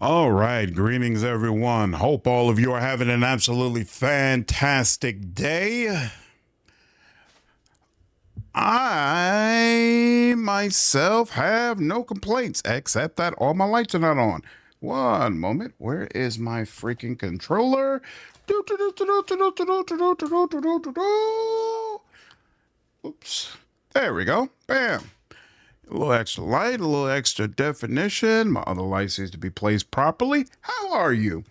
All right, greetings everyone. Hope all of you are having an absolutely fantastic day. I myself have no complaints except that all my lights are not on. One moment, where is my freaking controller? Oops, there we go. Bam. A little extra light, a little extra definition. My other light seems to be placed properly. How are you?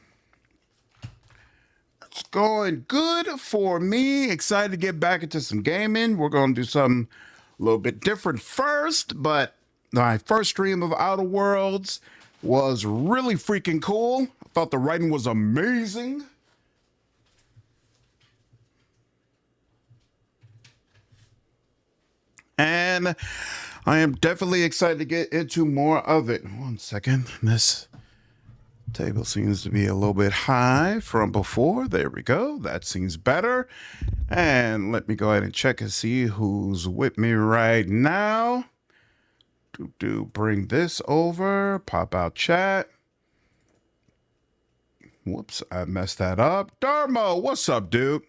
It's going good for me. Excited to get back into some gaming. We're going to do something a little bit different first, but my first stream of Outer Worlds was really freaking cool. I thought the writing was amazing. And I am definitely excited to get into more of it. One second. This table seems to be a little bit high from before. There we go. That seems better. And let me go ahead and check and see who's with me right now. Bring this over. Pop out chat. Whoops, I messed that up. Darmo, what's up, dude?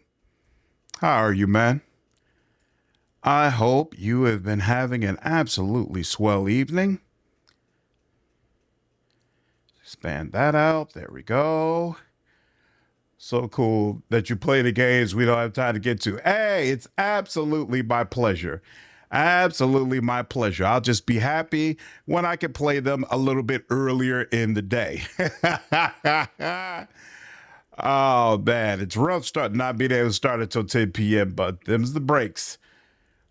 How are you, man? I hope you have been having an absolutely swell evening. Expand that out. There we go. So cool that you play the games we don't have time to get to. Hey, it's absolutely my pleasure. Absolutely my pleasure. I'll just be happy when I can play them a little bit earlier in the day. Oh, man, it's rough not being able to start until 10 p.m., but them's the breaks.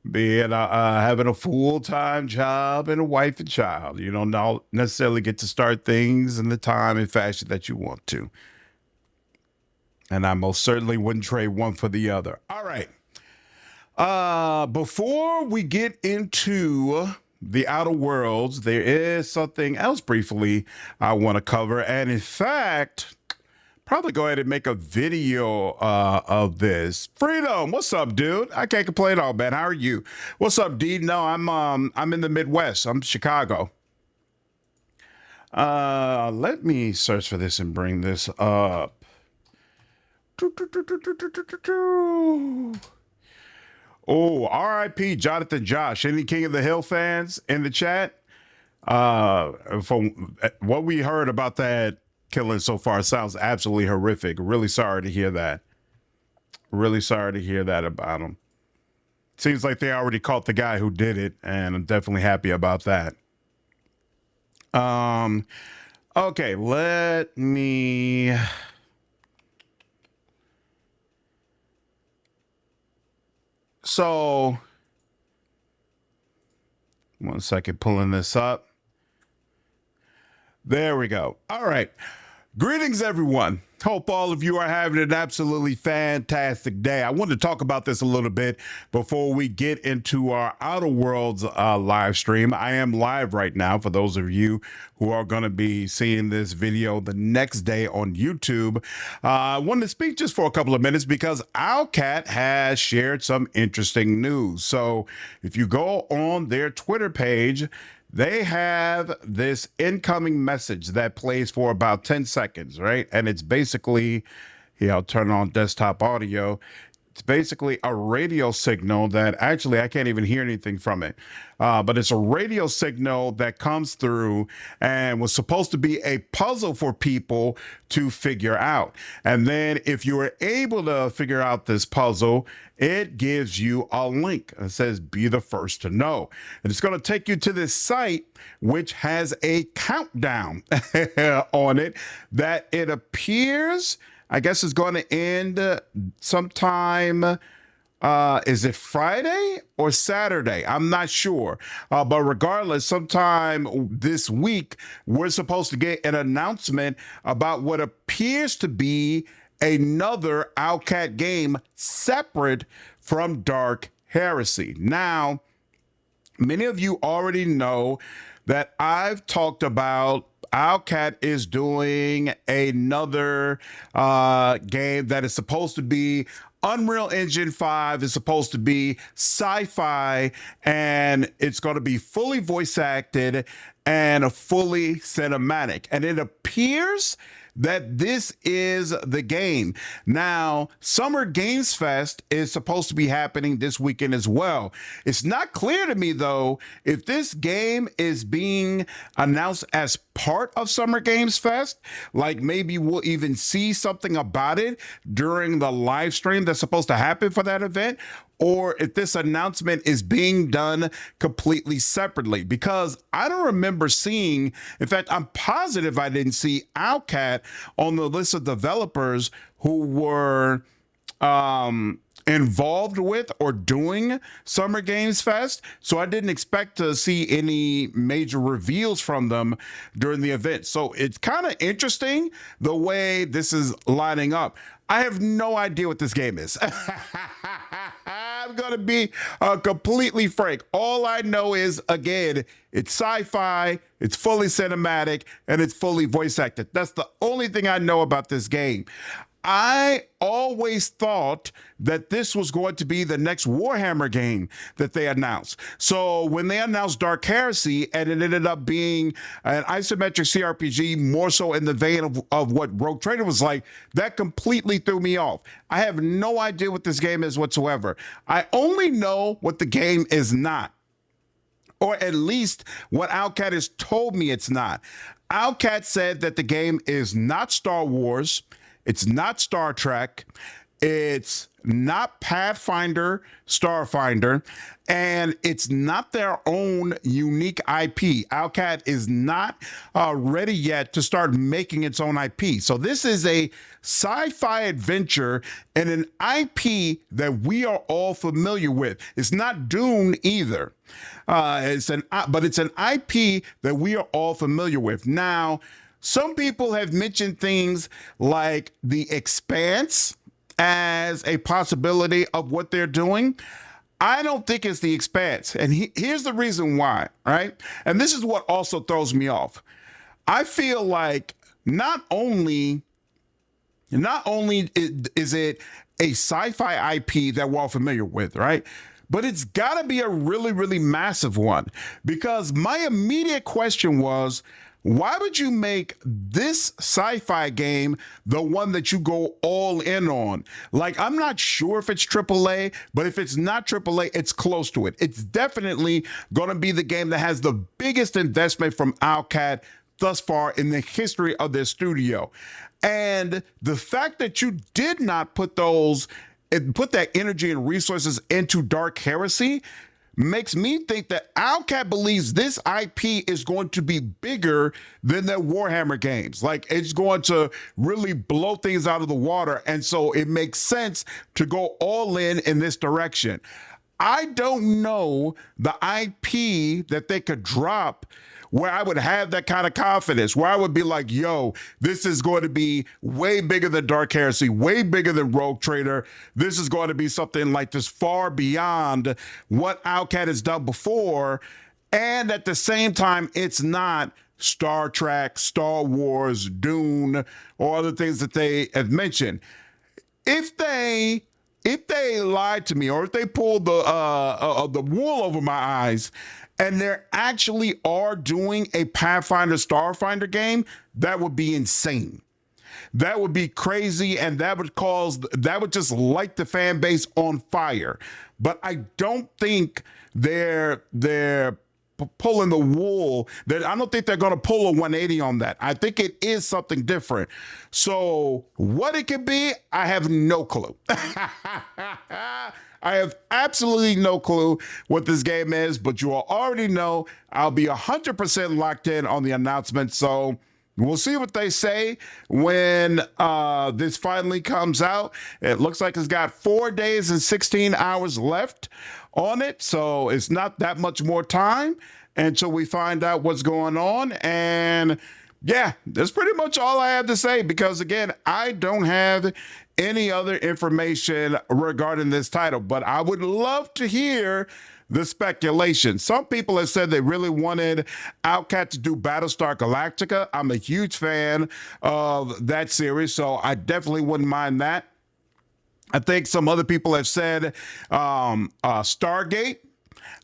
Being having a full-time job and a wife and child, you don't necessarily get to start things in the time and fashion that you want to. And I most certainly wouldn't trade one for the other. All right. Before we get into the Outer Worlds, there is something else briefly I want to cover. And in fact, probably go ahead and make a video of this. Freedom, what's up, dude? I can't complain at all, man. How are you? What's up, D? No, I'm in the Midwest. I'm Chicago. Let me search for this and bring this up. Oh, R.I.P. Jonathan Josh. Any King of the Hill fans in the chat? From what we heard about that killing so far, sounds absolutely horrific. Really sorry to hear that. Really sorry to hear that about him. Seems like they already caught the guy who did it, and I'm definitely happy about that. Okay, let me... So, one second, pulling this up. There we go. All right. Greetings, everyone. Hope all of you are having an absolutely fantastic day. I wanted to talk about this a little bit before we get into our Outer Worlds live stream. I am live right now for those of you who are going to be seeing this video the next day on YouTube. I wanted to speak just for a couple of minutes because Owlcat has shared some interesting news. So if you go on their Twitter page, they have this incoming message that plays for about 10 seconds, right? And it's basically, here, I'll turn on desktop audio. It's basically a radio signal that actually I can't even hear anything from it. But it's a radio signal that comes through and was supposed to be a puzzle for people to figure out. And then if you were able to figure out this puzzle, it gives you a link. It says, be the first to know. And it's going to take you to this site, which has a countdown on it that it appears, I guess, is going to end sometime. Is it Friday or Saturday? I'm not sure. But regardless, sometime this week, we're supposed to get an announcement about what appears to be another Owlcat game separate from Dark Heresy. Now, many of you already know that I've talked about Owlcat is doing another game that is supposed to be Unreal Engine 5, is supposed to be sci-fi, and it's going to be fully voice acted and fully cinematic. And it appears appears that this is the game. Now, Summer Games Fest is supposed to be happening this weekend as well. It's not clear to me, though, if this game is being announced as part of Summer Games Fest. Like maybe we'll even see something about it during the live stream that's supposed to happen for that event, or if this announcement is being done completely separately, because I don't remember seeing, in fact, I'm positive I didn't see Owlcat on the list of developers who were involved with or doing Summer Games Fest. So I didn't expect to see any major reveals from them during the event. So it's kind of interesting the way this is lining up. I have no idea what this game is. I'm going to be completely frank. All I know is, again, it's sci-fi, it's fully cinematic, and it's fully voice acted. That's the only thing I know about this game. I always thought that this was going to be the next Warhammer game that they announced. So when they announced Dark Heresy and it ended up being an isometric CRPG, more so in the vein of what Rogue Trader was like, that completely threw me off. I have no idea what this game is whatsoever. I only know what the game is not, or at least what Owlcat has told me it's not. Owlcat said that the game is not Star Wars, it's not Star Trek, it's not Pathfinder, Starfinder, and it's not their own unique IP. Owlcat is not ready yet to start making its own IP. So this is a sci-fi adventure and an IP that we are all familiar with. It's not Dune either. But it's an IP that we are all familiar with. Now, some people have mentioned things like The Expanse as a possibility of what they're doing. I don't think it's The Expanse. And here's the reason why, right? And this is what also throws me off. I feel like not only is it a sci-fi IP that we're all familiar with, right? But it's got to be a really, really massive one, because my immediate question was, why would you make this sci-fi game the one that you go all in on? Like, I'm not sure if it's AAA, but if it's not AAA, it's close to it. It's definitely going to be the game that has the biggest investment from Owlcat thus far in the history of their studio. And the fact that you did not put that energy and resources into Dark Heresy makes me think that Owlcat believes this IP is going to be bigger than their Warhammer games. Like, it's going to really blow things out of the water. And so it makes sense to go all in this direction. I don't know the IP that they could drop where I would have that kind of confidence, where I would be like, yo, this is going to be way bigger than Dark Heresy, way bigger than Rogue Trader. This is going to be something like this far beyond what Owlcat has done before. And at the same time, it's not Star Trek, Star Wars, Dune, or other things that they have mentioned. If they lied to me, or if they pulled the wool over my eyes, and they actually are doing a Pathfinder Starfinder game, that would be insane. That would be crazy, and that would just light the fan base on fire. But I don't think they're pulling the wool. I don't think they're going to pull a 180 on that. I think it is something different. So what it could be, I have no clue. I have absolutely no clue what this game is, but you all already know I'll be 100% locked in on the announcement. So we'll see what they say when this finally comes out. It looks like it's got 4 days and 16 hours left on it. So it's not that much more time until we find out what's going on. And yeah, that's pretty much all I have to say, because again, I don't have any other information regarding this title, but I would love to hear the speculation. Some people have said they really wanted Owlcat to do Battlestar Galactica. I'm a huge fan of that series, so I definitely wouldn't mind that. I think some other people have said Stargate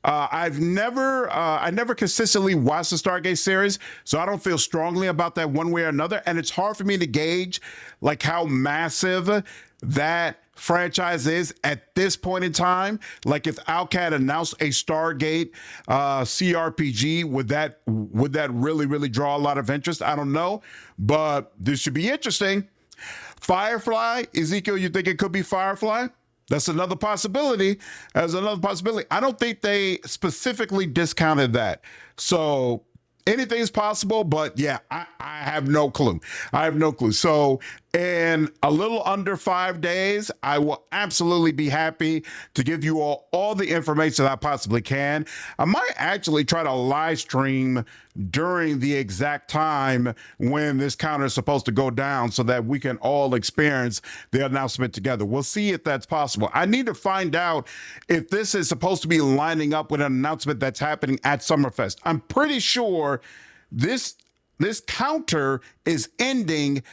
I never consistently watched the Stargate series, so I don't feel strongly about that one way or another. And it's hard for me to gauge like how massive that franchise is at this point in time. Like if Alcat announced a Stargate CRPG, would that really draw a lot of interest? I don't know, but this should be interesting. Firefly, Ezekiel, you think it could be Firefly? That's another possibility. As another possibility. I don't think they specifically discounted that. So anything is possible, but yeah, I have no clue. I have no clue. So in a little under 5 days, I will absolutely be happy to give you all the information that I possibly can. I might actually try to live stream during the exact time when this counter is supposed to go down so that we can all experience the announcement together. We'll see if that's possible. I need to find out if this is supposed to be lining up with an announcement that's happening at Summerfest. I'm pretty sure this counter is ending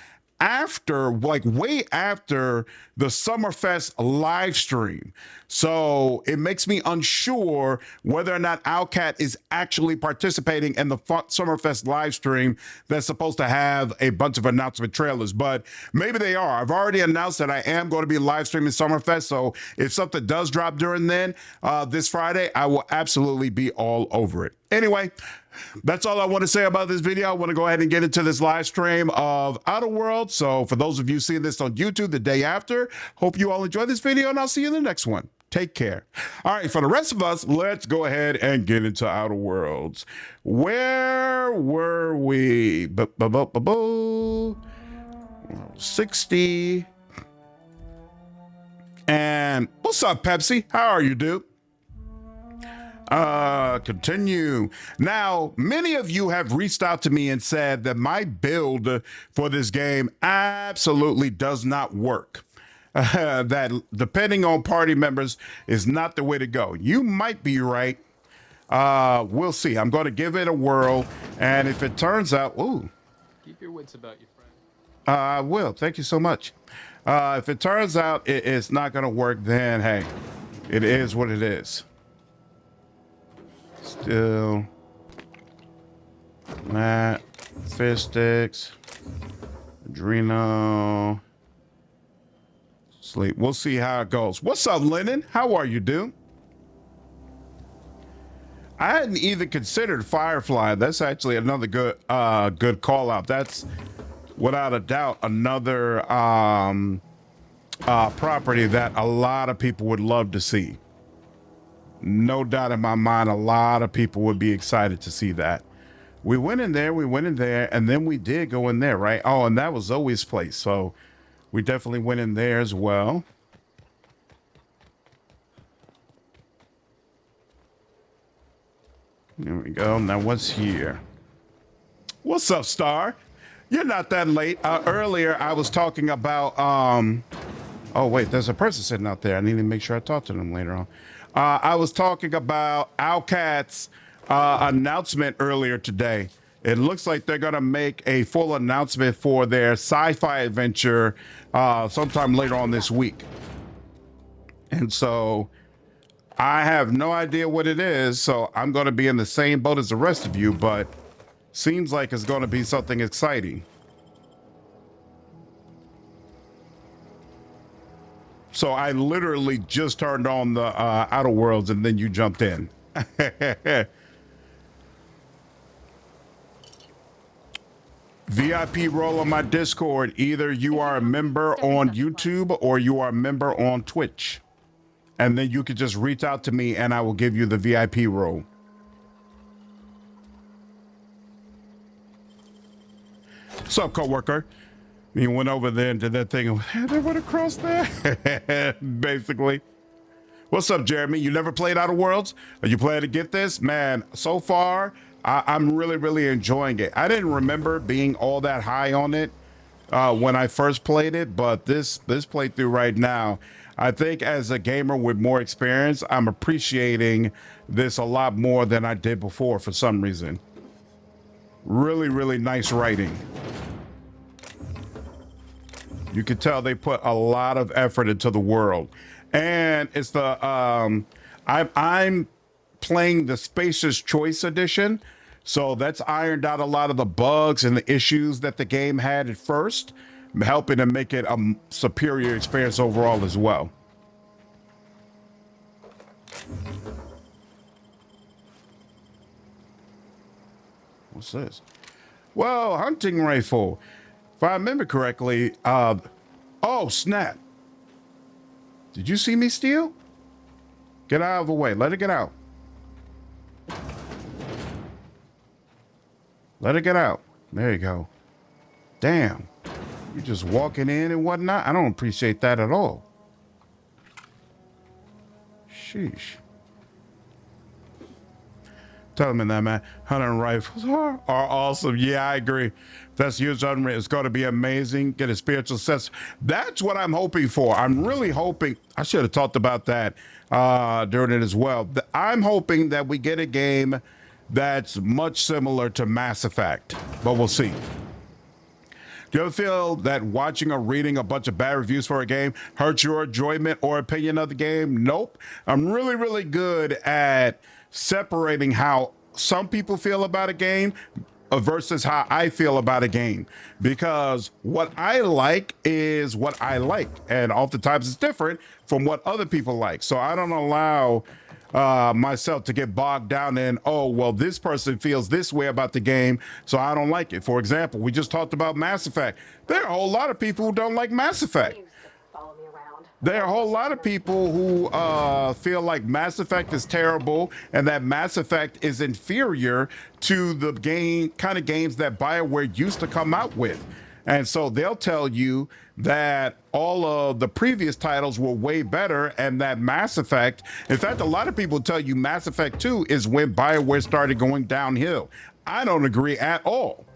after, like way after the Summerfest live stream. So it makes me unsure whether or not Alcat is actually participating in the Summerfest live stream that's supposed to have a bunch of announcement trailers, but maybe they are. I've already announced that I am going to be live streaming Summerfest. So if something does drop during then, this Friday, I will absolutely be all over it. Anyway, that's all I want to say about this video. I want to go ahead and get into this live stream of Outer Worlds. So for those of you seeing this on YouTube the day after, hope you all enjoy this video, and I'll see you in the next one. Take care. All right, for the rest of us, let's go ahead and get into Outer Worlds. Where were we? 60. And what's up, Pepsi? How are you, dude? Continue. Now, many of you have reached out to me and said that my build for this game absolutely does not work. That depending on party members is not the way to go. You might be right. We'll see. I'm going to give it a whirl, and if it turns out, ooh. Keep your wits about you, friend. I will. Thank you so much. If it turns out it's not going to work, then hey, it is what it is. Still, Matt, fish sticks, adrenal, sleep. We'll see how it goes. What's up, Lennon? How are you, dude? I hadn't even considered Firefly. That's actually another good call out. That's without a doubt another property that a lot of people would love to see. No doubt in my mind, a lot of people would be excited to see that. We went in there, and then we did go in there, right? Oh, and that was Zoe's place, so we definitely went in there as well. There we go. Now what's here? What's up, Star? You're not that late. Earlier, I was talking about, oh wait, there's a person sitting out there. I need to make sure I talk to them later on. I was talking about Alcat's announcement earlier today. It looks like they're going to make a full announcement for their sci-fi adventure sometime later on this week. And so I have no idea what it is, so I'm going to be in the same boat as the rest of you, but seems like it's going to be something exciting. So I literally just turned on the Outer Worlds and then you jumped in. VIP role on my Discord. Either you are a member on YouTube or you are a member on Twitch. And then you could just reach out to me and I will give you the VIP role. What's up, coworker? You went over there and did that thing and they went across there. Basically. What's up, Jeremy? You never played Outer Worlds? Are you planning to get this? Man, so far, I'm really enjoying it. I didn't remember being all that high on it when I first played it, but this playthrough right now, I think as a gamer with more experience, I'm appreciating this a lot more than I did before for some reason. Really nice writing. You can tell they put a lot of effort into the world, and it's the I'm playing the Spacer's Choice Edition. So that's ironed out a lot of the bugs and the issues that the game had at first, helping to make it a superior experience overall as well. What's this? Well, hunting rifle. If I remember correctly, oh, snap. Did you see me steal? Get out of the way. Let it get out. Let it get out. There you go. Damn. You're just walking in and whatnot. I don't appreciate that at all. Sheesh. Tell them that, man. Hunting rifles are awesome. Yeah, I agree. That's used on it's going to be amazing. Get a spiritual sense. That's what I'm hoping for. I'm really hoping. I should have talked about that during it as well. I'm hoping that we get a game that's much similar to Mass Effect, but we'll see. Do you ever feel that watching or reading a bunch of bad reviews for a game hurts your enjoyment or opinion of the game? Nope. I'm really, really good at separating how some people feel about a game versus how I feel about a game, because what I like is what I like, and oftentimes it's different from what other people like. So I don't allow myself to get bogged down in, oh, well, this person feels this way about the game, so I don't like it. For example, we just talked about Mass Effect. There are a whole lot of people who don't like Mass Effect. There are a whole lot of people who feel like Mass Effect is terrible and that Mass Effect is inferior to the kind of games that BioWare used to come out with. And so they'll tell you that all of the previous titles were way better and that Mass Effect, in fact, a lot of people tell you Mass Effect 2 is when BioWare started going downhill. I don't agree at all.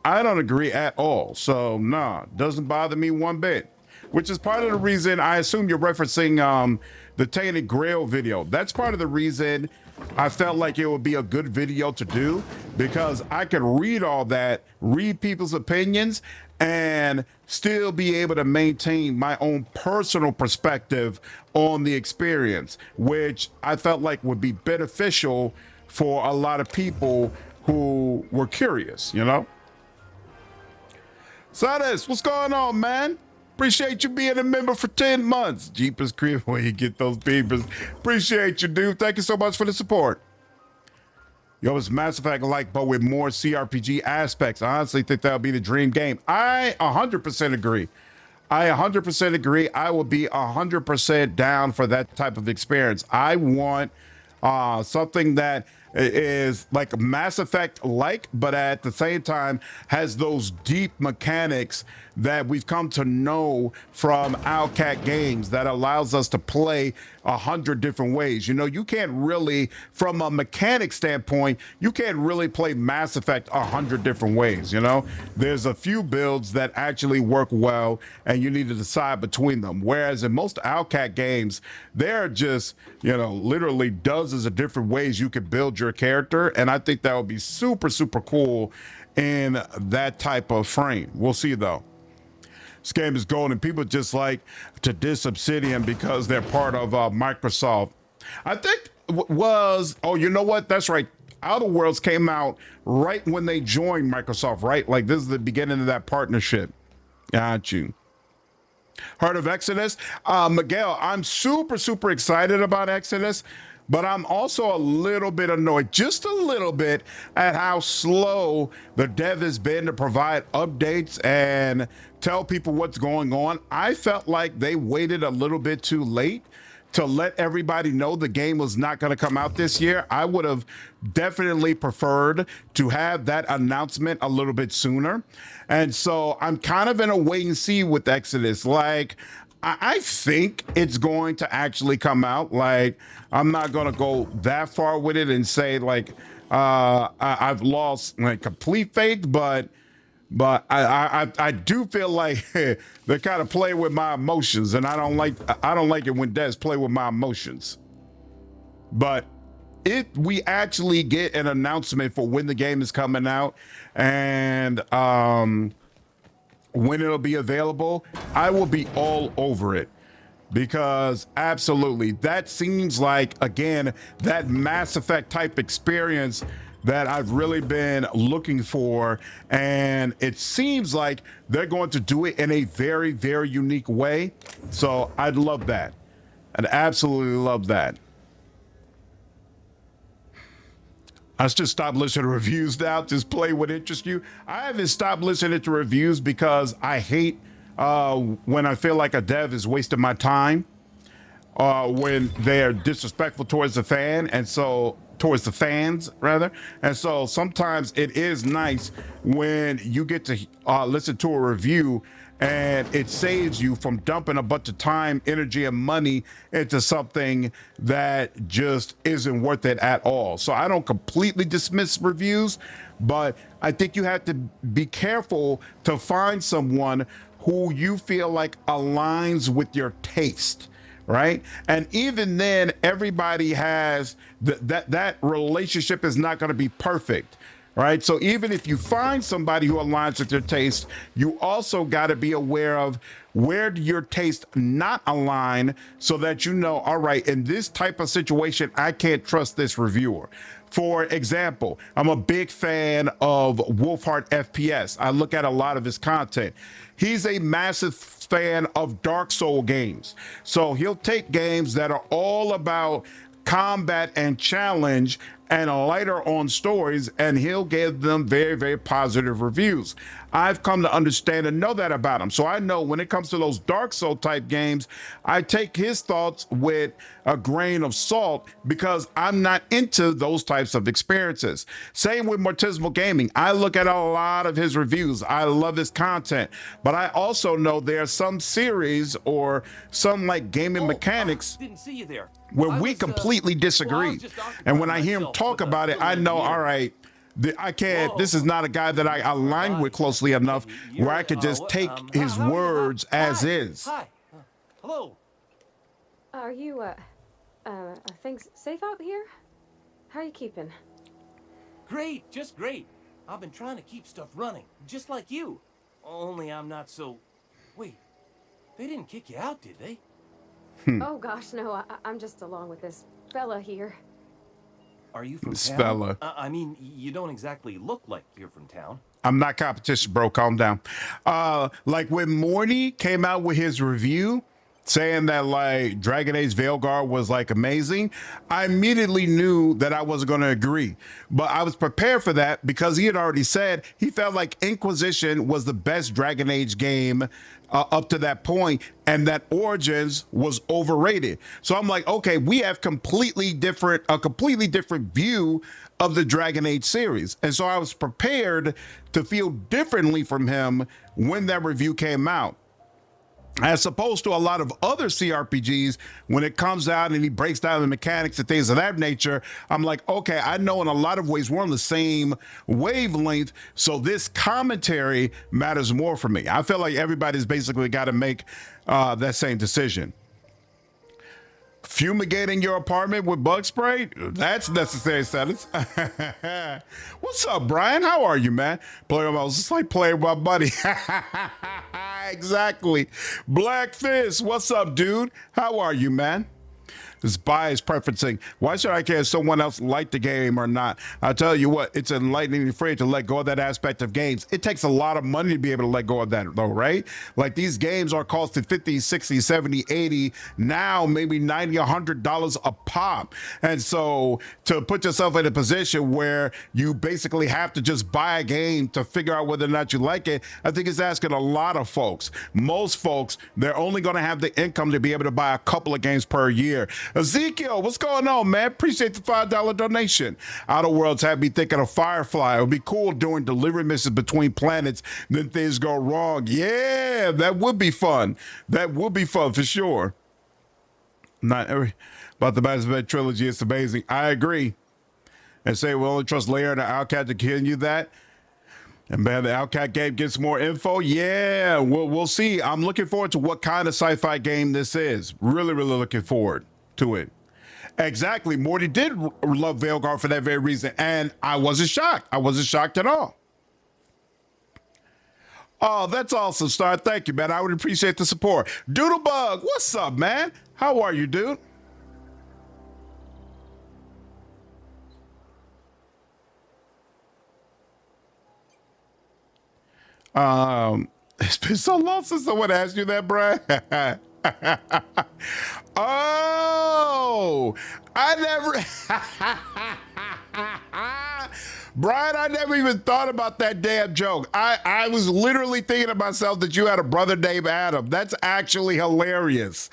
I don't agree at all. So, nah, doesn't bother me one bit. Which is part of the reason I assume you're referencing the Tainted Grail video. That's part of the reason I felt like it would be a good video to do, because I could read all that, read people's opinions, and still be able to maintain my own personal perspective on the experience, which I felt like would be beneficial for a lot of people who were curious, you know? Sadis, what's going on, man? Appreciate you being a member for 10 months. Jeepers Creep, where you get those beavers. Appreciate you, dude. Thank you so much for the support. Yo, it's Mass Effect like, but with more CRPG aspects. I honestly think that'll be the dream game. I 100% agree. I 100% agree. I will be 100% down for that type of experience. I want something that is like Mass Effect like, but at the same time has those deep mechanics that we've come to know from Owlcat games that allows us to play 100 different ways. You know, you can't really, from a mechanic standpoint, you can't really play Mass Effect 100 different ways, you know? There's a few builds that actually work well and you need to decide between them. Whereas in most Owlcat games, there are just, you know, literally dozens of different ways you could build your character. And I think that would be super, super cool in that type of frame. We'll see though. This game is golden. People just like to diss Obsidian because they're part of Microsoft. I think oh, you know what? That's right. Outer Worlds came out right when they joined Microsoft, right? Like this is the beginning of that partnership. Got you. Heard of Exodus? Miguel, I'm super, super excited about Exodus, but I'm also a little bit annoyed, just a little bit, at how slow the dev has been to provide updates and tell people what's going on. I felt like they waited a little bit too late to let everybody know the game was not going to come out this year. I would have definitely preferred to have that announcement a little bit sooner. And so I'm kind of in a wait and see with Exodus. Like, I think it's going to actually come out. Like, I'm not going to go that far with it and say like I've lost like complete faith, but I do feel like they kind of play with my emotions, and I don't like it when devs play with my emotions. But if we actually get an announcement for when the game is coming out and when it'll be available, I will be all over it. because absolutely that seems like, again, that Mass Effect type experience that I've really been looking for, and it seems like they're going to do it in a very, very unique way. So I'd love that. I'd absolutely love that. I just stopped listening to reviews now. Just play what interests you. I haven't stopped listening to reviews because I hate when I feel like a dev is wasting my time, when they're disrespectful towards the fan, and so towards the fans rather. And so sometimes it is nice when you get to listen to a review and it saves you from dumping a bunch of time, energy, and money into something that just isn't worth it at all. So I don't completely dismiss reviews, but I think you have to be careful to find someone who you feel like aligns with your taste, right? And even then, everybody has that relationship is not going to be perfect, right? So even if you find somebody who aligns with your taste, you also got to be aware of where do your taste not align, so that you know, all right, in this type of situation, I can't trust this reviewer. For example, I'm a big fan of Wolfheart FPS. I look at a lot of his content. He's a massive fan of Dark Soul games. So he'll take games that are all about combat and challenge and lighter on stories, and he'll give them very, very positive reviews. I've come to understand and know that about him. So I know when it comes to those Dark Soul type games, I take his thoughts with a grain of salt because I'm not into those types of experiences. Same with Mortismal Gaming. I look at a lot of his reviews. I love his content, but I also know there are some series or some like gaming mechanics didn't see you there. where we completely disagree. And when I hear him talk about it, I know, all right, I can't, this is not a guy that I align with closely enough where I could just take his words as is. Hi. Hello. Are you, are things safe out here? How are you keeping? Great, just great. I've been trying to keep stuff running, just like you. Only I'm not so... Wait, they didn't kick you out, did they? Oh gosh, no, I'm just along with this fella here. Are you from This town? fella. I mean, you don't exactly look like you're from town. I'm not competition, bro. Calm down. Like when Morty came out with his review saying that like Dragon Age Veilguard was like amazing, I immediately knew that I wasn't going to agree. But I was prepared for that because he had already said he felt like Inquisition was the best Dragon Age game up to that point, and that Origins was overrated. So I'm like, okay, we have a completely different view of the Dragon Age series. And so I was prepared to feel differently from him when that review came out. As opposed to a lot of other CRPGs, when it comes out and he breaks down the mechanics and things of that nature, I'm like, okay, I know in a lot of ways we're on the same wavelength, so this commentary matters more for me. I feel like everybody's basically got to make that same decision. Fumigating your apartment with bug spray? That's necessary sentence. What's up, Brian? How are you, man? Playing I was just like playing with my buddy. Exactly. Black Fist, what's up, dude? How are you, man? This bias preferencing. Why should I care if someone else liked the game or not? I'll tell you what, it's enlightening and free to let go of that aspect of games. It takes a lot of money to be able to let go of that though, right? Like these games are costing 50, 60, 70, 80, now maybe 90, $100 a pop. And so to put yourself in a position where you basically have to just buy a game to figure out whether or not you like it, I think it's asking a lot of folks. Most folks, they're only going to have the income to be able to buy a couple of games per year. Ezekiel, what's going on, man? Appreciate the $5 donation. Outer Worlds had me thinking of Firefly. It would be cool doing delivery missions between planets, then things go wrong. Yeah, that would be fun. That would be fun for sure. Not every about the Mass Effect trilogy. It's amazing. I agree. And say we only trust Lair and the Outcat to kill you that. And man, the Outcat game gets more info. Yeah, we'll see. I'm looking forward to what kind of sci-fi game this is. Really, really looking forward to it. Exactly. Morty did love Veilguard for that very reason. And I wasn't shocked. I wasn't shocked at all. Oh, that's awesome, Star. Thank you, man. I would appreciate the support. Doodlebug, what's up, man? How are you, dude? It's been so long since someone asked you that, Brian. Oh, I never, Brian, I never even thought about that damn joke. I was literally thinking to myself that you had a brother named Adam. That's actually hilarious.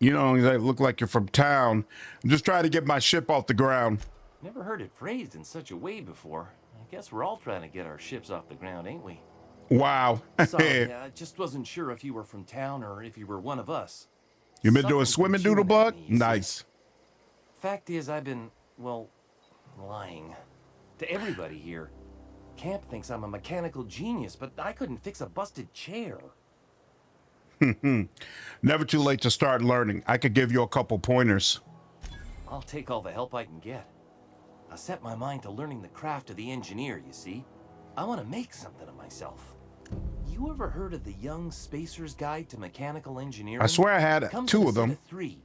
You know, they look like you're from town. I'm just trying to get my ship off the ground. Never heard it phrased in such a way before. I guess we're all trying to get our ships off the ground, ain't we? Wow. Sorry, I just wasn't sure if you were from town or if you were one of us. You been doing Something's swimming, chewing at Doodlebug? me, you see. Nice. Fact is, I've been, well, lying. To everybody here. Camp thinks I'm a mechanical genius, but I couldn't fix a busted chair. Never too late to start learning. I could give you a couple pointers. I'll take all the help I can get. I set my mind to learning the craft of the engineer, you see. I want to make something of myself. You ever heard of the Young Spacer's Guide to Mechanical Engineering? I swear I had It comes two in a of set them. 3.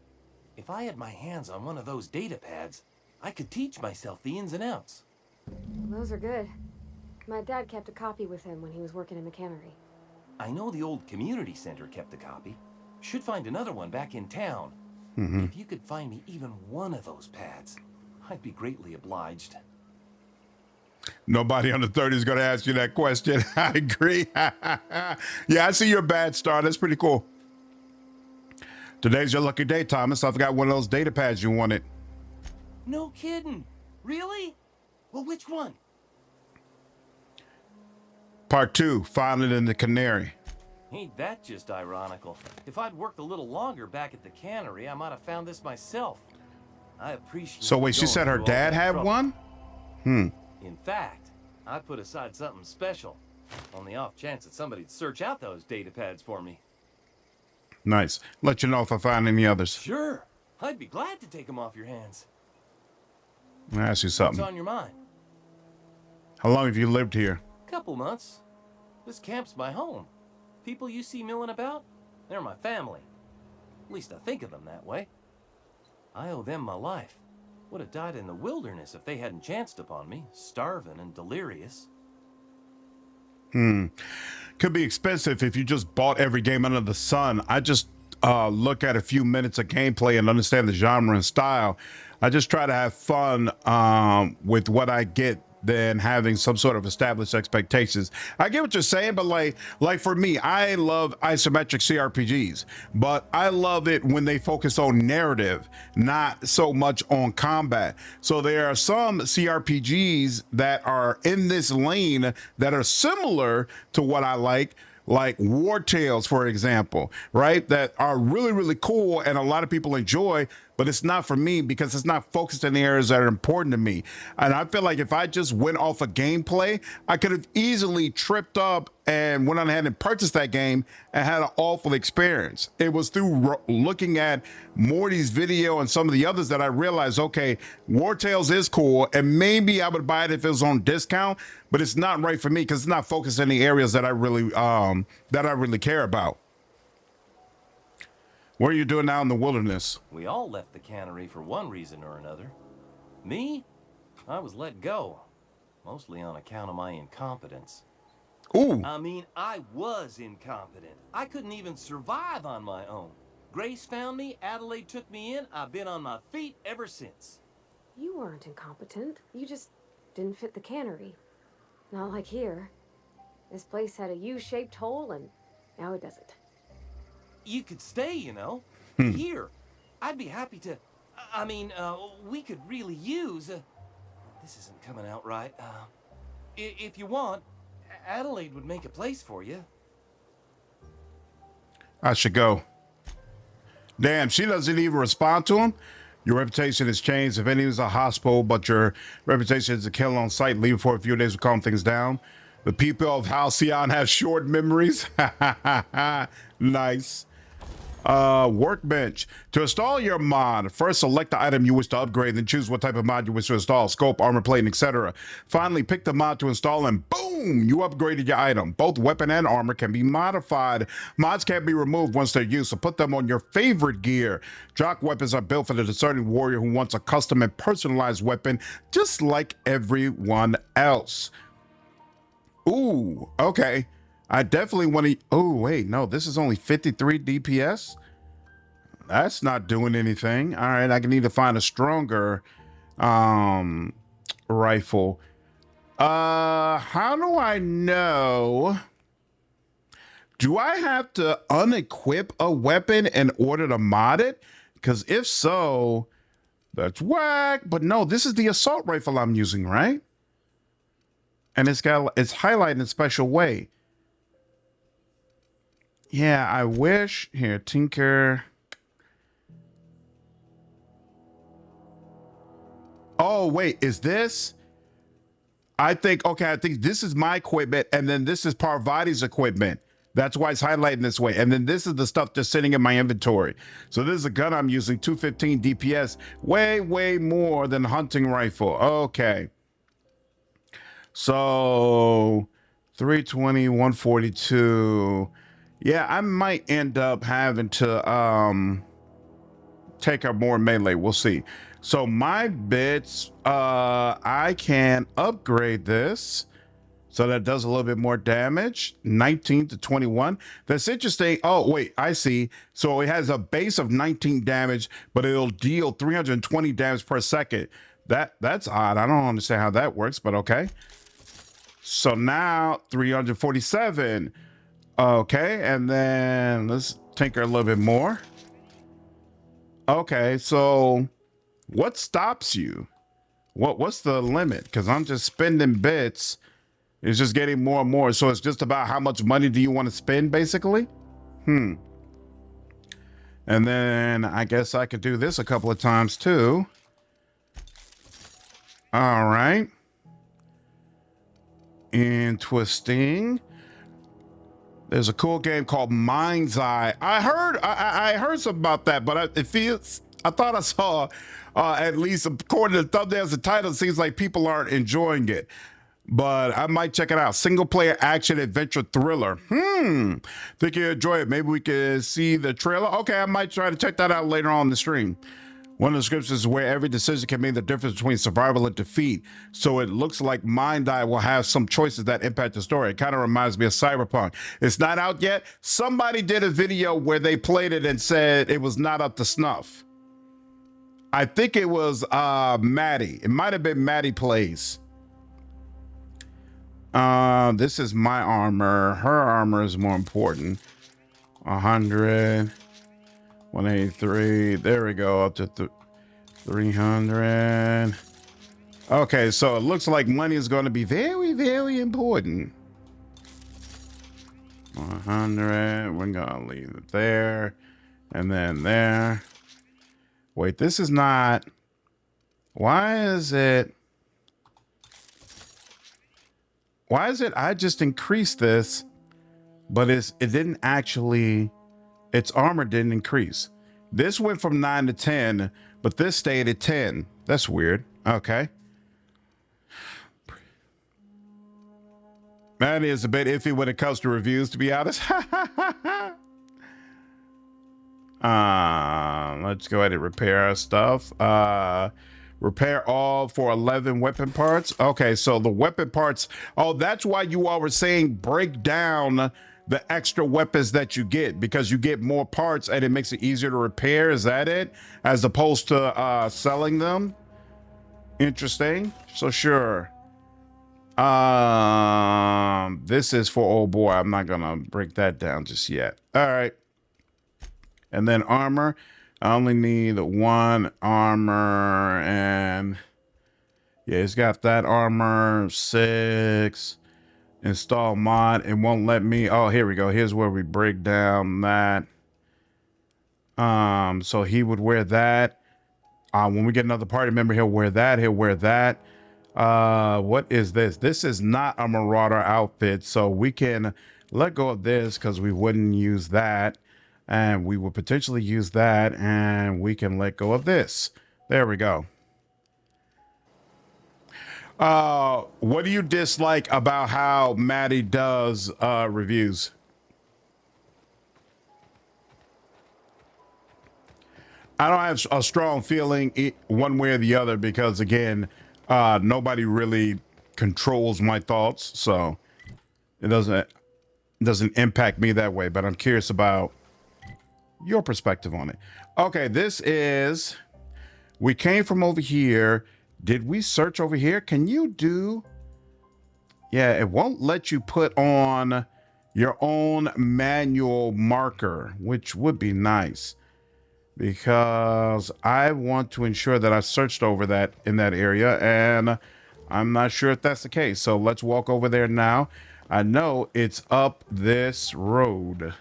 If I had my hands on one of those data pads, I could teach myself the ins and outs. Those are good. My dad kept a copy with him when he was working in the cannery. I know the old community center kept a copy. Should find another one back in town. If you could find me even one of those pads, I'd be greatly obliged. Nobody on the 30 is going to ask you that question. I agree. Yeah, I see you're a bad star. That's pretty cool. Today's your lucky day, Thomas. I've got one of those data pads you wanted. No kidding. Really? Well, which one? Part 2, finding in the canary. Ain't that just ironical? If I'd worked a little longer back at the cannery, I might have found this myself. I appreciate. So wait, she going said her through all dad that had trouble. one? In fact, I put aside something special, on the off chance that somebody'd search out those data pads for me. Nice. Let you know if I find any others. Sure, I'd be glad to take them off your hands. I'll ask you What's something. on your mind? How long have you lived here? Couple months. This camp's my home. People you see milling about, they're my family. At least I think of them that way. I owe them my life. Would have died in the wilderness if they hadn't chanced upon me, starving and delirious. Could be expensive if you just bought every game under the sun. I just look at a few minutes of gameplay and understand the genre and style. I just try to have fun with what I get than having some sort of established expectations. I get what you're saying, but like for me, I love isometric CRPGs, but I love it when they focus on narrative, not so much on combat. So there are some CRPGs that are in this lane that are similar to what I like War Tales, for example, right? That are really, really cool and a lot of people enjoy, but it's not for me because it's not focused in the areas that are important to me. And I feel like if I just went off of gameplay, I could have easily tripped up and went on ahead and purchased that game and had an awful experience. It was through looking at Morty's video and some of the others that I realized, okay, War Tales is cool, and maybe I would buy it if it was on discount, but it's not right for me because it's not focused in the areas that I really care about. What are you doing now in the wilderness? We all left the cannery for one reason or another. Me? I was let go. Mostly on account of my incompetence. Ooh, I mean, I was incompetent. I couldn't even survive on my own. Grace found me, Adelaide took me in, I've been on my feet ever since. You weren't incompetent. You just didn't fit the cannery. Not like here. This place had a U-shaped hole, and now it doesn't. You could stay, you know. Here. I'd be happy to... I mean, we could really use... this isn't coming out right. If you want, Adelaide would make a place for you. I should go. Damn, she doesn't even respond to him. Your reputation has changed. If any was a hospital, but your reputation is a kill on sight. Leave for a few days to calm things down. The people of Halcyon have short memories. Nice. Workbench. To install your mod, first select the item you wish to upgrade, then choose what type of mod you wish to install, scope, armor plate, etc. Finally, pick the mod to install and boom, you upgraded your item. Both weapon and armor can be modified. Mods can't be removed once they're used, so put them on your favorite gear. Jock weapons are built for the discerning warrior who wants a custom and personalized weapon just like everyone else. Ooh, okay. I definitely want to. Oh, wait, no, this is only 53 DPS. That's not doing anything. All right, I need to find a stronger rifle. How do I know? Do I have to unequip a weapon in order to mod it? Because if so, that's whack. But no, this is the assault rifle I'm using, right? And it's highlighted in a special way. Yeah, I wish. Here, tinker. Oh, wait, is this? I think this is my equipment, and then this is Parvati's equipment. That's why it's highlighting this way. And then this is the stuff just sitting in my inventory. So this is a gun I'm using, 215 DPS, way more than hunting rifle. Okay. So 320, 142. Yeah, I might end up having to take up more melee. We'll see. So my bits, I can upgrade this so that does a little bit more damage. 19 to 21. That's interesting. Oh, wait, I see. So it has a base of 19 damage, but it'll deal 320 damage per second. That's odd. I don't understand how that works, but okay. So now 347. Okay, and then let's tinker a little bit more. Okay, so what stops you? What's the limit? Because I'm just spending bits. It's just getting more and more. So it's just about how much money do you want to spend, basically? And then I guess I could do this a couple of times too. All right. And twisting. There's a cool game called Mind's Eye. I heard something about that, but I thought I saw, at least according to the thumbnails and title, it seems like people aren't enjoying it. But I might check it out. Single player action adventure thriller. Think you enjoy it. Maybe we could see the trailer. Okay, I might try to check that out later on the stream. One of the scripts is where every decision can make the difference between survival and defeat. So it looks like Mind Eye will have some choices that impact the story. It kind of reminds me of Cyberpunk. It's not out yet. Somebody did a video where they played it and said it was not up to snuff. I think it was Maddie. It might have been Maddie Plays. This is my armor. Her armor is more important. 100. 183. There we go. Up to 300. Okay, so it looks like money is going to be very important. 100. We're going to leave it there. And then there. Wait, this is not. Why is it? I just increased this, but it didn't actually. Its armor didn't increase. This went from 9 to 10, but this stayed at 10. That's weird. Okay. That is a bit iffy when it comes to reviews, to be honest. Let's go ahead and repair our stuff. Repair all for 11 weapon parts. Okay, so the weapon parts. Oh, that's why you all were saying break down the extra weapons that you get, because you get more parts and it makes it easier to repair. Is that it? As opposed to selling them? Interesting. So sure. This is for, oh boy, I'm not gonna break that down just yet. All right. And then armor. I only need one armor, and yeah, it's got that armor. 6. Install mod. It won't let me. Oh, here we go. Here's where we break down that. So he would wear that. When we get another party member, he'll wear that. He'll wear that. What is this? This is not a Marauder outfit, so we can let go of this because we wouldn't use that. And we will potentially use that, and we can let go of this. There we go. What do you dislike about how Maddie does reviews? I don't have a strong feeling one way or the other because, again, nobody really controls my thoughts, so it doesn't impact me that way. But I'm curious about your perspective on it. Okay, we came from over here. Did we search over here? Can you do? Yeah, it won't let you put on your own manual marker, which would be nice, because I want to ensure that I searched over that in that area, and I'm not sure if that's the case. So let's walk over there now. I know it's up this road.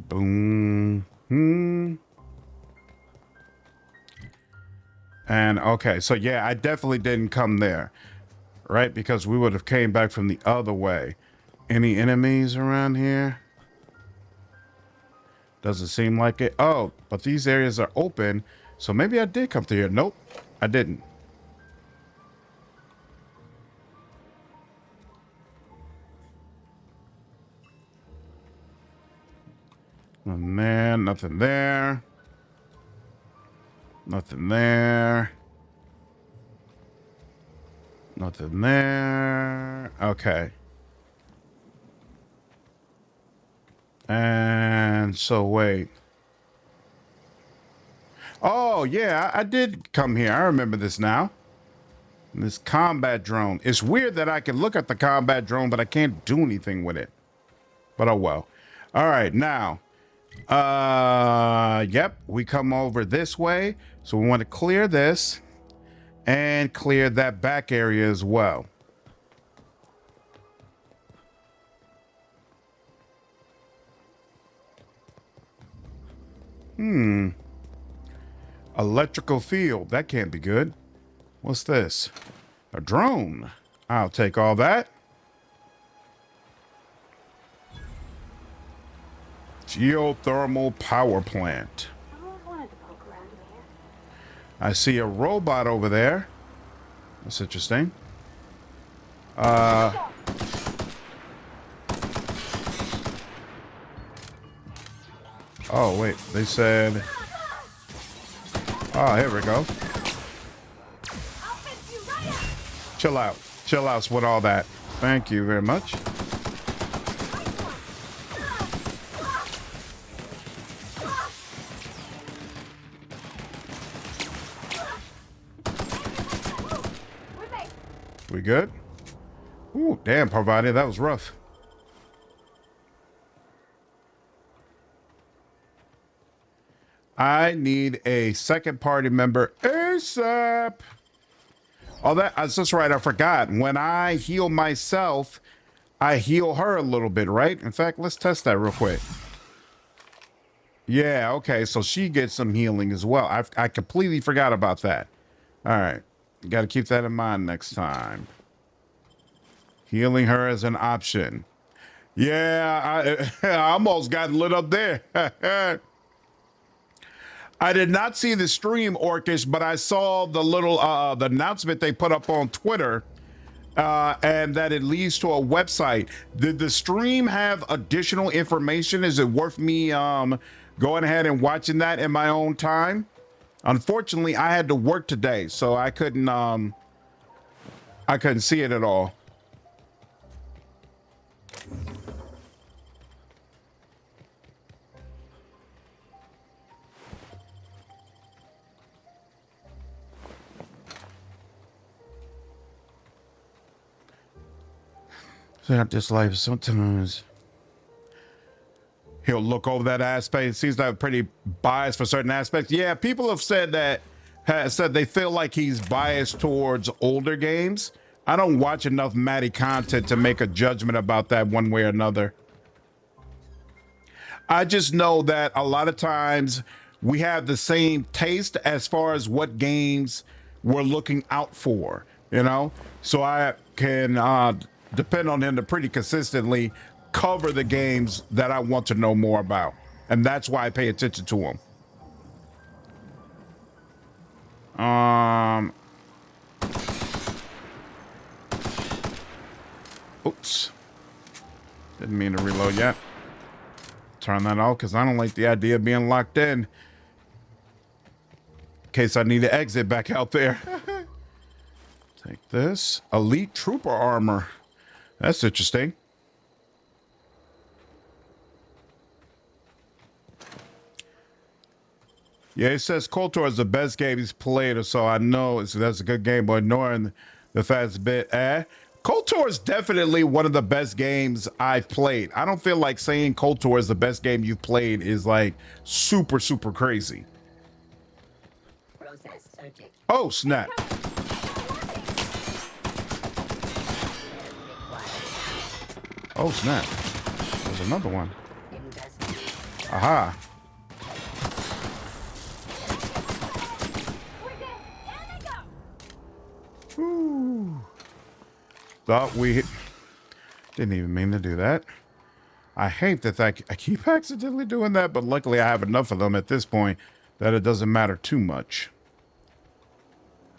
Boom. And okay, so yeah, I definitely didn't come there, right? Because we would have came back from the other way. Any enemies around here? Doesn't seem like it. Oh, but these areas are open, so maybe I did come through here. Nope, I didn't. Nothing there, nothing there. Nothing there. Nothing there. Okay. And so wait. Oh yeah, I did come here. I remember this now. This combat drone. It's weird that I can look at the combat drone, but I can't do anything with it. But oh well. All right, now. Yep, we come over this way. So we want to clear this and clear that back area as well. Electrical field. That can't be good. What's this? A drone. I'll take all that. Geothermal power plant. I see a robot over there. That's interesting. Oh, wait. They said... Oh, here we go. Chill out. Chill out with all that. Thank you very much. We good? Ooh, damn, Parvati, that was rough. I need a second party member ASAP. Oh, that's right. I forgot. When I heal myself, I heal her a little bit, right? In fact, let's test that real quick. Yeah, okay. So she gets some healing as well. I completely forgot about that. All right. You got to keep that in mind next time. Healing her as an option. Yeah, I almost got lit up there. I did not see the stream, Orcish, but I saw the little the announcement they put up on Twitter, and that it leads to a website. Did the stream have additional information? Is it worth me going ahead and watching that in my own time? Unfortunately, I had to work today, so I couldn't see it at all. Throughout this life, sometimes he'll look over that aspect. It seems like pretty biased for certain aspects. Yeah, people have said they feel like he's biased towards older games. I don't watch enough Maddie content to make a judgment about that one way or another. I just know that a lot of times we have the same taste as far as what games we're looking out for, you know? So I can depend on him to pretty consistently cover the games that I want to know more about. And that's why I pay attention to him. Oops. Didn't mean to reload yet. Turn that off because I don't like the idea of being locked in case I need to exit back out there. Take this. Elite Trooper armor. That's interesting. Yeah, it says KOTOR is the best game he's played, or so I know that's a good game, but ignoring the fast bit. KOTOR is definitely one of the best games I've played. I don't feel like saying KOTOR is the best game you've played is like super, super crazy. Oh, snap. Oh, snap. There's another one. Aha. Woo. Thought we didn't even mean to do that. I hate that I keep accidentally doing that, but luckily I have enough of them at this point that it doesn't matter too much.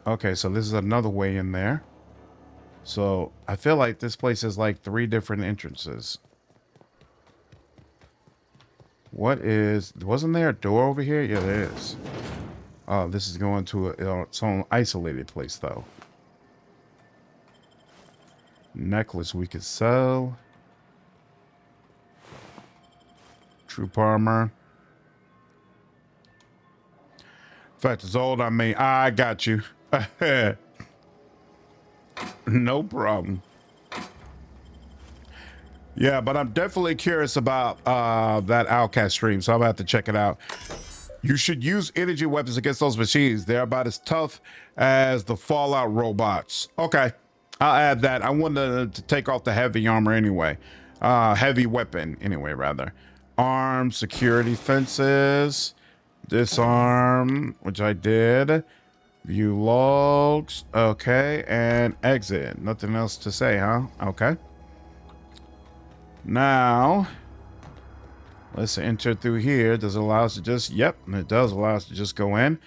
Okay, so this is another way in there. So I feel like this place has like 3 different entrances. Wasn't there a door over here? Yeah, there is. Oh, this is going to its own isolated place though. Necklace we could sell. Troop armor. In fact, it's old. I got you. No problem. Yeah, but I'm definitely curious about that Outcast stream, so I'm gonna have to check it out. You should use energy weapons against those machines. They're about as tough as the Fallout robots. Okay, I'll add that. I wanted to take off the heavy armor anyway. Heavy weapon anyway, rather. Arm, security fences, disarm, which I did. View logs, okay, and exit. Nothing else to say, huh? Okay. Now, let's enter through here. Does it allow us to just, yep, it does allow us to just go in.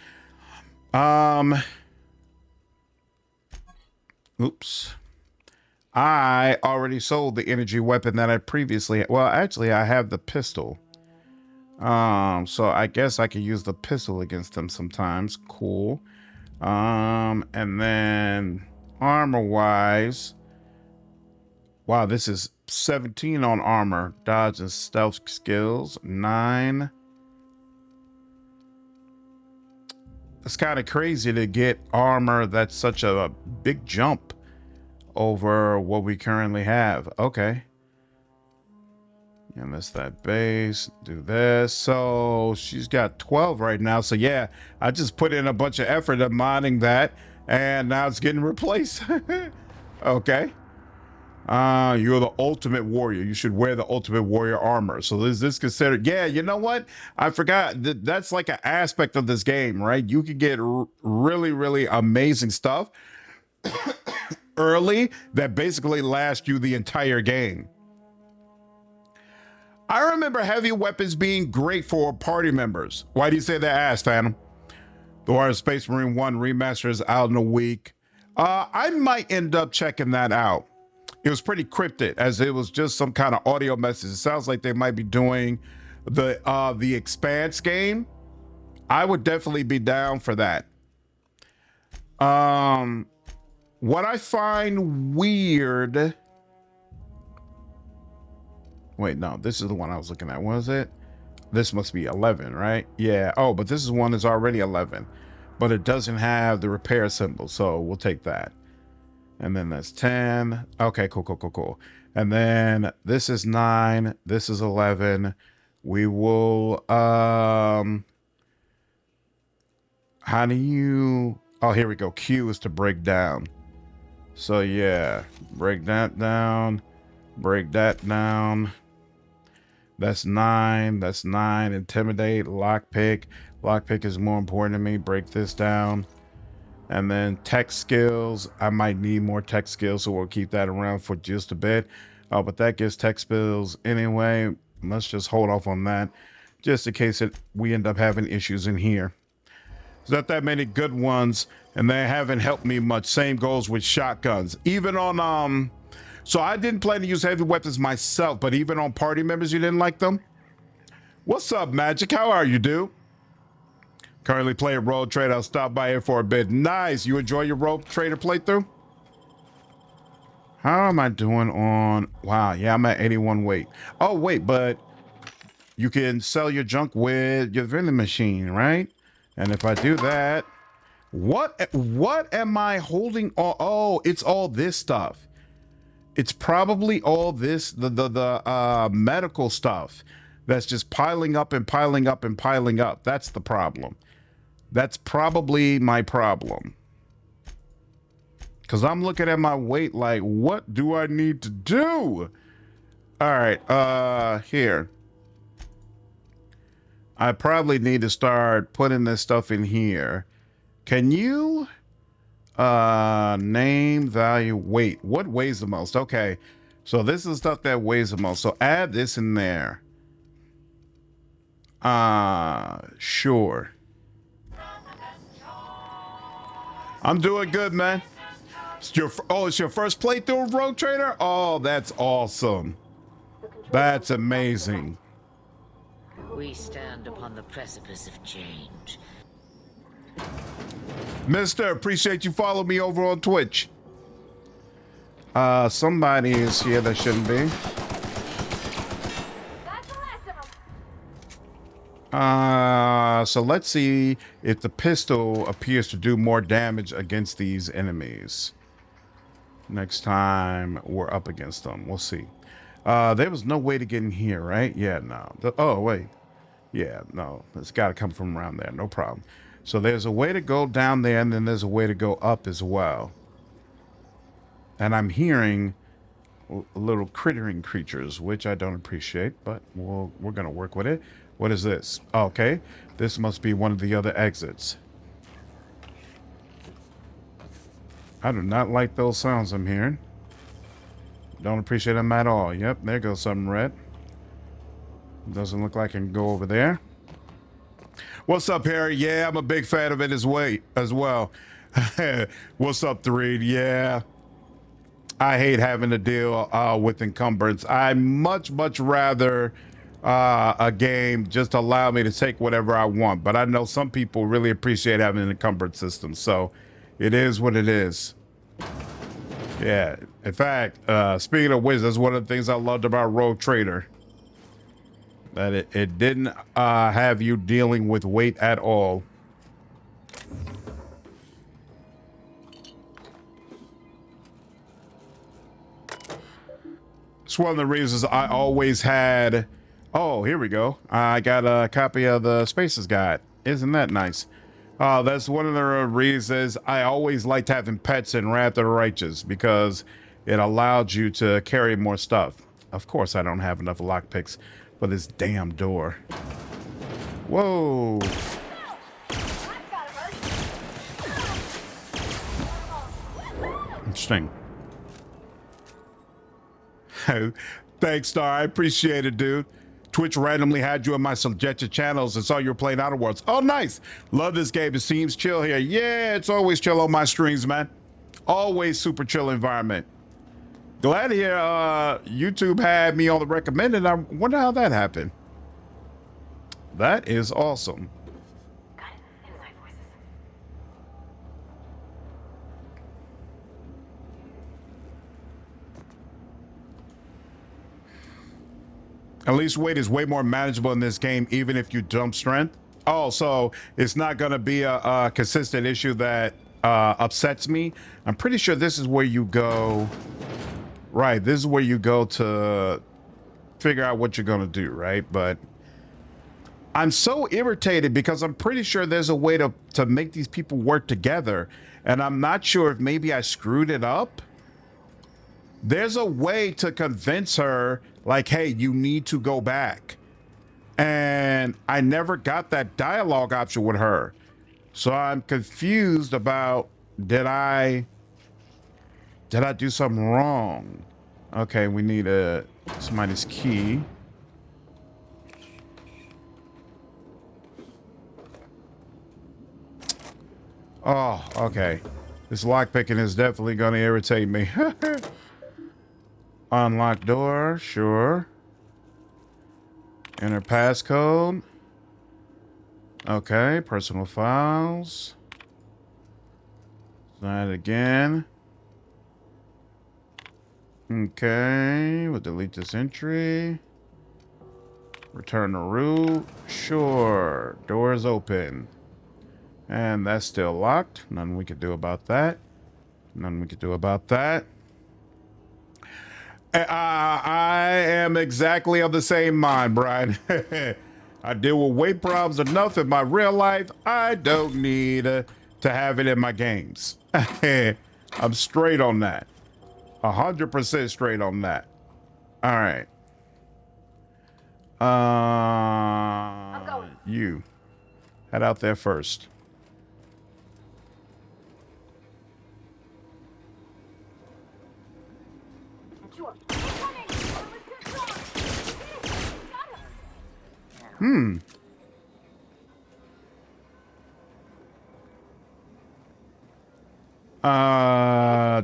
Oops. I already sold the energy weapon that I previously, well, actually, I have the pistol. So I guess I could use the pistol against them sometimes. Cool. And then armor wise, wow, this is 17 on armor, dodge and stealth skills, 9. It's kind of crazy to get armor that's such a big jump over what we currently have. Okay. And that's that base, do this. So she's got 12 right now. So yeah, I just put in a bunch of effort of modding that and now it's getting replaced. Okay. You're the ultimate warrior. You should wear the ultimate warrior armor. So is this considered? Yeah, you know what? I forgot that's like an aspect of this game, right? You can get really, really amazing stuff early that basically lasts you the entire game. I remember heavy weapons being great for party members. Why do you say that, ass, Phantom? The Warrior Space Marine 1 remaster is out in a week. I might end up checking that out. It was pretty cryptic, as it was just some kind of audio message. It sounds like they might be doing the Expanse game. I would definitely be down for that. What I find weird. Wait, no, this is the one I was looking at. Was it? This must be 11, right? Yeah. Oh, but this is one that's already 11, but it doesn't have the repair symbol, so we'll take that. And then that's 10. Okay, cool. And then this is 9. This is 11. We will, how do you, oh, here we go. Q is to break down. So yeah, break that down, break that down. That's 9. That's 9. Intimidate, lockpick. Lockpick is more important to me. Break this down. And then tech skills. I might need more tech skills, so we'll keep that around for just a bit. But that gives tech skills anyway. Let's just hold off on that, just in case we end up having issues in here. There's not that many good ones, and they haven't helped me much. Same goes with shotguns. Even on so I didn't plan to use heavy weapons myself, but even on party members, you didn't like them. What's up, Magic? How are you, dude? Currently playing Road Trader. I'll stop by here for a bit. Nice. You enjoy your Road Trader playthrough? How am I doing on... Wow, yeah, I'm at 81 weight. Oh, wait, but you can sell your junk with your vending machine, right? And if I do that... What am I holding on? Oh, it's all this stuff. It's probably all this, the medical stuff that's just piling up and piling up and piling up. That's the problem. That's probably my problem. Because I'm looking at my weight like, what do I need to do? All right, here. I probably need to start putting this stuff in here. Can you name, value, weight? What weighs the most? Okay, so this is stuff that weighs the most. So add this in there. Sure. I'm doing good, man. It's your first playthrough of Road Trader? Oh, that's awesome. That's amazing. We stand upon the precipice of change. Mister, appreciate you following me over on Twitch. Somebody is here that shouldn't be. That's the last of them. So let's see if the pistol appears to do more damage against these enemies. Next time we're up against them, we'll see. There was no way to get in here, right? Yeah, no. Oh, wait. Yeah, no. It's got to come from around there. No problem. So there's a way to go down there, and then there's a way to go up as well. And I'm hearing little crittering creatures, which I don't appreciate, but we're going to work with it. What is this? Okay, this must be one of the other exits. I do not like those sounds I'm hearing. Don't appreciate them at all. Yep, there goes something red. Doesn't look like I can go over there. What's up, Harry? Yeah, I'm a big fan of it as well. What's up, Three? Yeah. I hate having to deal with encumbrance. I much rather a game just allow me to take whatever I want. But I know some people really appreciate having an encumbrance system. So it is what it is. Yeah. In fact, speaking of which, that's one of the things I loved about Road Trader. That it didn't have you dealing with weight at all. It's one of the reasons I always had... Oh, here we go. I got a copy of the Spaces Guide. Isn't that nice? That's one of the reasons I always liked having pets in Wrath of the Righteous, because it allowed you to carry more stuff. Of course, I don't have enough lockpicks for this damn door. Whoa. Interesting. Thanks, Star. I appreciate it, dude. Twitch randomly had you in my suggested channels and saw you were playing Outer Worlds. Oh, nice. Love this game. It seems chill here. Yeah, it's always chill on my streams, man. Always super chill environment. Glad to hear YouTube had me on the recommended. I wonder how that happened. That is awesome. Got it. Inside voices. At least weight is way more manageable in this game, even if you dump strength. Oh, so it's not going to be a consistent issue that upsets me. I'm pretty sure this is where you go. Right, this is where you go to figure out what you're going to do, right? But I'm so irritated because I'm pretty sure there's a way to make these people work together. And I'm not sure if maybe I screwed it up. There's a way to convince her, like, hey, you need to go back. And I never got that dialogue option with her. So I'm confused about did I do something wrong? Okay, we need somebody's key. Oh, okay. This lockpicking is definitely going to irritate me. Unlock door, sure. Enter passcode. Okay, personal files. That again. Okay, we'll delete this entry. Return to root. Sure. Door is open. And that's still locked. Nothing we could do about that. Nothing we could do about that. I am exactly of the same mind, Brian. I deal with weight problems enough in my real life. I don't need to have it in my games. I'm straight on that. 100% straight on that. All right. I'm going. You head out there first. Sure.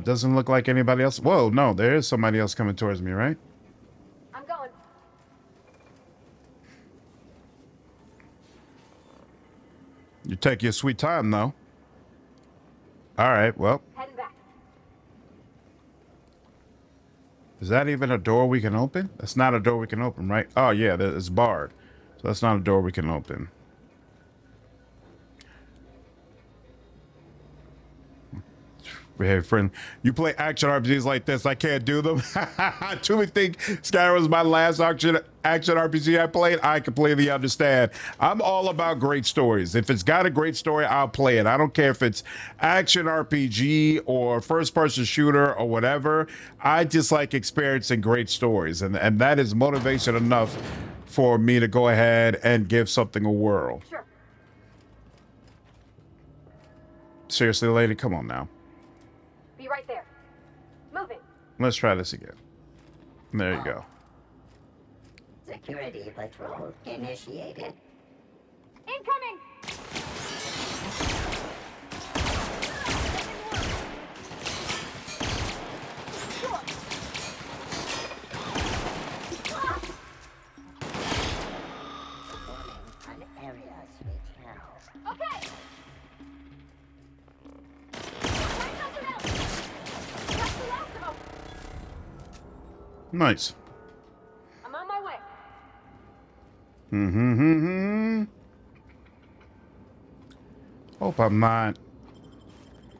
Doesn't look like anybody else. Whoa, no, there is somebody else coming towards me, right? I'm going. You take your sweet time, though. All right, well. Heading back. Is that even a door we can open? That's not a door we can open, right? Oh, yeah, it's barred. So that's not a door we can open. Hey, friend, you play action RPGs like this, I can't do them. I truly think Skyrim was my last action RPG I played. I completely understand. I'm all about great stories. If it's got a great story, I'll play it. I don't care if it's action RPG or first-person shooter or whatever. I just like experiencing great stories, and that is motivation enough for me to go ahead and give something a whirl. Sure. Seriously, lady, come on now. Be right there. Moving. Let's try this again. There you go. Security patrol initiated. Incoming! Sure. An area switch now. Okay! Find something else! That's the last of them! Nice. I'm on my way. Hope I'm not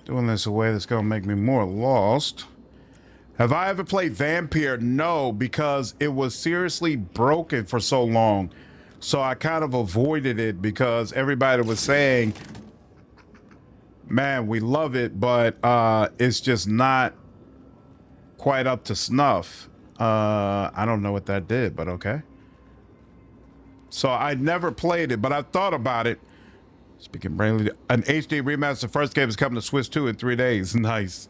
doing this a way that's going to make me more lost. Have I ever played Vampire? No, because it was seriously broken for so long. So I kind of avoided it because everybody was saying, man, we love it, but it's just not quite up to snuff. I don't know what that did, but okay. So I never played it, but I thought about it. Speaking brainly, an HD remaster first game is coming to Switch 2 in 3 days. Nice.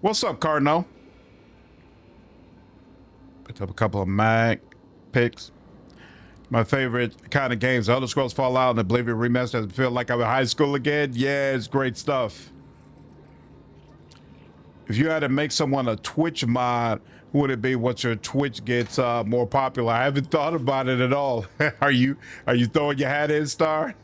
What's up, Cardinal? Picked up a couple of mag picks. My favorite kind of games, Elder Scrolls Fallout and Oblivion remaster. I feel like I'm in high school again. Yeah, it's great stuff. If you had to make someone a Twitch mod, who would it be? Once your Twitch gets more popular? I haven't thought about it at all. Are you throwing your hat in, Star?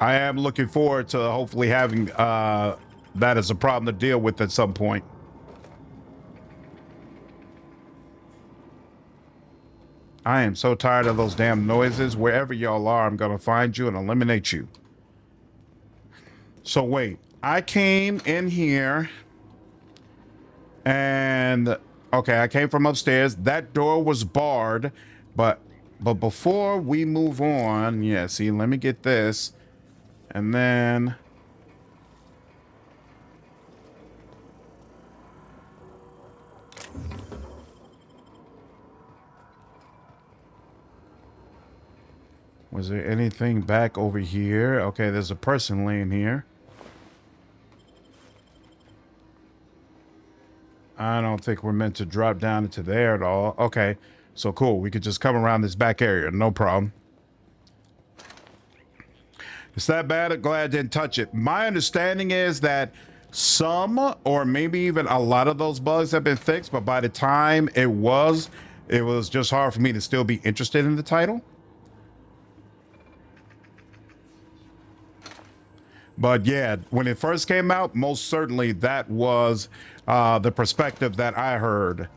I am looking forward to hopefully having that as a problem to deal with at some point. I am so tired of those damn noises. Wherever y'all are, I'm gonna find you and eliminate you. So wait, I came in here and okay, I came from upstairs. That door was barred, but before we move on, yeah, see, let me get this. And then Was there anything back over here? Okay, there's a person laying here. I don't think we're meant to drop down into there at all. Okay, so cool. We could just come around this back area. No problem. It's that bad. I'm glad I didn't touch it. My understanding is that some or maybe even a lot of those bugs have been fixed, but by the time it was just hard for me to still be interested in the title. But yeah, when it first came out, most certainly that was the perspective that I heard,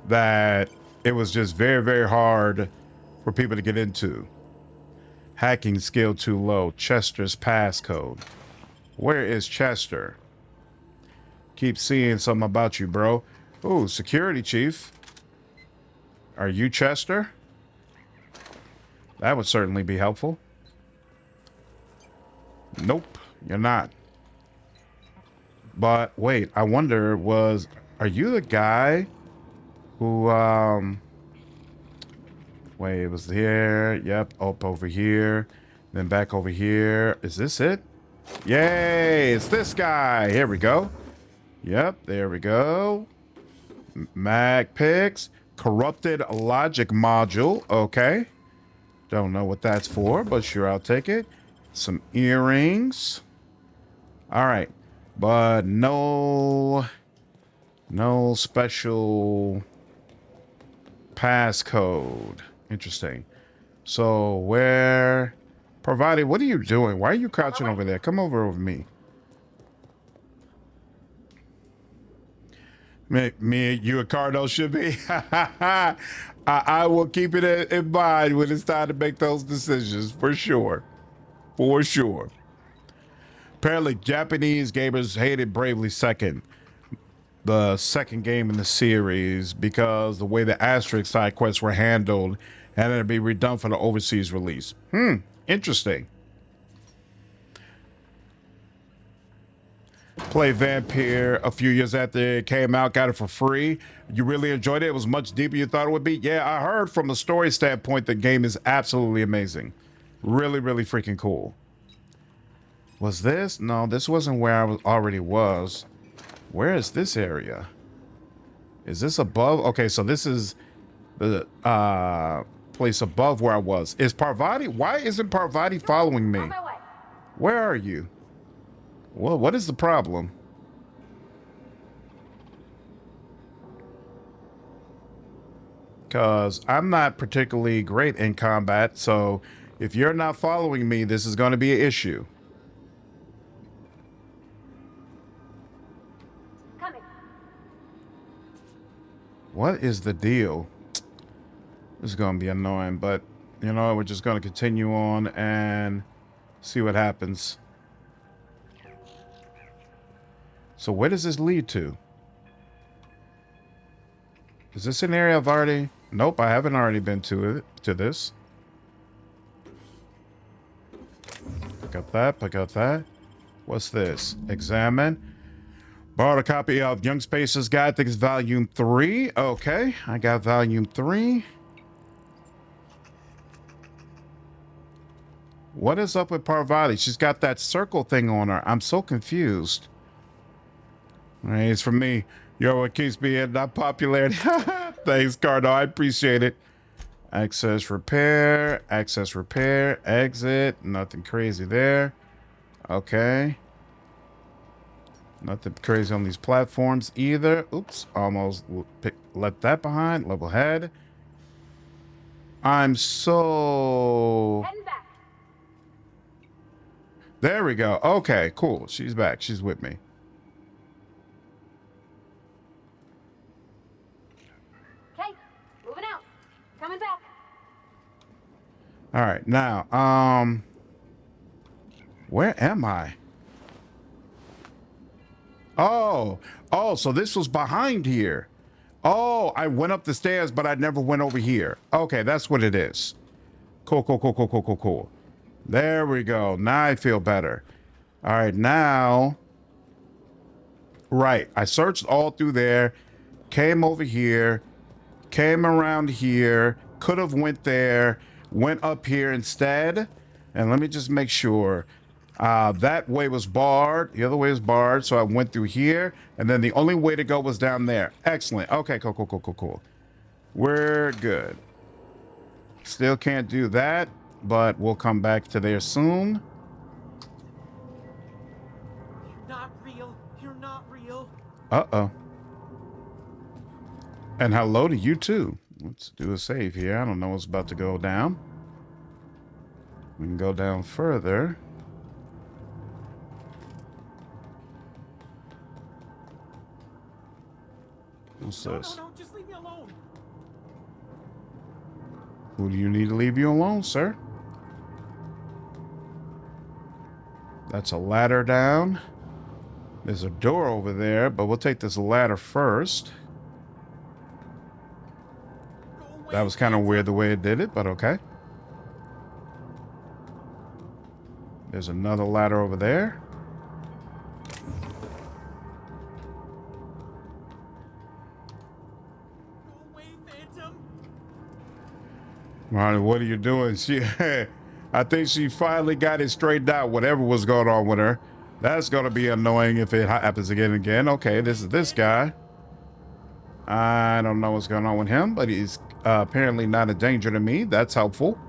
that it was just very, very hard for people to get into. Hacking skill too low. Chester's passcode. Where is Chester? Keep seeing something about you, bro. Ooh, security chief. Are you Chester? That would certainly be helpful. Nope, you're not. But wait, I wonder, are you the guy who, wait, it was here. Yep, up over here. Then back over here. Is this it? Yay, it's this guy. Here we go. Yep, there we go. Mag picks. Corrupted logic module. Okay. Don't know what that's for, but sure, I'll take it. Some earrings. All right. But no special passcode. Interesting. So where... Parvati, what are you doing? Why are you crouching over there? Come over with me. Me, you and Cardo should be. I will keep it in mind when it's time to make those decisions, for sure. For sure. Apparently, Japanese gamers hated Bravely Second, the second game in the series, because the way the asterisk side quests were handled, and it'd be redone for the overseas release. Interesting. Play Vampire a few years after it came out, got it for free. You really enjoyed it? It was much deeper you thought it would be? Yeah, I heard from the story standpoint, the game is absolutely amazing. Really, really freaking cool. Was this? No, this wasn't where I already was. Where is this area? Is this above? Okay, so this is the place above where I was. Is Parvati? Why isn't Parvati following me? Where are you? Well, what is the problem? Because I'm not particularly great in combat, so if you're not following me, this is going to be an issue. Coming. What is the deal? This is going to be annoying, but you know, we're just going to continue on and see what happens. So where does this lead to? Is this an area I've already... Nope, I haven't already been to this. Pick up that, pick up that. What's this? Examine. Borrowed a copy of Young Space's Guide. I think it's volume 3. Okay, I got volume 3. What is up with Parvati? She's got that circle thing on her. I'm so confused. Hey, it's from me. You're what keeps me in that popularity. Thanks, Cardo. I appreciate it. Access repair, exit. Nothing crazy there. Okay. Nothing crazy on these platforms either. Oops, almost left that behind. Level head. I'm so... Heading back. There we go. Okay, cool. She's back. She's with me. Okay, moving out. Coming back. All right, now, where am I? Oh, so this was behind here. Oh, I went up the stairs, but I never went over here. Okay, that's what it is. Cool. There we go. Now I feel better. All right, now. Right, I searched all through there, came over here, came around here, could have went there, went up here instead. And let me just make sure. That way was barred. The other way is barred. So I went through here. And then the only way to go was down there. Excellent. Okay, cool. We're good. Still can't do that, but we'll come back to there soon. You're not real. You're not real. Uh-oh. And hello to you too. Let's do a save here. I don't know what's about to go down. We can go down further. What's this? No, just leave me alone. Who do you need to leave you alone, sir? That's a ladder down. There's a door over there, but we'll take this ladder first. That was kind of weird the way it did it, but okay. There's another ladder over there. Go away, Phantom. Ronnie, what are you doing? I think she finally got it straightened out, whatever was going on with her. That's going to be annoying if it happens again and again. Okay, this is this guy. I don't know what's going on with him, but he's apparently not a danger to me. That's helpful.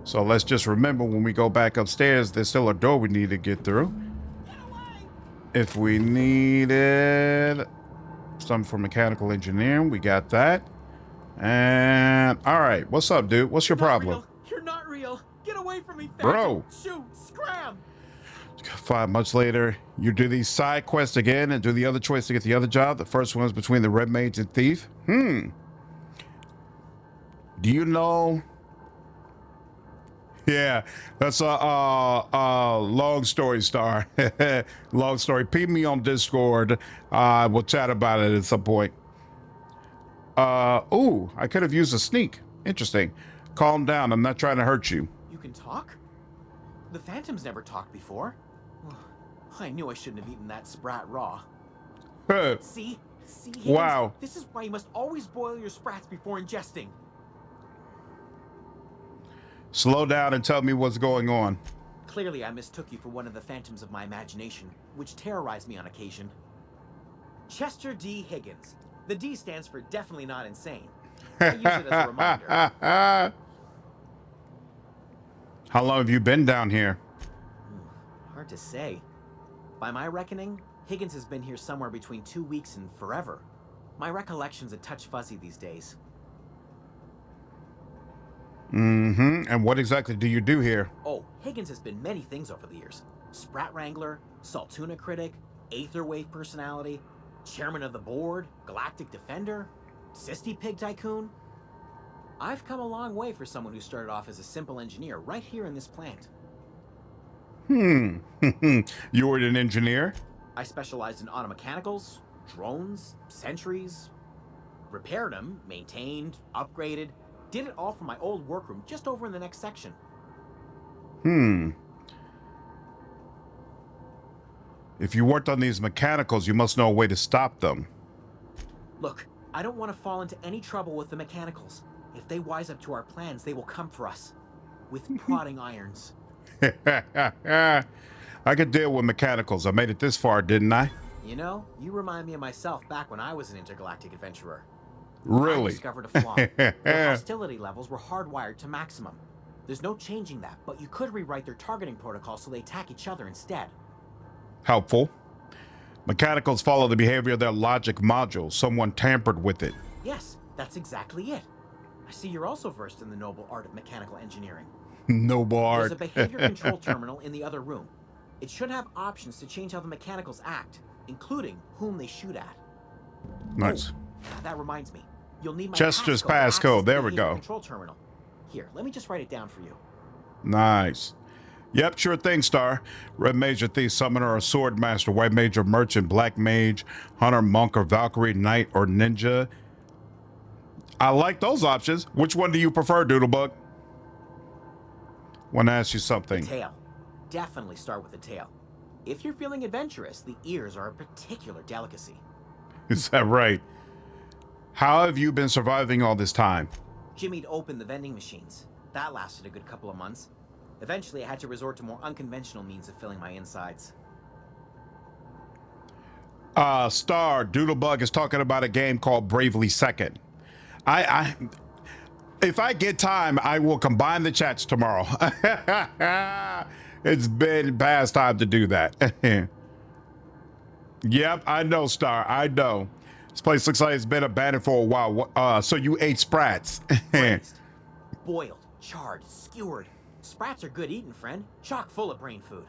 So let's just remember when we go back upstairs, there's still a door we need to get through. If we needed something for mechanical engineering, we got that. And all right, what's up, dude? What's your problem? Real. You're not real. Get away from me, Phantom. Bro. Shoot, scram. 5 months later, you do these side quests again and do the other choice to get the other job. The first one is between the Red Mage and Thief. Do you know? Yeah, that's a long story, Star. Long story. Ping me on Discord. We'll chat about it at some point. Ooh, I could have used a sneak. Interesting. Calm down. I'm not trying to hurt you. You can talk? The Phantom's never talked before. I knew I shouldn't have eaten that sprat raw. See, Higgins, Wow. This is why you must always boil your sprats before ingesting. Slow down and tell me what's going on. Clearly, I mistook you for one of the phantoms of my imagination, which terrorized me on occasion. Chester D. Higgins. The D stands for definitely not insane. I use it as a reminder. How long have you been down here? Hard to say. By my reckoning, Higgins has been here somewhere between 2 weeks and forever. My recollection's a touch fuzzy these days. And what exactly do you do here? Oh, Higgins has been many things over the years. Sprat Wrangler, Saltuna Critic, Aetherwave Personality, Chairman of the Board, Galactic Defender, Sisty Pig Tycoon. I've come a long way for someone who started off as a simple engineer right here in this plant. You were an engineer? I specialized in automechanicals, drones, sentries, repaired them, maintained, upgraded, did it all from my old workroom just over in the next section. If you worked on these mechanicals, you must know a way to stop them. Look, I don't want to fall into any trouble with the mechanicals. If they wise up to our plans, they will come for us. With prodding irons. I could deal with mechanicals. I made it this far, didn't I? You know, you remind me of myself back when I was an intergalactic adventurer. Really? I discovered a flaw. Their hostility levels were hardwired to maximum. There's no changing that, but you could rewrite their targeting protocol so they attack each other instead. Helpful. Mechanicals follow the behavior of their logic module. Someone tampered with it. Yes, that's exactly it. I see you're also versed in the noble art of mechanical engineering. Noble art. There's a behavior control terminal in the other room. It should have options to change how the mechanicals act, including whom they shoot at. Nice. Oh, that reminds me. You'll need my Chester's passcode to access passcode. the There we behavior go. Control terminal. Here, let me just write it down for you. Nice. Yep, sure thing, Star. Red Mage or Thief, Summoner or Sword Master, White Mage or Merchant, Black Mage, Hunter, Monk or Valkyrie, Knight or Ninja. I like those options. Which one do you prefer, Doodlebug? Want to ask you something. Tail. Definitely start with the tail. If you're feeling adventurous, the ears are a particular delicacy. Is that right? How have you been surviving all this time? Jimmy'd opened the vending machines. That lasted a good couple of months. Eventually, I had to resort to more unconventional means of filling my insides. Star Doodlebug is talking about a game called Bravely Second. If I get time, I will combine the chats tomorrow. It's been past time to do that. Yep, I know, Star. I know. This place looks like it's been abandoned for a while. So you ate sprats. Braised, boiled, charred, skewered. Sprats are good eating, friend. Chock full of brain food.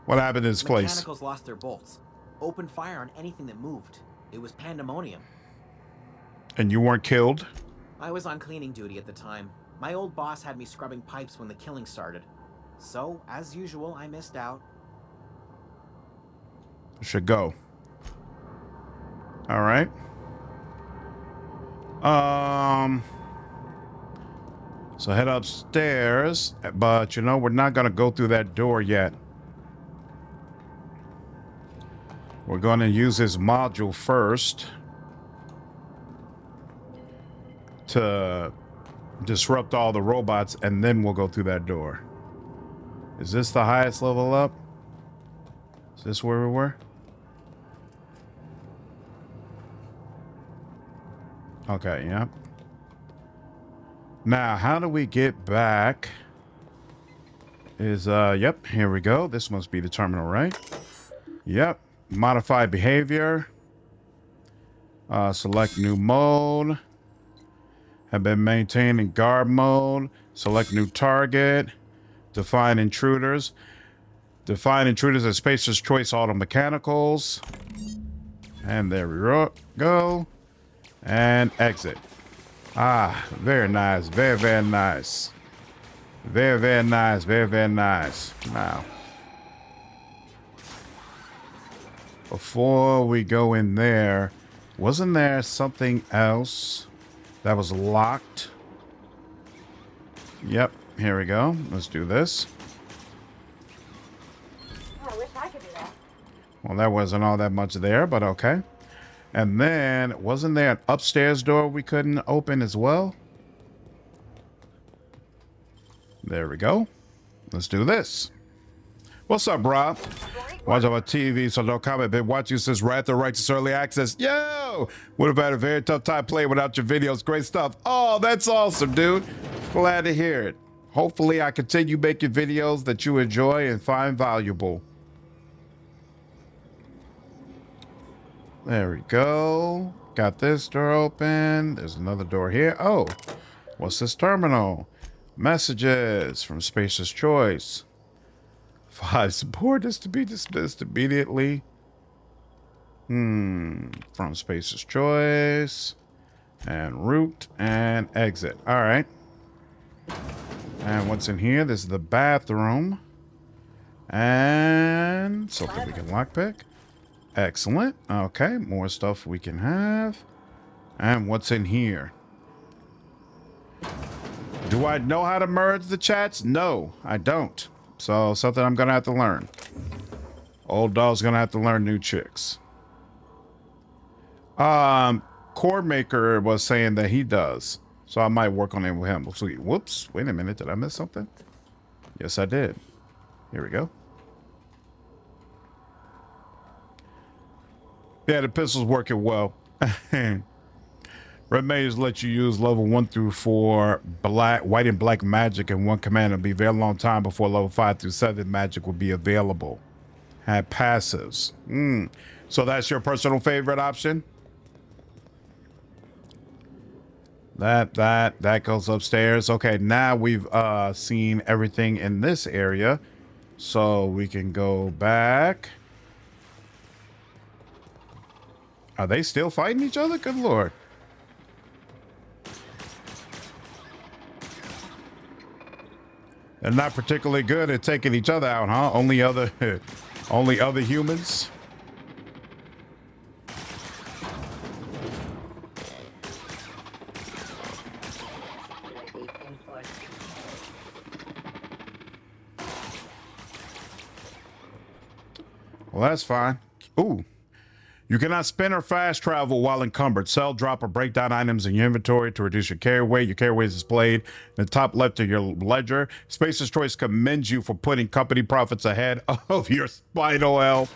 What happened to this place? Mechanicals lost their bolts. Opened fire on anything that moved. It was pandemonium. And you weren't killed? I was on cleaning duty at the time. My old boss had me scrubbing pipes when the killing started. So, as usual, I missed out. Should go. All right. So head upstairs, but you know, we're not gonna go through that door yet. We're gonna use this module first to disrupt all the robots, and then we'll go through that door. Is this the highest level up? Is this where we were? Okay, yep. Now, how do we get back? Yep, here we go. This must be the terminal, right? Yep. Modify behavior. Select new mode. Have been maintained in guard mode. Select new target. Define intruders. Define intruders as Spacer's Choice Auto Mechanicals. And there we go. And exit. Ah, very nice. Very, very nice. Very, very nice. Very, very nice. Now, before we go in there, wasn't there something else that was locked? Yep, here we go. Let's do this. I wish I could do that. Well, that wasn't all that much there, but okay. And then, wasn't there an upstairs door we couldn't open as well? There we go. Let's do this. What's up, Rob? Watch our TV, so don't comment. Been watching you since Wrath of Righteous Early Access. Yo! Would have had a very tough time playing without your videos. Great stuff. Oh, that's awesome, dude. Glad to hear it. Hopefully, I continue making videos that you enjoy and find valuable. There we go. Got this door open. There's another door here. Oh, what's this terminal? Messages from Spacer's Choice. 5 support is to be dismissed immediately. From Spacer's Choice. And root and exit. All right. And what's in here? This is the bathroom. And something we can lockpick. Excellent. Okay, more stuff we can have. And what's in here? Do I know how to merge the chats? No, I don't. So something I'm gonna have to learn. Old dog's gonna have to learn new tricks. Core Maker was saying that he does. So I might work on it with him. Sweet. Whoops. Wait a minute. Did I miss something? Yes, I did. Here we go. Yeah, the pistol's working well. Red Maze lets you use level 1 through 4 white and black magic in one command. It'll be a very long time before level 5 through 7 magic will be available. Have passives. So that's your personal favorite option? That goes upstairs. Okay, now we've seen everything in this area. So we can go back. Are they still fighting each other? Good Lord. They're not particularly good at taking each other out, huh? Only other humans? Well, that's fine. Ooh. You cannot spin or fast travel while encumbered. Sell, drop, or break down items in your inventory to reduce your carry weight. Your carry weight is displayed in the top left of your ledger. Spacer's Choice commends you for putting company profits ahead of your spinal health.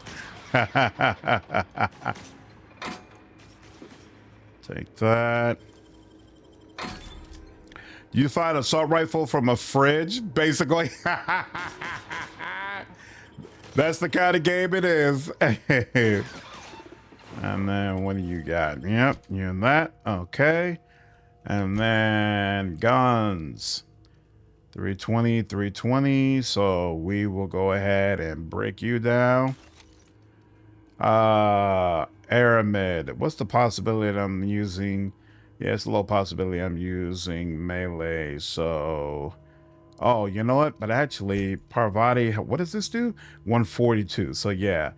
Take that. You find an assault rifle from a fridge, basically. That's the kind of game it is. And then what do you got? Yep, you and that. Okay. And then guns. 320, 320. So we will go ahead and break you down. Aramid. What's the possibility that I'm using? Yeah, it's a low possibility I'm using melee. So, oh, you know what? But actually, Parvati, what does this do? 142. So yeah.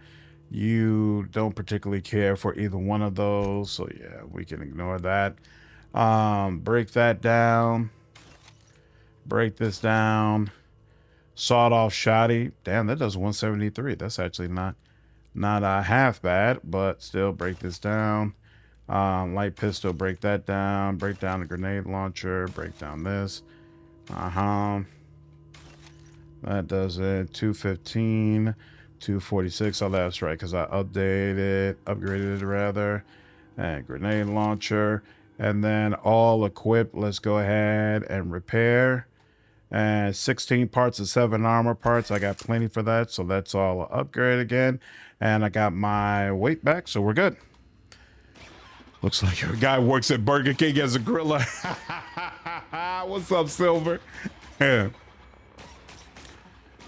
You don't particularly care for either one of those, so yeah, we can ignore that. Break that down. Break this down. Sawed off shoddy. Damn, that does 173. That's actually not half bad, but still break this down. Light pistol, break that down. Break down the grenade launcher. Break down this. That does it. 215. 246. Oh, that's right, because I upgraded it rather. And grenade launcher. And then all equipped. Let's go ahead and repair. And 16 parts of 7 armor parts. I got plenty for that, so that's all upgrade again. And I got my weight back, so we're good. Looks like a guy works at Burger King as a griller. What's up, Silver? Yeah.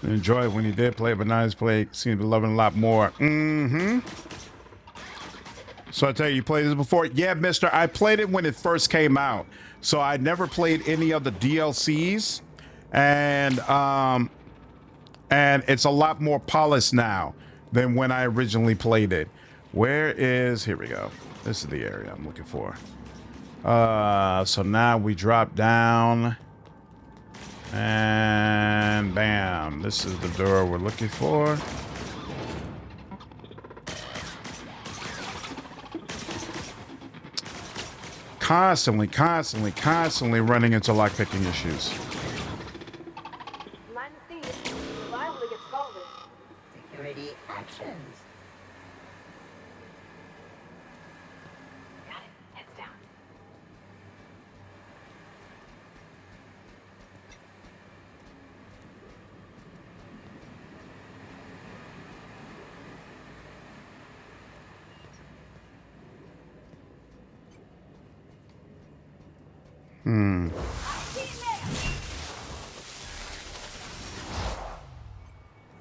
Enjoy it when you did play, but now he's played. Seems to be loving a lot more. So I tell you played this before? Yeah, mister. I played it when it first came out. So I never played any of the DLCs. And it's a lot more polished now than when I originally played it. Where is, here we go. This is the area I'm looking for. So now we drop down. And bam, this is the door we're looking for. Constantly running into lockpicking issues. Mind the Steve. Liable to get scolded. Security actions. Got it. Heads down.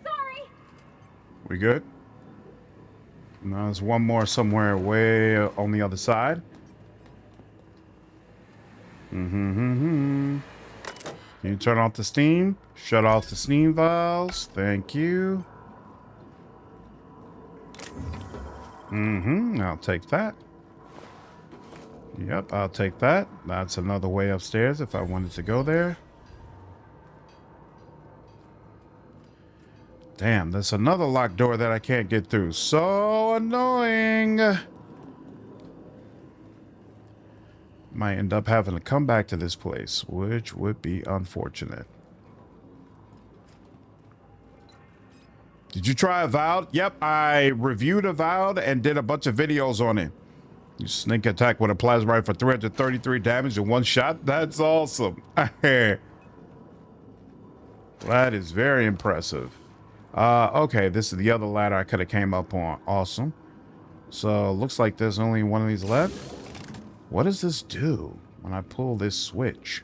Sorry. We good? No, there's one more somewhere way on the other side. Can you turn off the steam? Shut off the steam valves. Thank you. I'll take that. Yep, I'll take that. That's another way upstairs if I wanted to go there. Damn, there's another locked door that I can't get through. So annoying. Might end up having to come back to this place, which would be unfortunate. Did you try Avowed? Yep, I reviewed Avowed and did a bunch of videos on it. You sneak attack with a plasma rifle for 333 damage in one shot? That's awesome. That is very impressive. Okay, this is the other ladder I could have came up on. Awesome. So, looks like there's only one of these left. What does this do when I pull this switch?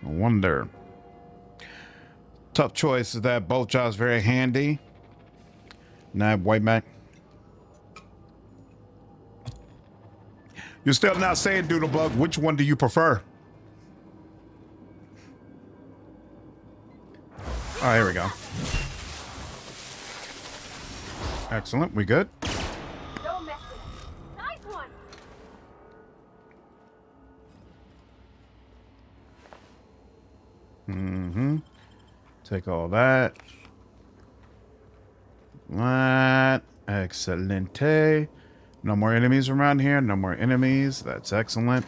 I wonder. Tough choice is that both jobs very handy. Nab white Mac. You're still not saying, Doodlebug, which one do you prefer? Oh, here we go. Excellent. We good? Don't mess with it. Nice one. Take all that. That. Excelente. No more enemies around here. No more enemies. That's excellent.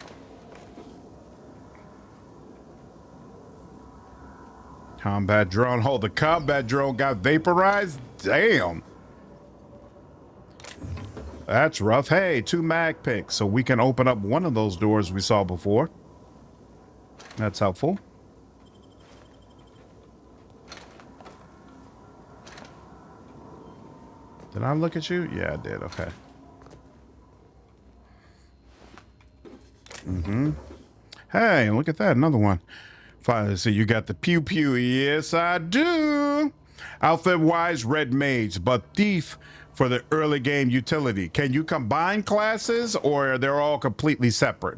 Combat drone. Oh, the combat drone got vaporized? Damn. That's rough. Hey, 2 mag picks. So we can open up one of those doors we saw before. That's helpful. Did I look at you? Yeah, I did. Okay. Hey, look at that. Another one. Finally, so you got the pew pew. Yes, I do. Outfit wise, red mage, but thief for the early game utility. Can you combine classes or they're all completely separate?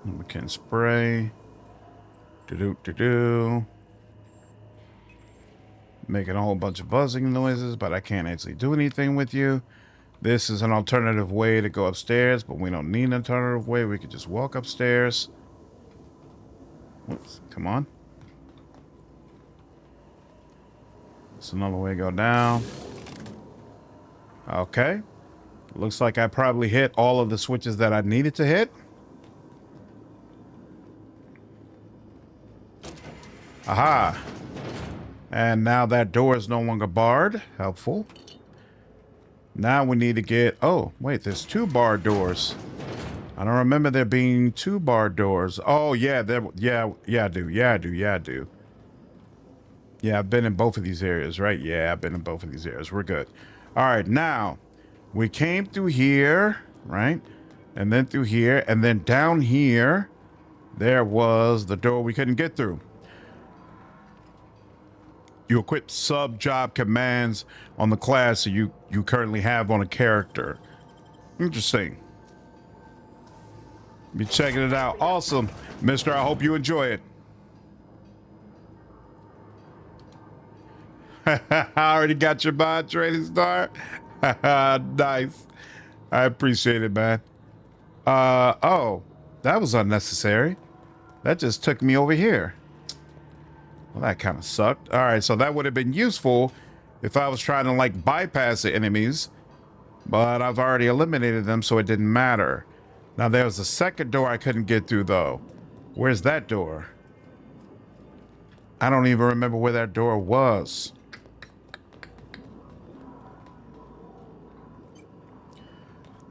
We can spray. Do. Making a whole bunch of buzzing noises, but I can't actually do anything with you. This is an alternative way to go upstairs, but we don't need an alternative way. We could just walk upstairs. Whoops, come on. It's another way to go down. Okay. Looks like I probably hit all of the switches that I needed to hit. Aha. And now that door is no longer barred. Helpful. Now we need to get... Oh, wait, there's 2 barred doors. I don't remember there being 2 barred doors. Oh, yeah, I do. Yeah, I do. Yeah, I've been in both of these areas, right? Yeah, I've been in both of these areas. We're good. All right, now, we came through here, right? And then through here, and then down here, there was the door we couldn't get through. You equip sub-job commands on the class that you currently have on a character. Interesting. Be checking it out. Awesome, mister. I hope you enjoy it. I already got your bond trading star. Nice. I appreciate it, man. Oh, that was unnecessary. That just took me over here. Well, that kind of sucked. All right, so that would have been useful if I was trying to, like, bypass the enemies. But I've already eliminated them, so it didn't matter. Now, there was a second door I couldn't get through, though. Where's that door? I don't even remember where that door was.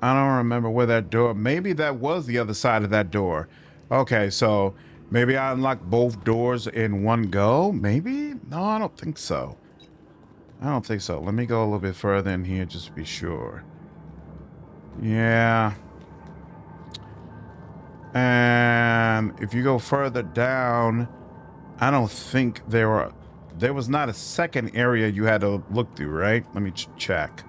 I don't remember where that door... Maybe that was the other side of that door. Okay, so... Maybe I unlocked both doors in one go? Maybe? No, I don't think so. I don't think so. Let me go a little bit further in here just to be sure. Yeah. And if you go further down, I don't think there was not a second area you had to look through, right? Let me check.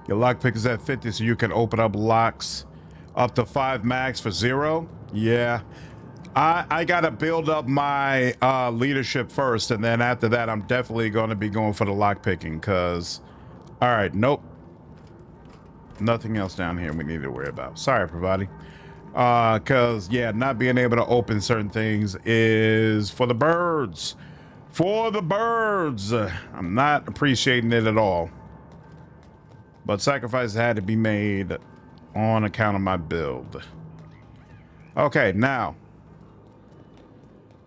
Your lockpick is at 50, so you can open up locks up to 5 max for 0. Yeah, I gotta build up my leadership first, and then after that I'm definitely going to be going for the lock picking, because all right, nope, nothing else down here we need to worry about. Sorry, Parvati. Because yeah, not being able to open certain things is for the birds. I'm not appreciating it at all, but sacrifices had to be made on account of my build. Okay, now,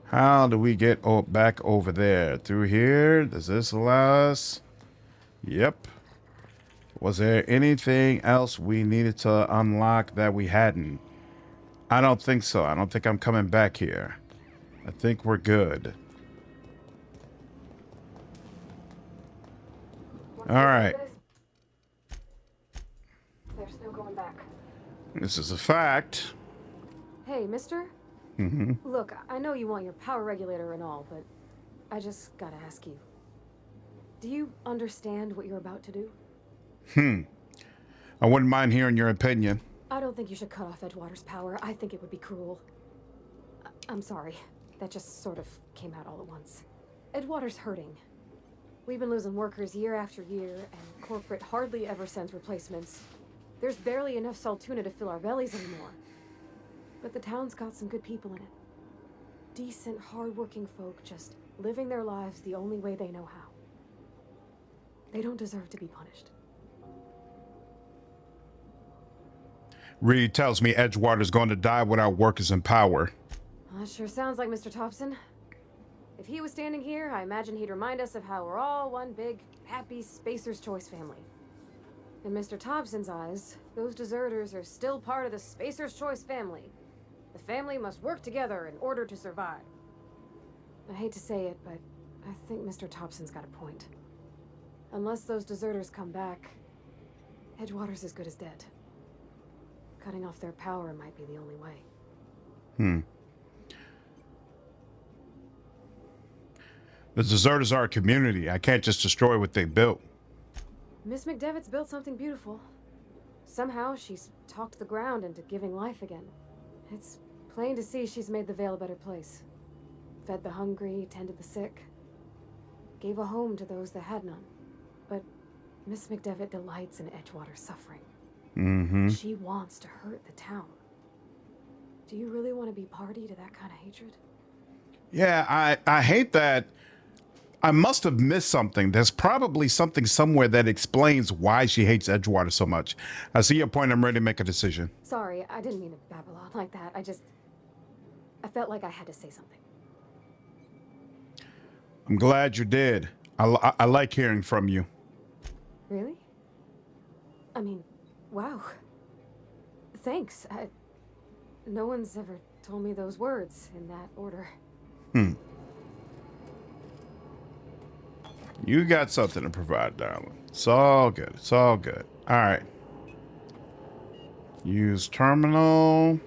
how do we get back over there? Through here? Does this allow us? Yep. Was there anything else we needed to unlock that we hadn't? I don't think so. I don't think I'm coming back here. I think we're good. All right. There's no going back. This is a fact. Hey, mister? Mm-hmm. Look, I know you want your power regulator and all, but I just gotta ask you. Do you understand what you're about to do? I wouldn't mind hearing your opinion. I don't think you should cut off Edgewater's power. I think it would be cruel. I'm sorry. That just sort of came out all at once. Edgewater's hurting. We've been losing workers year after year, and corporate hardly ever sends replacements. There's barely enough saltuna to fill our bellies anymore. But the town's got some good people in it. decent, hardworking folk just living their lives the only way they know how. They don't deserve to be punished. Reed tells me Edgewater's going to die without workers in power. Well, that sure sounds like Mr. Thompson. If he was standing here, I imagine he'd remind us of how we're all one big, happy Spacer's Choice family. In Mr. Thompson's eyes, those deserters are still part of the Spacer's Choice family. The family must work together in order to survive. I hate to say it, but I think Mr. Thompson's got a point. Unless those deserters come back, Edgewater's as good as dead. Cutting off their power might be the only way. The deserters are a community. I can't just destroy what they built. Miss McDevitt's built something beautiful. Somehow she's talked the ground into giving life again. It's plain to see she's made the Vale a better place. Fed the hungry, tended the sick. Gave a home to those that had none. But Miss McDevitt delights in Edgewater's suffering. She wants to hurt the town. Do you really want to be party to that kind of hatred? Yeah, I hate that. I must have missed something. There's probably something somewhere that explains why she hates Edgewater so much. I see your point. I'm ready to make a decision. Sorry, I didn't mean to babble on like that. I felt like I had to say something. I'm glad you did. I like hearing from you. Really? I mean, wow. Thanks. No one's ever told me those words in that order. You got something to provide, darling. It's all good. It's all good. All right. Use terminal.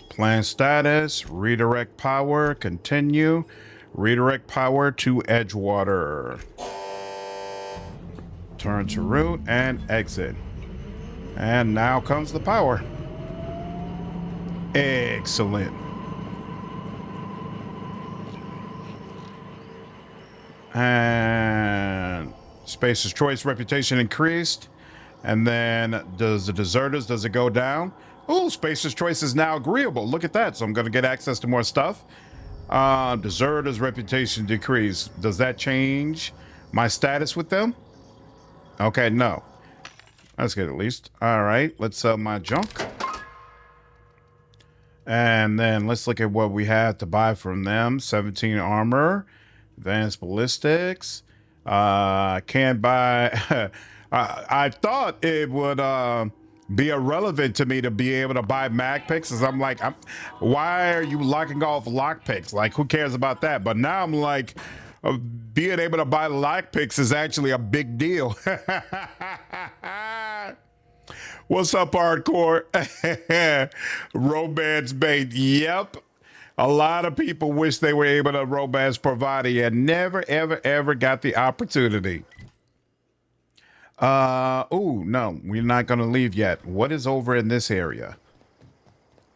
Plan status. Redirect power. Continue. Redirect power to Edgewater. Turn to route and exit. And now comes the power. Excellent. And Spacer's Choice reputation increased. And then does it go down? Oh, Spacer's Choice is now agreeable. Look at that. So I'm going to get access to more stuff. Deserters reputation decreased. Does that change my status with them? Okay, no. That's good at least. All right, let's sell my junk. And then let's look at what we have to buy from them. 17 armor, advanced ballistics. Can't buy. I thought it would be irrelevant to me to be able to buy mag picks. As I'm like, why are you locking off lock picks? Like, who cares about that? But now I'm like, being able to buy lock picks is actually a big deal. What's up, hardcore? Romance bait. Yep. A lot of people wish they were able to romance Parvati and never, ever, ever got the opportunity. Oh, no, we're not going to leave yet. What is over in this area?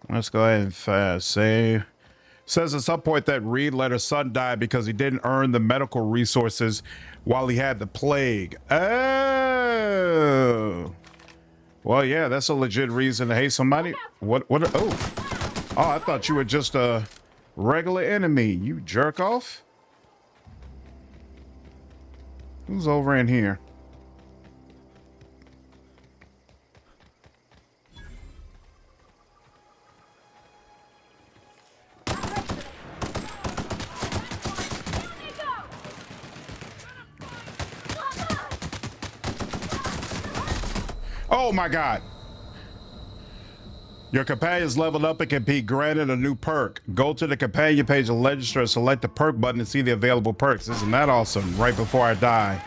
Let's go ahead and save. Says at some point that Reed let her son die because he didn't earn the medical resources while he had the plague. Oh. Well, yeah, that's a legit reason to hate somebody. What, oh, I thought you were just a regular enemy. You jerk off. Who's over in here? Oh my God. Your companion's leveled up and can be granted a new perk. Go to the companion page and register and select the perk button and see the available perks. Isn't that awesome? Right before I die.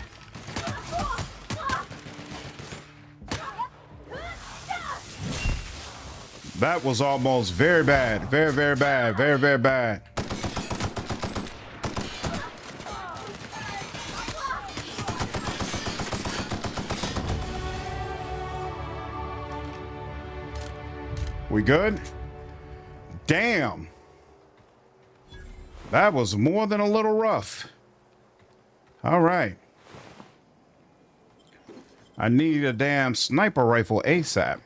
That was almost very bad. Very, very bad. Very, very bad. We good? Damn. That was more than a little rough. All right. I need a damn sniper rifle ASAP.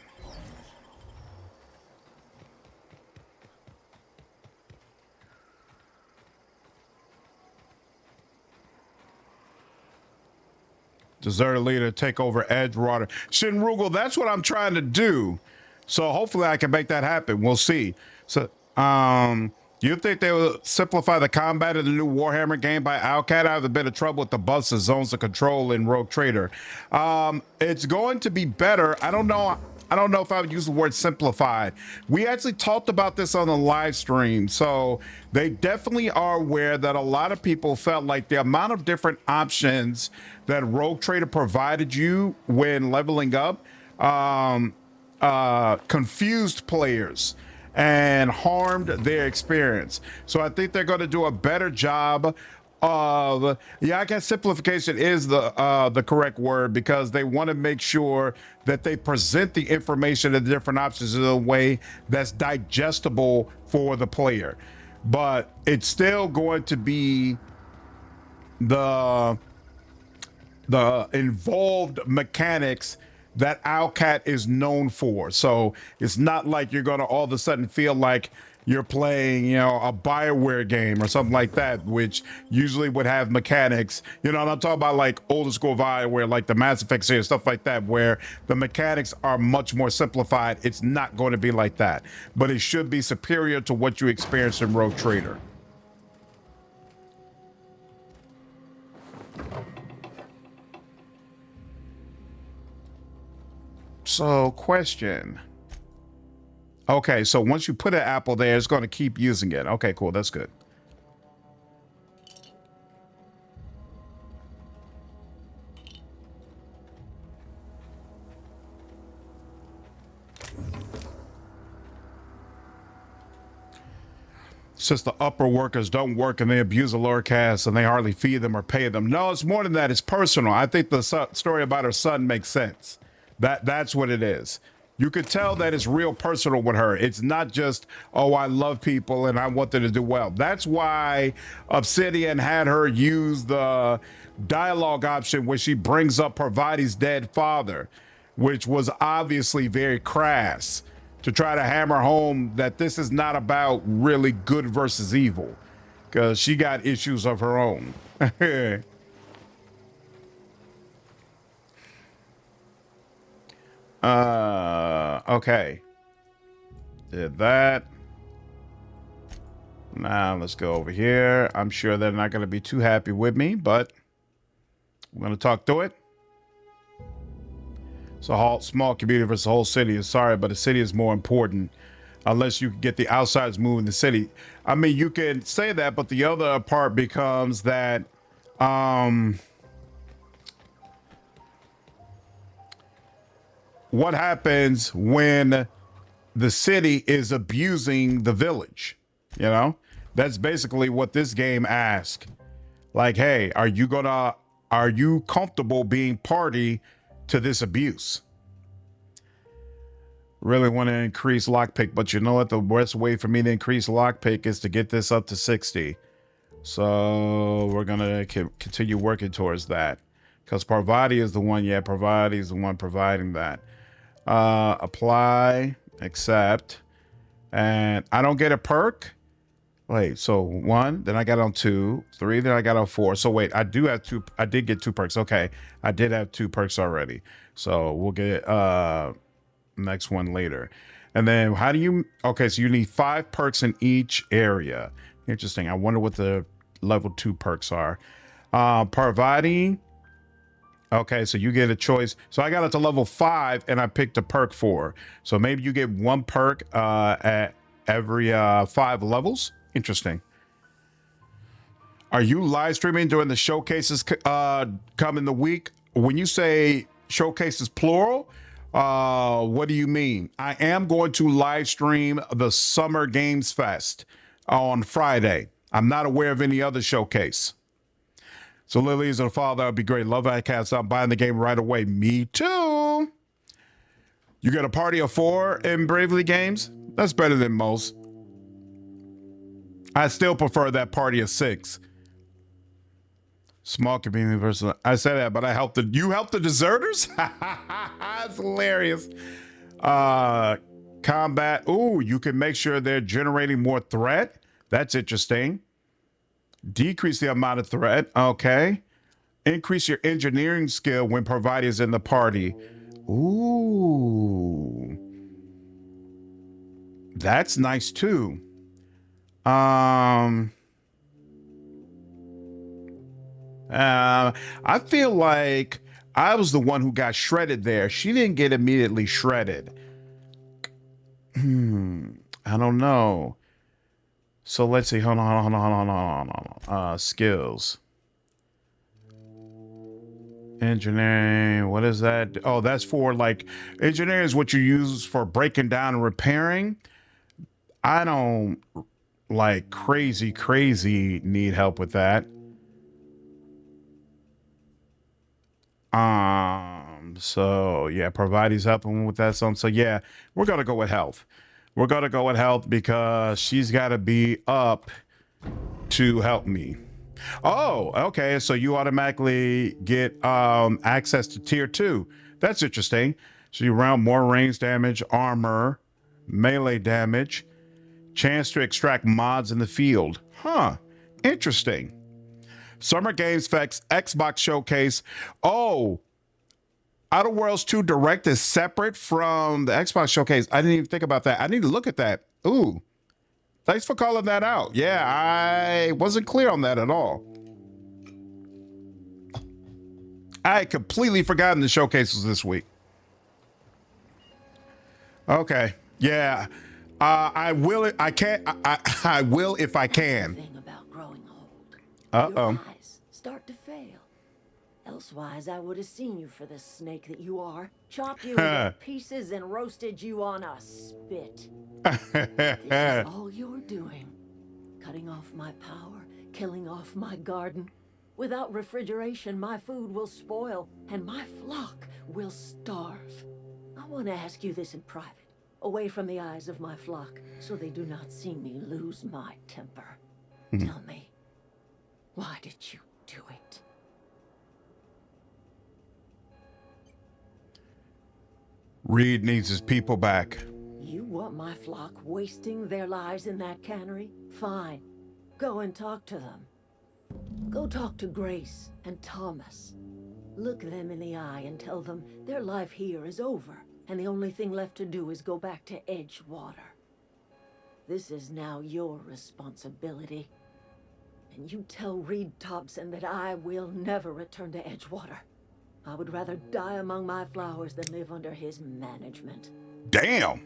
Deserter leader, take over Edgewater. Shinrugal, that's what I'm trying to do. So hopefully I can make that happen. We'll see. So, do you think they will simplify the combat of the new Warhammer game by Owlcat? I have a bit of trouble with the buffs and zones of control in Rogue Trader. It's going to be better. I don't know if I would use the word simplified. We actually talked about this on the live stream. So they definitely are aware that a lot of people felt like the amount of different options that Rogue Trader provided you when leveling up confused players and harmed their experience. So I think they're going to do a better job of, I guess simplification is the correct word, because they want to make sure that they present the information and the different options in a way that's digestible for the player. But it's still going to be the involved mechanics that Owlcat is known for. So it's not like you're going to all of a sudden feel like you're playing, a BioWare game or something like that, which usually would have mechanics, and I'm talking about like older school BioWare, like the Mass Effect series, stuff like that, where the mechanics are much more simplified. It's not going to be like that, but it should be superior to what you experience in Rogue Trader. So, question. Okay, so once you put an apple there, it's going to keep using it. Okay, cool. That's good. Since the upper workers don't work and they abuse the lower caste and they hardly feed them or pay them. No, it's more than that. It's personal. I think the story about her son makes sense. That's what it is. You could tell that it's real personal with her. It's not just, oh, I love people and I want them to do well. That's why Obsidian had her use the dialogue option where she brings up Parvati's dead father, which was obviously very crass, to try to hammer home that this is not about really good versus evil, because she got issues of her own. Okay. Did that. Now let's go over here. I'm sure they're not going to be too happy with me, but we're going to talk through it. So small community versus whole city. Sorry, but the city is more important unless you can get the outsiders moving the city. I mean, you can say that, but the other part becomes that what happens when the city is abusing the village? That's basically what this game asks. Like, hey, are you comfortable being party to this abuse? Really want to increase lockpick, but you know what? The best way for me to increase lockpick is to get this up to 60. So we're gonna continue working towards that, because Parvati is the one. Yeah, Parvati is the one providing that. Apply, accept, and I don't get a perk. Wait, so 1, then I got on 2, 3, then I got on 4. So wait, I did get 2 perks. Okay, I did have 2 perks already. So we'll get next one later. And then how do you, okay, so you need 5 perks in each area. Interesting. I wonder what the level 2 perks are. Parvati. Okay, so you get a choice. So I got it to level 5 and I picked a perk 4. So maybe you get 1 perk at every 5 levels. Interesting. Are you live streaming during the showcases coming the week? When you say showcases plural, what do you mean? I am going to live stream the Summer Games Fest on Friday. I'm not aware of any other showcase. So Lily's a father, that would be great. Love that cat. I'm buying the game right away. Me too. You got a party of 4 in Bravely Games? That's better than most. I still prefer that party of 6. Small community versus, I said that, but you helped the deserters? That's hilarious. Combat. Ooh, you can make sure they're generating more threat. That's interesting. Decrease the amount of threat. Okay. Increase your engineering skill when Parvati is in the party. Ooh. That's nice too. I feel like I was the one who got shredded there. She didn't get immediately shredded. I don't know. So let's see. Hold on. Skills. Engineering. What is that? Oh, that's for like engineering is what you use for breaking down and repairing. I don't like crazy need help with that. So yeah, Parvati's helping with that. So yeah, we're gonna go with health. We're gonna go with health because she's gotta be up to help me. Oh, okay. So you automatically get access to tier 2. That's interesting. So you round more range damage, armor, melee damage, chance to extract mods in the field. Huh. Interesting. Summer Games Fest Xbox Showcase. Oh, Outer Worlds 2 Direct is separate from the Xbox Showcase. I didn't even think about that. I need to look at that. Ooh. Thanks for calling that out. Yeah, I wasn't clear on that at all. I had completely forgotten the showcase was this week. Okay. Yeah. I will. I can't. I will if I can. Thing about growing old. Uh-oh. Your eyes start to fail. Elsewise, I would have seen you for the snake that you are, chopped you into pieces and roasted you on a spit. This is all you're doing. Cutting off my power, killing off my garden. Without refrigeration, my food will spoil, and my flock will starve. I want to ask you this in private, away from the eyes of my flock, so they do not see me lose my temper. Tell me, why did you do it? Reed needs his people back. You want my flock wasting their lives in that cannery? Fine. Go and talk to them. Go talk to Grace and Thomas. Look them in the eye and tell them their life here is over, and the only thing left to do is go back to Edgewater. This is now your responsibility. And you tell Reed Thompson that I will never return to Edgewater. I would rather die among my flowers than live under his management. Damn.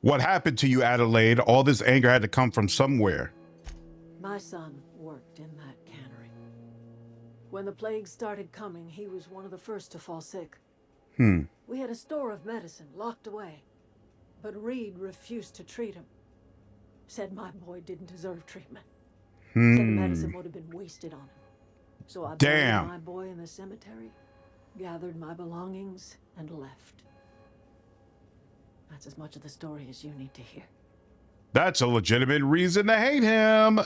What happened to you, Adelaide? All this anger had to come from somewhere. My son worked in that cannery. When the plague started coming, he was one of the first to fall sick. We had a store of medicine locked away, but Reed refused to treat him. Said my boy didn't deserve treatment. Said the medicine would have been wasted on him. So I buried my boy in the cemetery, gathered my belongings, and left. That's as much of the story as you need to hear. That's a legitimate reason to hate him.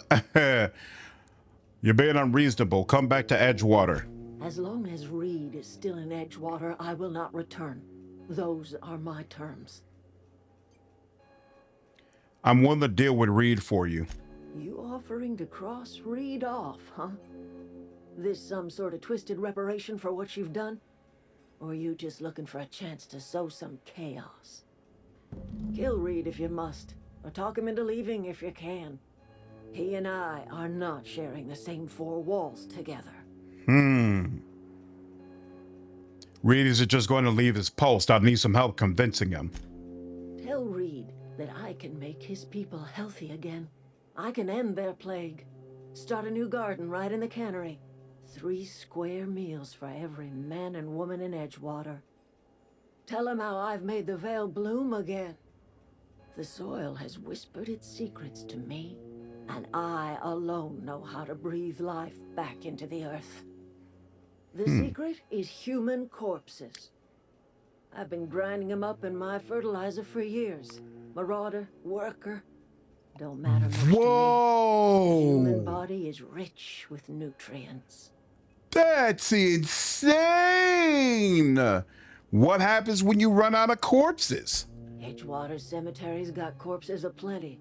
You're being unreasonable. Come back to Edgewater. As long as Reed is still in Edgewater, I will not return. Those are my terms. I'm willing to deal with Reed for you. You offering to cross Reed off, huh? This some sort of twisted reparation for what you've done? Or are you just looking for a chance to sow some chaos? Kill Reed if you must, or talk him into leaving if you can. He and I are not sharing the same four walls together. Reed is just going to leave his post. I need some help convincing him. Tell Reed that I can make his people healthy again. I can end their plague. Start a new garden right in the cannery. 3 square meals for every man and woman in Edgewater. Tell him how I've made the Vale bloom again. The soil has whispered its secrets to me, and I alone know how to breathe life back into the earth. The secret is human corpses. I've been grinding them up in my fertilizer for years. Marauder, worker, don't matter much to me. The human body is rich with nutrients. That's insane. What happens when you run out of corpses? Edgewater Cemetery's got corpses aplenty.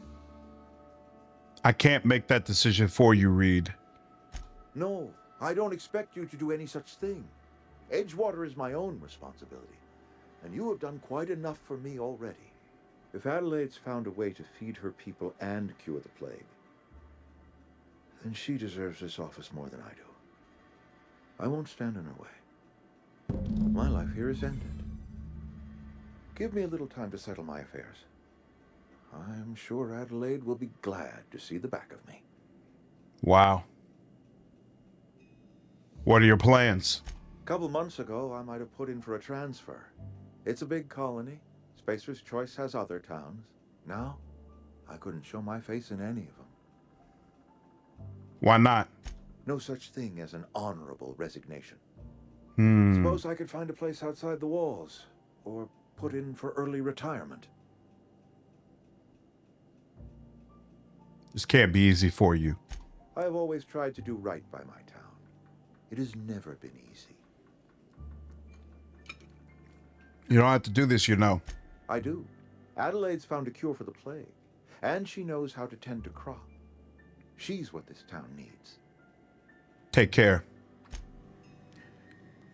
I can't make that decision for you, Reed. No, I don't expect you to do any such thing. Edgewater is my own responsibility, and you have done quite enough for me already. If Adelaide's found a way to feed her people and cure the plague, then she deserves this office more than I do. I won't stand in her way. My life here is ended. Give me a little time to settle my affairs. I'm sure Adelaide will be glad to see the back of me. Wow. What are your plans? A couple months ago, I might have put in for a transfer. It's a big colony. Spacer's Choice has other towns. Now, I couldn't show my face in any of them. Why not? No such thing as an honorable resignation. Hmm. Suppose I could find a place outside the walls, or put in for early retirement. This can't be easy for you. I have always tried to do right by my town. It has never been easy. You don't have to do this, you know. I do. Adelaide's found a cure for the plague, and she knows how to tend to crop. She's what this town needs. Take care.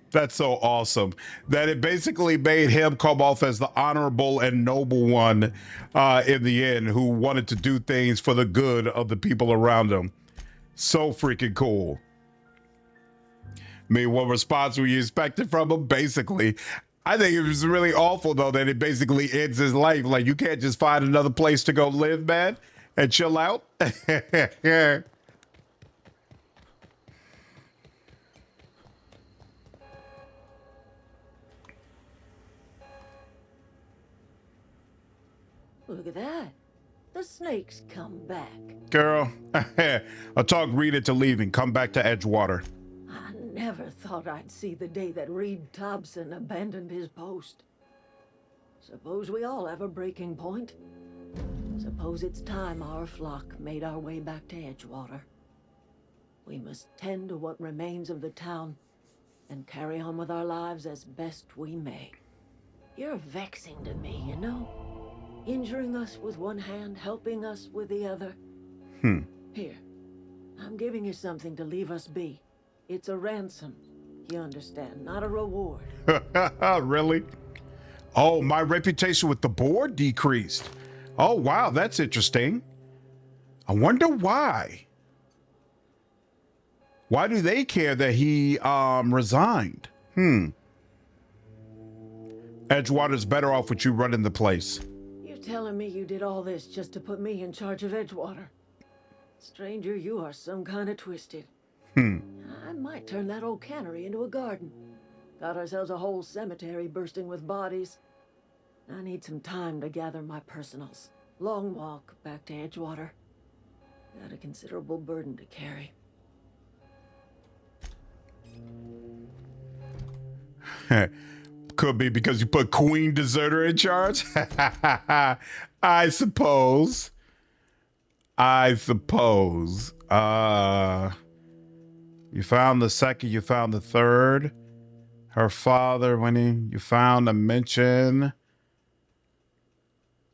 That's so awesome that it basically made him come off as the honorable and noble one in the end, who wanted to do things for the good of the people around him. So freaking cool. I mean, what response were you expecting from him? Basically, I think it was really awful, though, that it basically ends his life. Like, you can't just find another place to go live, man, and chill out. Look at that. The snake's come back. Girl, I'll talk Reed into leaving. Come back to Edgewater. I never thought I'd see the day that Reed Thompson abandoned his post. Suppose we all have a breaking point. Suppose it's time our flock made our way back to Edgewater. We must tend to what remains of the town and carry on with our lives as best we may. You're vexing to me, you know? Injuring us with one hand, helping us with the other. Here, I'm giving you something to leave us be. It's a ransom, you understand, not a reward. Really? Oh, my reputation with the board decreased. Oh, wow, that's interesting. I wonder why. Why do they care that he resigned? Edgewater's better off with you running the place. You're telling me you did all this just to put me in charge of Edgewater? Stranger, you are some kind of twisted. I might turn that old cannery into a garden. Got ourselves a whole cemetery bursting with bodies. I need some time to gather my personals. Long walk back to Edgewater. Got a considerable burden to carry. Could be because you put Queen Deserter in charge. I suppose. You found the second, you found the third. Her father, you found a mention.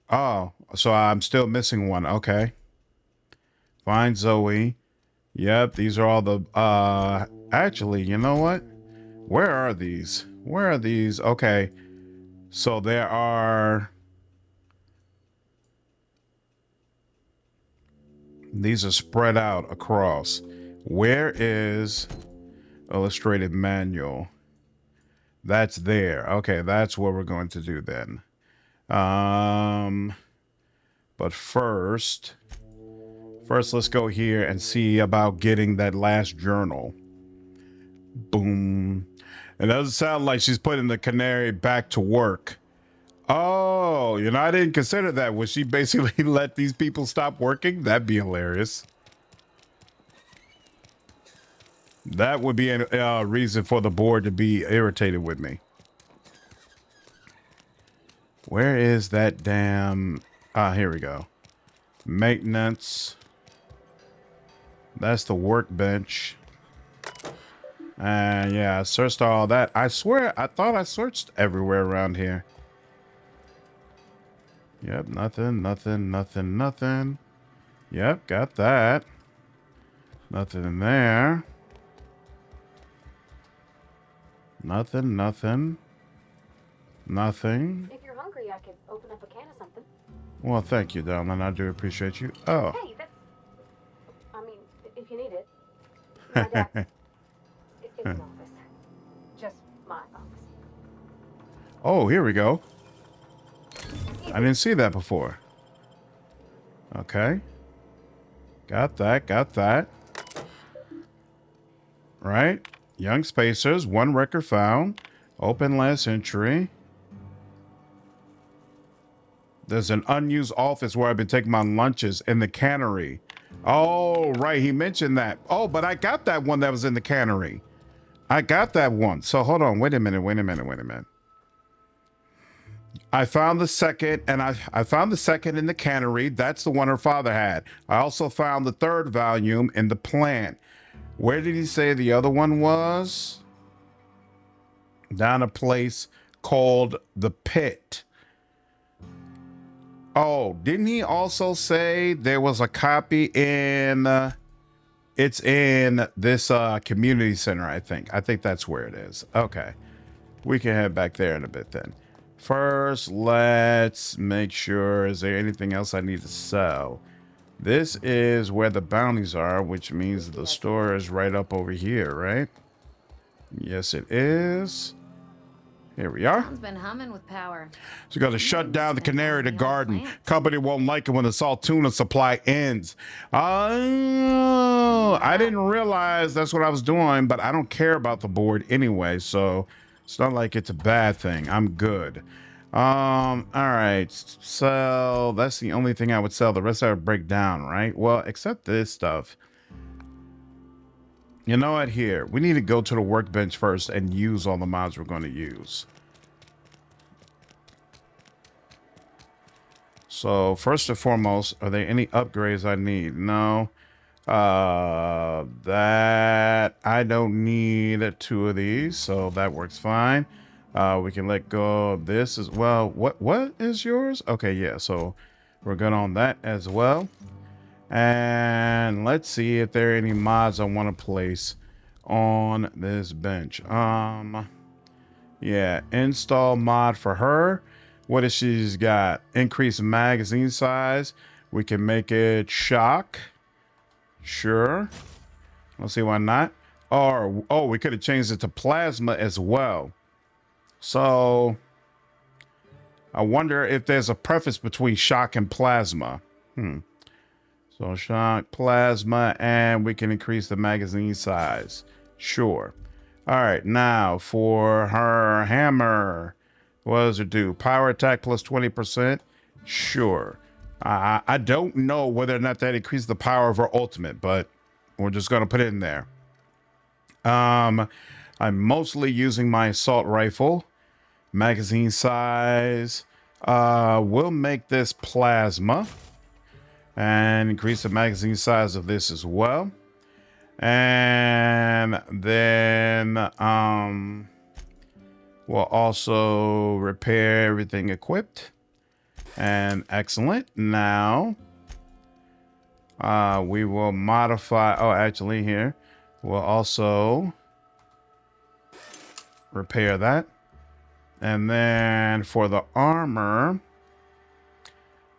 Oh, so I'm still missing one. Okay. Find Zoe. Yep, these are all the, actually, you know what? Where are these? Where are these? Okay. So there are... These are spread out across. Where is illustrated manual? That's there. Okay, that's what we're going to do then. But first, let's go here and see about getting that last journal. Boom. It doesn't sound like she's putting the canary back to work. Oh, you know, I didn't consider that. Would she basically let these people stop working? That'd be hilarious. That would be a reason for the board to be irritated with me. Where is that damn... here we go. Maintenance. That's the workbench. And yeah, I searched all that. I swear, I thought I searched everywhere around here. Yep, nothing. Yep, got that. Nothing in there. Nothing, nothing. Nothing. If you're hungry, I could open up a can of something. Well, thank you, darling. I do appreciate you. Oh. Hey, that's... I mean, if you need it. My dad... It's an office. Just my office. Oh, here we go. I didn't see that before. Okay. Got that, got that. Right. Young Spacers, 1 record found. Open last entry. There's an unused office where I've been taking my lunches in the cannery. Oh, right. He mentioned that. Oh, but I got that one that was in the cannery. I got that one. So hold on. Wait a minute. I found the second, and I found the second in the cannery. That's the one her father had. I also found the 3rd volume in the plant. Where did he say the other one was? Down a place called the Pit. Oh, didn't he also say there was a copy in... it's in this community center, I think. I think that's where it is. Okay. We can head back there in a bit then. First, let's make sure, is there anything else I need to sell? This is where the bounties are, which means the store is right up over here, right? Yes, it is. Here we are. It's been humming with power. So got to shut down the canary to garden. Company won't like it when the salt tuna supply ends. Oh, I didn't realize that's what I was doing, but I don't care about the board anyway, so it's not like it's a bad thing. I'm good. All right. So that's the only thing I would sell. The rest I would break down, right? Well, except this stuff. You know what? Here, we need to go to the workbench first and use all the mods we're going to use. So first and foremost, are there any upgrades I need? No. That I don't need 2 of these, so that works fine. We can let go of this as well. What is yours? Okay, yeah, so we're good on that as well. And let's see if there are any mods I want to place on this bench. Yeah, install mod for her. What is she's got? Increase magazine size. We can make it shock. Sure. Let's see why not. Or oh, we could have changed it to plasma as well. So I wonder if there's a preference between shock and plasma. So shock, plasma, and we can increase the magazine size. Sure. All right, now for her hammer, what does it do? Power attack plus 20%. Sure. I don't know whether or not that increases the power of her ultimate, but we're just going to put it in there. I'm mostly using my assault rifle. Magazine size. We'll make this plasma and increase the magazine size of this as well. And then we'll also repair everything equipped. And excellent. Now we will modify. Oh, actually here we'll also repair that. And then for the armor,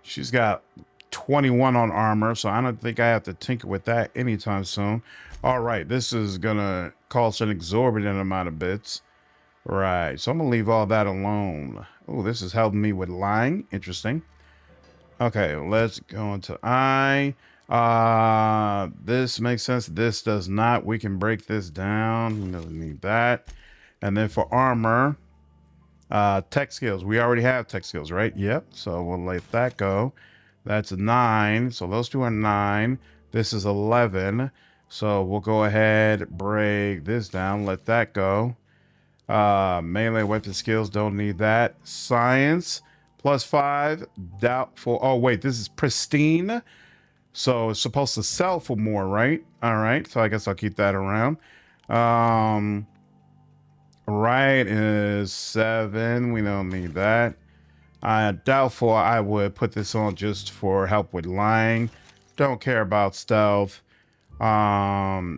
she's got 21 on armor, so I don't think I have to tinker with that anytime soon. All right, this is gonna cost an exorbitant amount of bits. Right, so I'm gonna leave all that alone. Oh, this is helping me with lying. Interesting. Okay, let's go into I. This makes sense. This does not. We can break this down. We don't need that. And then for armor, tech skills. We already have tech skills, right? Yep. So we'll let that go. That's 9. So those two are 9. This is 11. So we'll go ahead, break this down. Let that go. Melee weapon skills, don't need that. Science plus 5. Doubtful. Oh wait, this is pristine, so it's supposed to sell for more, right? All right, so I guess I'll keep that around. Right is 7. We don't need that. Doubtful. I would put this on just for help with lying. Don't care about stealth.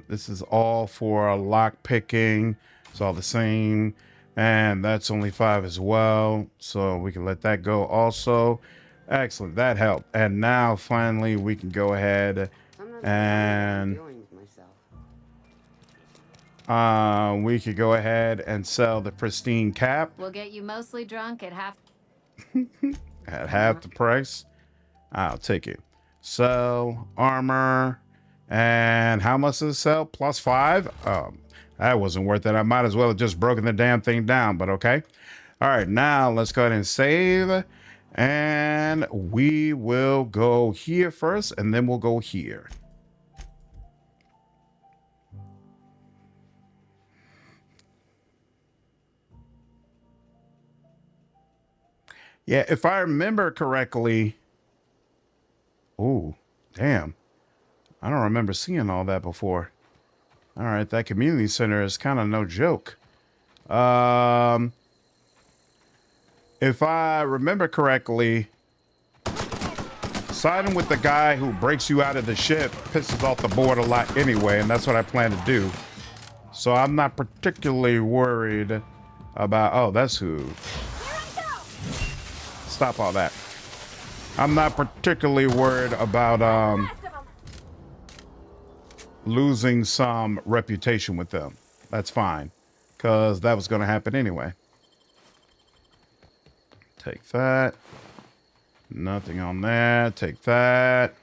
This is all for lock picking. It's all the same. And that's only 5 as well. So we can let that go also. Excellent. That helped. And now finally we can go ahead and we could go ahead and sell the pristine cap We'll get you mostly drunk at half. at half the price. I'll take it. Sell armor. And how much does it sell? +5. That wasn't worth it. I might as well have just broken the damn thing down, but okay. All right, now let's go ahead and save. And we will go here first, and then we'll go here. Yeah, if I remember correctly. Oh, damn. I don't remember seeing all that before. All right, that community center is kind of no joke. If I remember correctly, siding with the guy who breaks you out of the ship pisses off the board a lot anyway, and that's what I plan to do. So I'm not particularly worried about... Oh, that's who. Stop all that. I'm not particularly worried about losing some reputation with them. That's fine, because that was going to happen anyway. Take that. Nothing on there. Take that.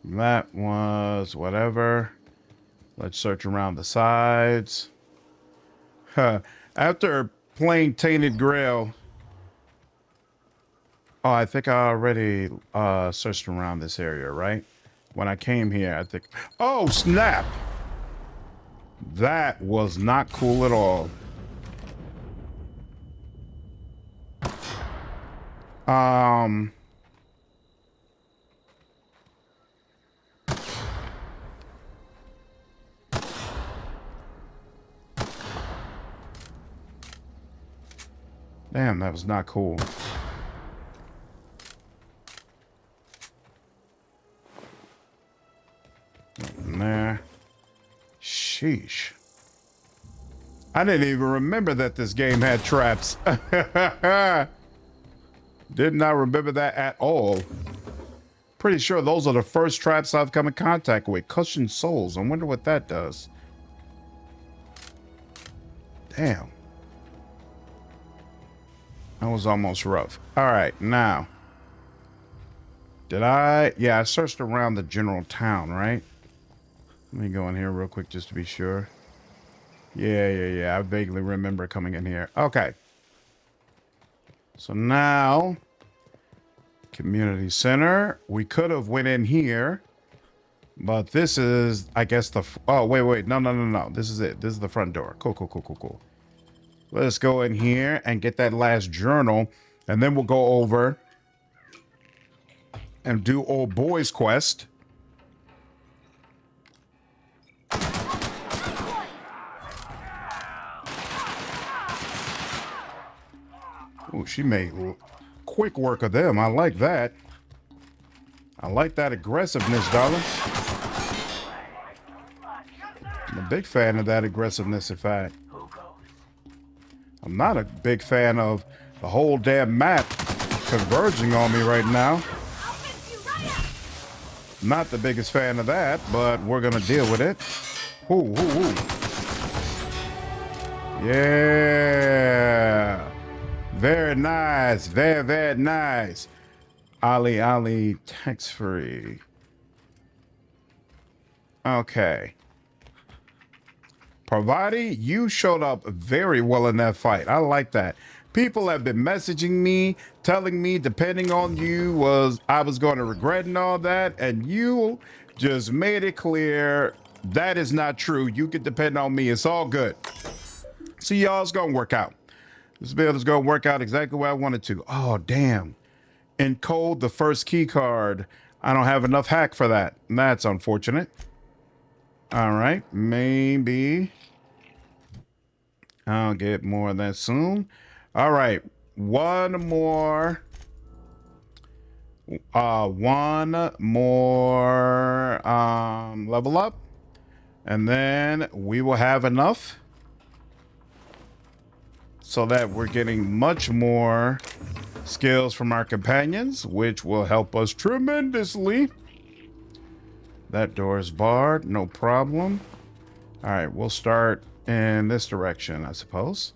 That was whatever. Let's search around the sides. After playing Tainted Grail... Oh, I think I already searched around this area, right? When I came here, I think... Oh, snap! That was not cool at all. Damn, that was not cool. There. Sheesh. I didn't even remember that this game had traps. Did not remember that at all. Pretty sure those are the first traps I've come in contact with. Cushioned souls. I wonder what that does. Damn. That was almost rough. All right, now. Did I? Yeah, I searched around the general town, right? Let me go in here real quick just to be sure. Yeah. I vaguely remember coming in here. Okay. So now, community center. We could have went in here, but this is, I guess, the... Oh, wait. No. This is it. This is the front door. Cool. Let's go in here and get that last journal, and then we'll go over and do old boy's quest. Oh, she made quick work of them. I like that. I like that aggressiveness, darling. I'm a big fan of that aggressiveness, in fact. I'm not a big fan of the whole damn map converging on me right now. Not the biggest fan of that, but we're going to deal with it. Ooh. Yeah. Very nice. Very nice. Ali, tax-free. Okay. Parvati, you showed up very well in that fight. I like that. People have been messaging me, telling me depending on you I was going to regret and all that, and you just made it clear that is not true. You can depend on me. It's all good. See, y'all, it's going to work out. This build is going to work out exactly where I wanted to. Oh, damn. Encode the first key card. I don't have enough hack for that. That's unfortunate. All right. Maybe I'll get more of that soon. All right. One more One more level up, and then we will have enough so that we're getting much more skills from our companions, which will help us tremendously. That door is barred, no problem. All right, we'll start in this direction, I suppose.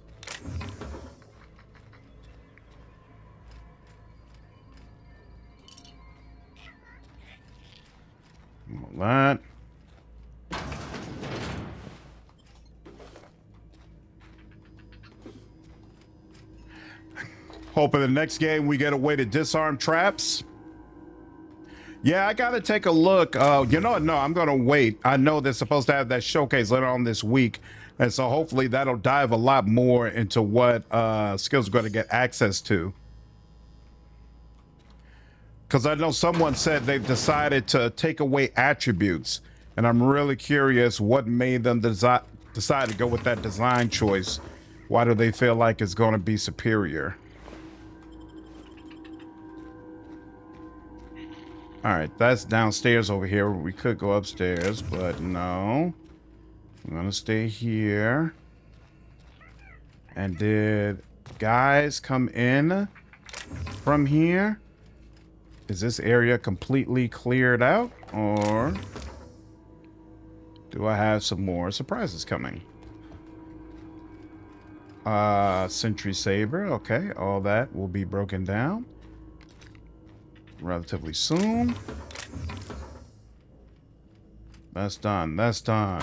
All that. Hope in the next game we get a way to disarm traps. Yeah, I gotta take a look. You know what? No, I'm gonna wait. I know they're supposed to have that showcase later on this week, and so hopefully that'll dive a lot more into what skills we're gonna get access to. Because I know someone said they've decided to take away attributes, and I'm really curious what made them decide to go with that design choice. Why do they feel like it's going to be superior? All right, that's downstairs over here. We could go upstairs, but no. I'm going to stay here. And did guys come in from here? Is this area completely cleared out, or do I have some more surprises coming? Sentry Saber, okay, all that will be broken down relatively soon. That's done, that's done.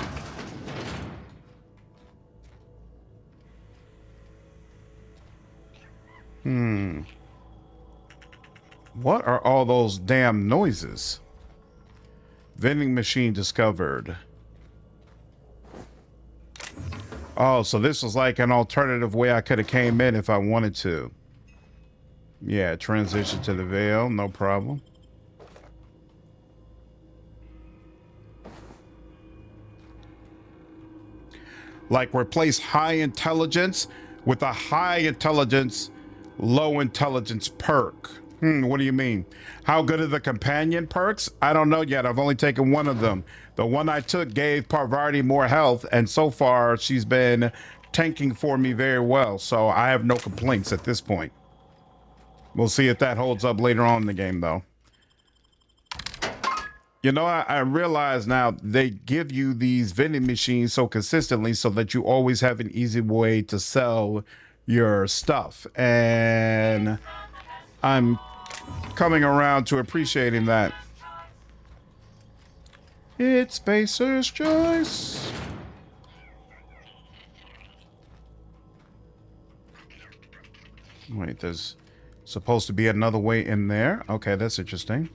What are all those damn noises? Vending machine discovered. Oh, so this was like an alternative way I could have came in if I wanted to. Yeah, transition to the Vale, no problem. Like replace high intelligence with a high intelligence, low intelligence perk. What do you mean? How good are the companion perks? I don't know yet. I've only taken one of them. The one I took gave Parvati more health, and so far she's been tanking for me very well, so I have no complaints at this point. We'll see if that holds up later on in the game, though. You know, I realize now they give you these vending machines so consistently so that you always have an easy way to sell your stuff, and I'm coming around to appreciating that. It's Spacer's Choice. Wait, there's supposed to be another way in there. Okay, that's interesting.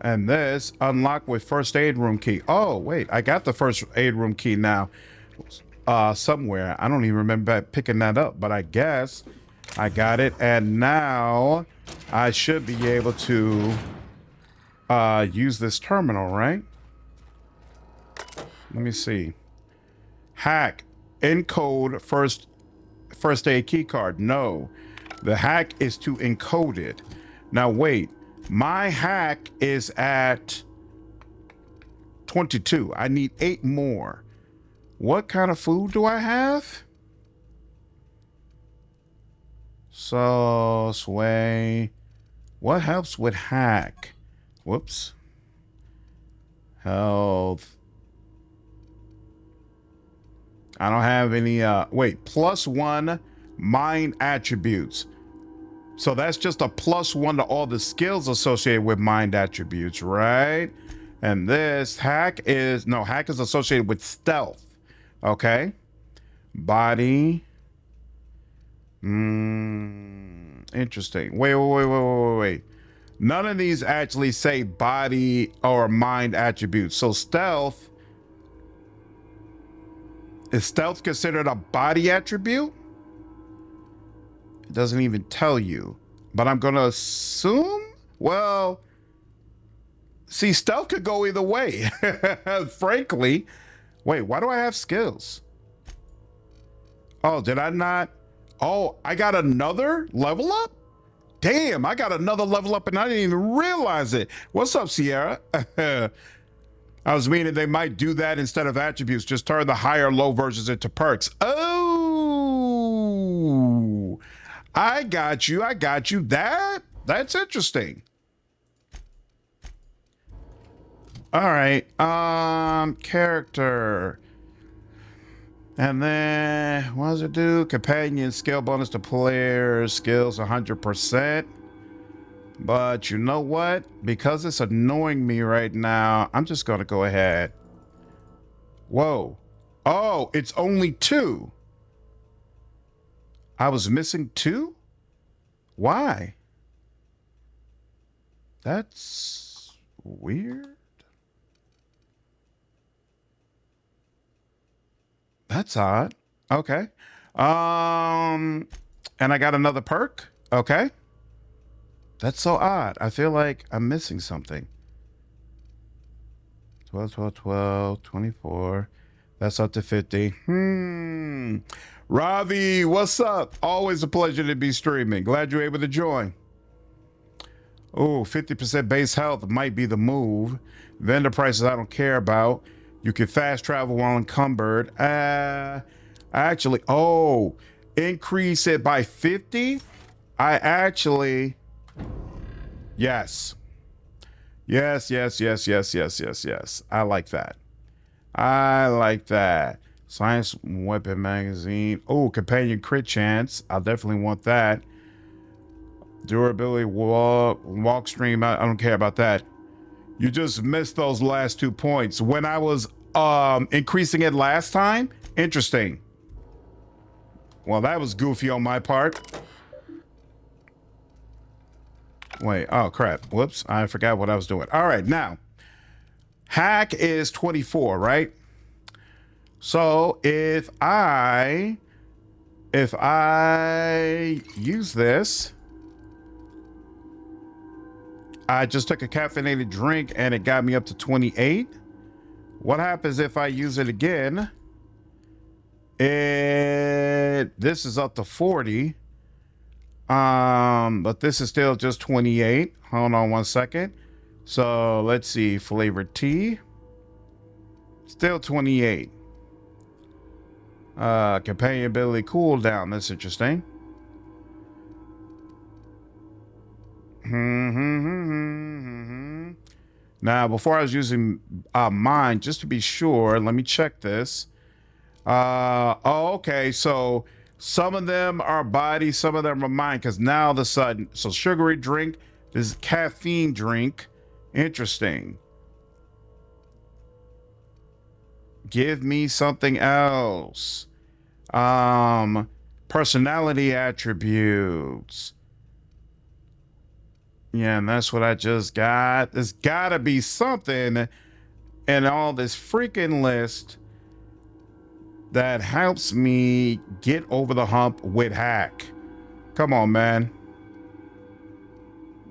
And this unlocked with first aid room key. Oh, wait, I got the first aid room key now. Somewhere. I don't even remember picking that up, but I guess I got it. And now I should be able to use this terminal, right? Let me see. Hack, encode first aid key card. No, the hack is to encode it. Now wait, my hack is at 22. I need 8 more. What kind of food do I have? So sway. What helps with hack? Whoops. Health. I don't have any, wait, +1 mind attributes. So that's just a +1 to all the skills associated with mind attributes, right? And this hack is, no, hack is associated with stealth. Okay. Body. Interesting. Wait. None of these actually say body or mind attributes. So stealth, is stealth considered a body attribute? It doesn't even tell you, but I'm gonna assume, well, see, stealth could go either way. Frankly. Wait, why do I have skills? Oh, did I not? Oh, I got another level up? damn, I got another level up and I didn't even realize it. What's up, Sierra? I was meaning they might do that instead of attributes. Just turn the higher low versions into perks. Oh, I got you. I got you. That's interesting. All right. Character. And then what does it do? Companion skill bonus to player skills 100%. But you know what? Because it's annoying me right now, I'm just going to go ahead. Whoa. Oh, it's only 2. I was missing 2? Why? That's weird. That's odd. Okay. And I got another perk. Okay. That's so odd. I feel like I'm missing something. 12, 24. That's up to 50. Ravi, what's up? Always a pleasure to be streaming. Glad you're able to join. Oh, 50% base health might be the move. Vendor prices I don't care about. You can fast travel while encumbered. Actually, increase it by 50? Yes. Yes. I like that. Science weapon magazine. Oh, companion crit chance. I'll definitely want that. Durability walk stream. I don't care about that. You just missed those last 2 points. When I was increasing it last time, interesting. Well, that was goofy on my part. Wait, oh crap. Whoops, I forgot what I was doing. All right, now, hack is 24, right? So if I use this, I just took a caffeinated drink and it got me up to 28. What happens if I use it again? This is up to 40. But this is still just 28. Hold on 1 second. So let's see, flavored tea. Still 28. Companion ability cooldown. That's interesting. Now, before I was using mine, just to be sure, let me check this. Okay, so some of them are body, some of them are mine, because now all of a sudden, so sugary drink, this is caffeine drink. Interesting. Give me something else. Personality attributes. Yeah, and that's what I just got. There's gotta be something in all this freaking list that helps me get over the hump with hack. Come on, man.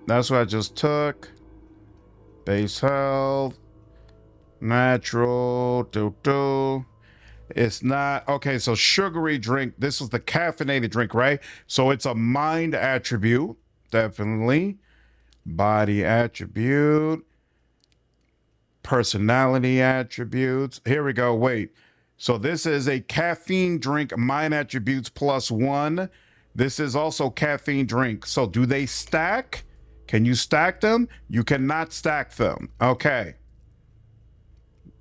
That's what I just took. Base health. Natural. It's not. Okay, so sugary drink. This was the caffeinated drink, right? So it's a mind attribute. Definitely. Body attribute. Personality attributes. Here we go. Wait. So this is a caffeine drink, mind attributes +1. This is also caffeine drink. So do they stack? Can you stack them? You cannot stack them. Okay.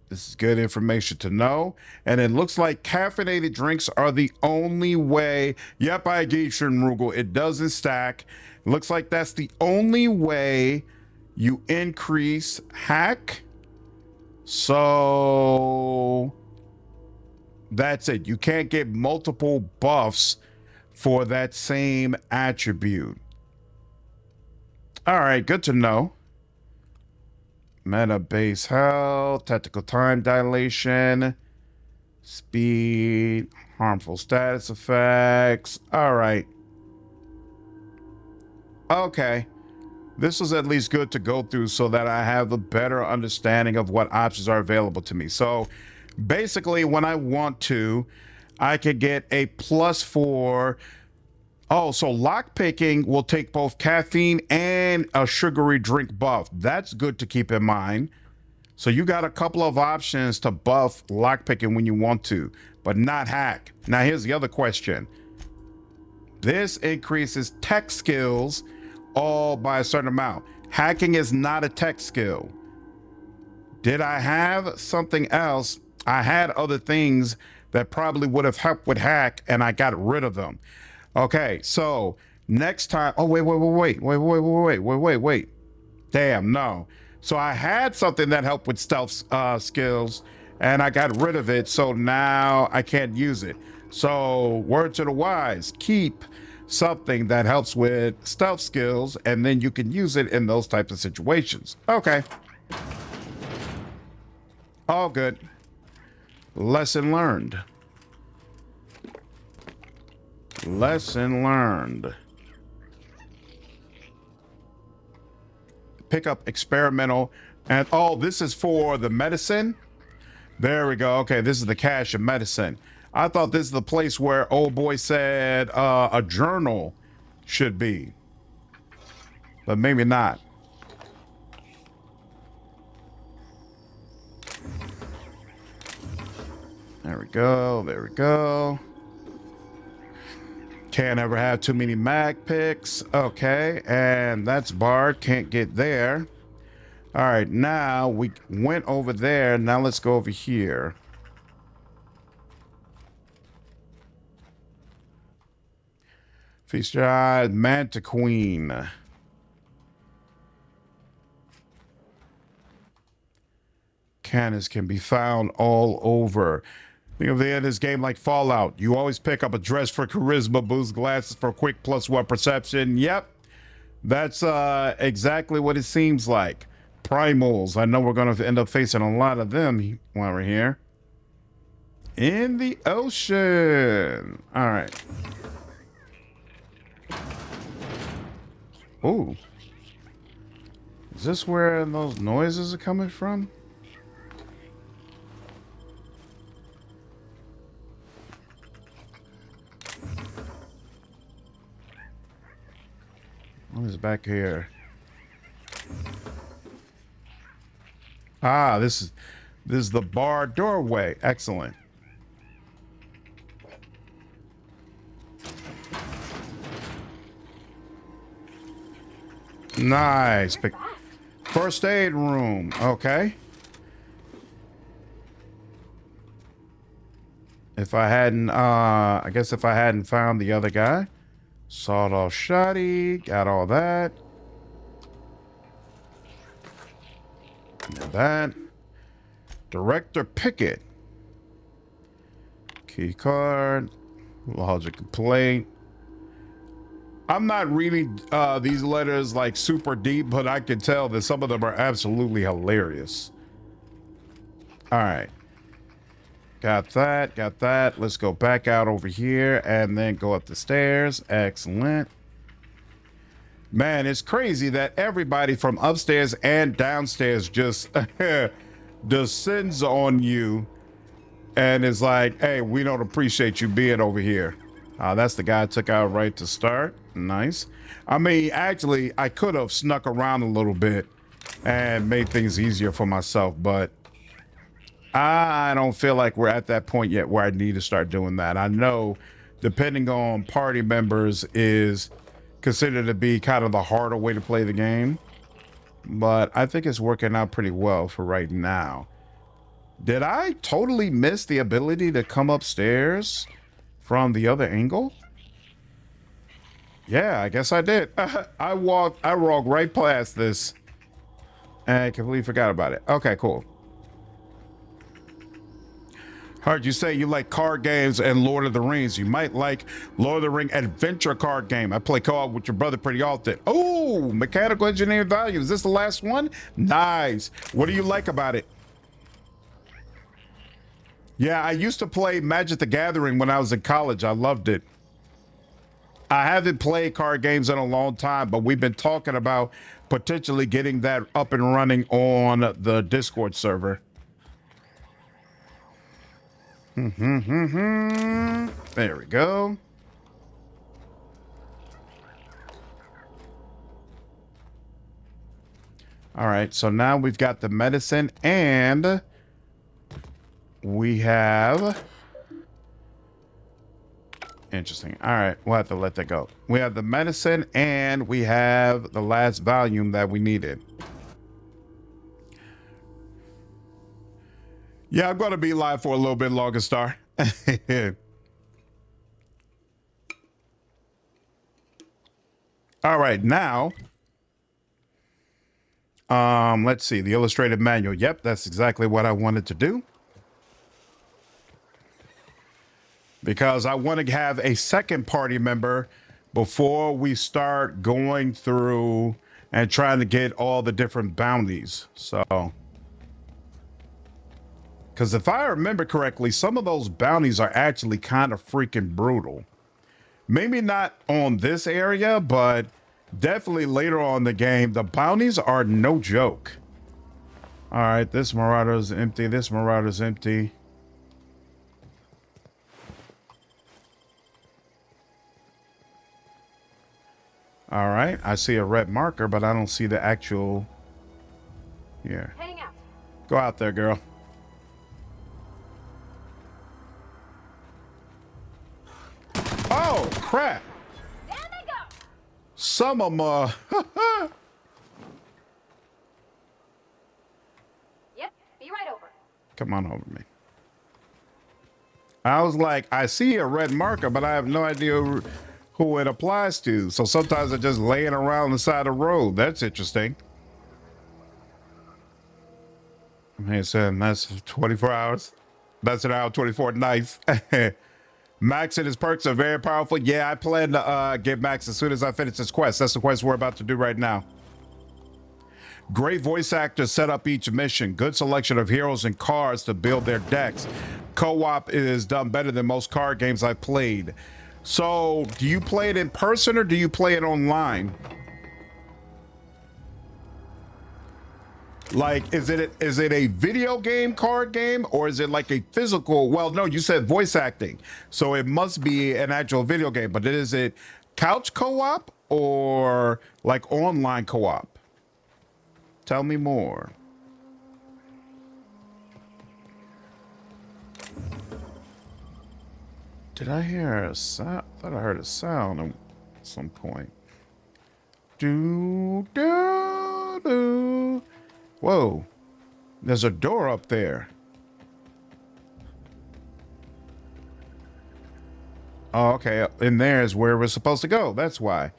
This is good information to know. And it looks like caffeinated drinks are the only way. Yep, I agree, Shinrugal. It doesn't stack. It looks like that's the only way you increase hack. So that's it. You can't get multiple buffs for that same attribute. All right, good to know. Meta base health, tactical time dilation, speed, harmful status effects. All right. Okay. This was at least good to go through so that I have a better understanding of what options are available to me. So basically, when I want to, I could get a +4 Oh, so lock picking will take both caffeine and a sugary drink buff. That's good to keep in mind. So you got a couple of options to buff lock picking when you want to, but not hack. Now here's the other question. This increases tech skills all by a certain amount. Hacking is not a tech skill. Did I have something else? I had other things that probably would have helped with hack, and I got rid of them. Okay, so next time. Oh, wait. Damn, no. So I had something that helped with stealth skills, and I got rid of it. So now I can't use it. So word to the wise, keep something that helps with stealth skills, and then you can use it in those types of situations. Okay. All good. Lesson learned. Lesson learned. Pick up experimental, and oh, this is for the medicine. There we go. Okay, this is the cache of medicine. I thought this is the place where old boy said a journal should be, but maybe not. There we go. There we go. Can't ever have too many mag picks. Okay, and that's barred. Can't get there. All right, now we went over there. Now let's go over here. Feast your eyes, Manta Queen. Cannons can be found all over. Think of the end of this game like Fallout. You always pick up a dress for charisma, boost glasses for quick +1 perception. Yep, that's exactly what it seems like. Primals. I know we're going to end up facing a lot of them while we're here. In the ocean. All right. Ooh. Is this where those noises are coming from? What is back here? Ah, this is the bar doorway. Excellent. Nice. First aid room. Okay. If I hadn't, I guess if I hadn't found the other guy. Sawed off shoddy. Got all that. And that. Director Pickett. Key card. Logic complaint. I'm not reading these letters like super deep, but I can tell that some of them are absolutely hilarious. All right. Got that, got that. Let's go back out over here and then go up the stairs. Excellent. Man, it's crazy that everybody from upstairs and downstairs just descends on you and is like, hey, we don't appreciate you being over here. That's the guy I took out right to start. Nice. I mean, actually, I could have snuck around a little bit and made things easier for myself, but I don't feel like we're at that point yet where I need to start doing that. I know depending on party members is considered to be kind of the harder way to play the game, but I think it's working out pretty well for right now. Did I totally miss the ability to come upstairs from the other angle? Yeah, I guess I did. I walked right past this and completely forgot about it. Okay, cool. Heard you say you like card games and Lord of the Rings. You might like Lord of the Ring adventure card game. I play co-op with your brother pretty often. Oh, mechanical engineering value. Is this the last one? Nice. What do you like about it? Yeah, I used to play Magic the Gathering when I was in college. I loved it. I haven't played card games in a long time, but we've been talking about potentially getting that up and running on the Discord server. There we go. All right, so now we've got the medicine and we have... Interesting. All right, we'll have to let that go. We have the medicine and we have the last volume that we needed. Yeah, I'm going to be live for a little bit longer, Star. All right, now... let's see, the illustrated manual. Yep, that's exactly what I wanted to do. Because I want to have a second party member before we start going through and trying to get all the different bounties. So, because if I remember correctly, some of those bounties are actually kind of freaking brutal. Maybe not on this area, but definitely later on in the game, the bounties are no joke. All right, this Marauder's empty. This Marauder's empty. All right, I see a red marker, but I don't see the actual... Here. Heading out. Go out there, girl. Oh, crap. There they go. Some of them, Yep, be right over. Come on over me. I was like, I see a red marker, but I have no idea who it applies to. So sometimes they're just laying around the side of the road. That's interesting. I'm here saying that's 24 hours. That's an hour 24 nights. Max and his perks are very powerful. Yeah, I plan to get Max as soon as I finish this quest. That's the quest we're about to do right now. Great voice actors set up each mission. Good selection of heroes and cards to build their decks. Co-op is done better than most card games I've played. So, do you play it in person or do you play it online? Like, is it a video game, card game, or is it like a physical? Well, no, you said voice acting, so it must be an actual video game. But is it couch co-op or like online co-op? Tell me more. Did I hear a sound? I thought I heard a sound at some point. Do, do, do. Whoa. There's a door up there. Oh, okay. In there is where we're supposed to go. That's why.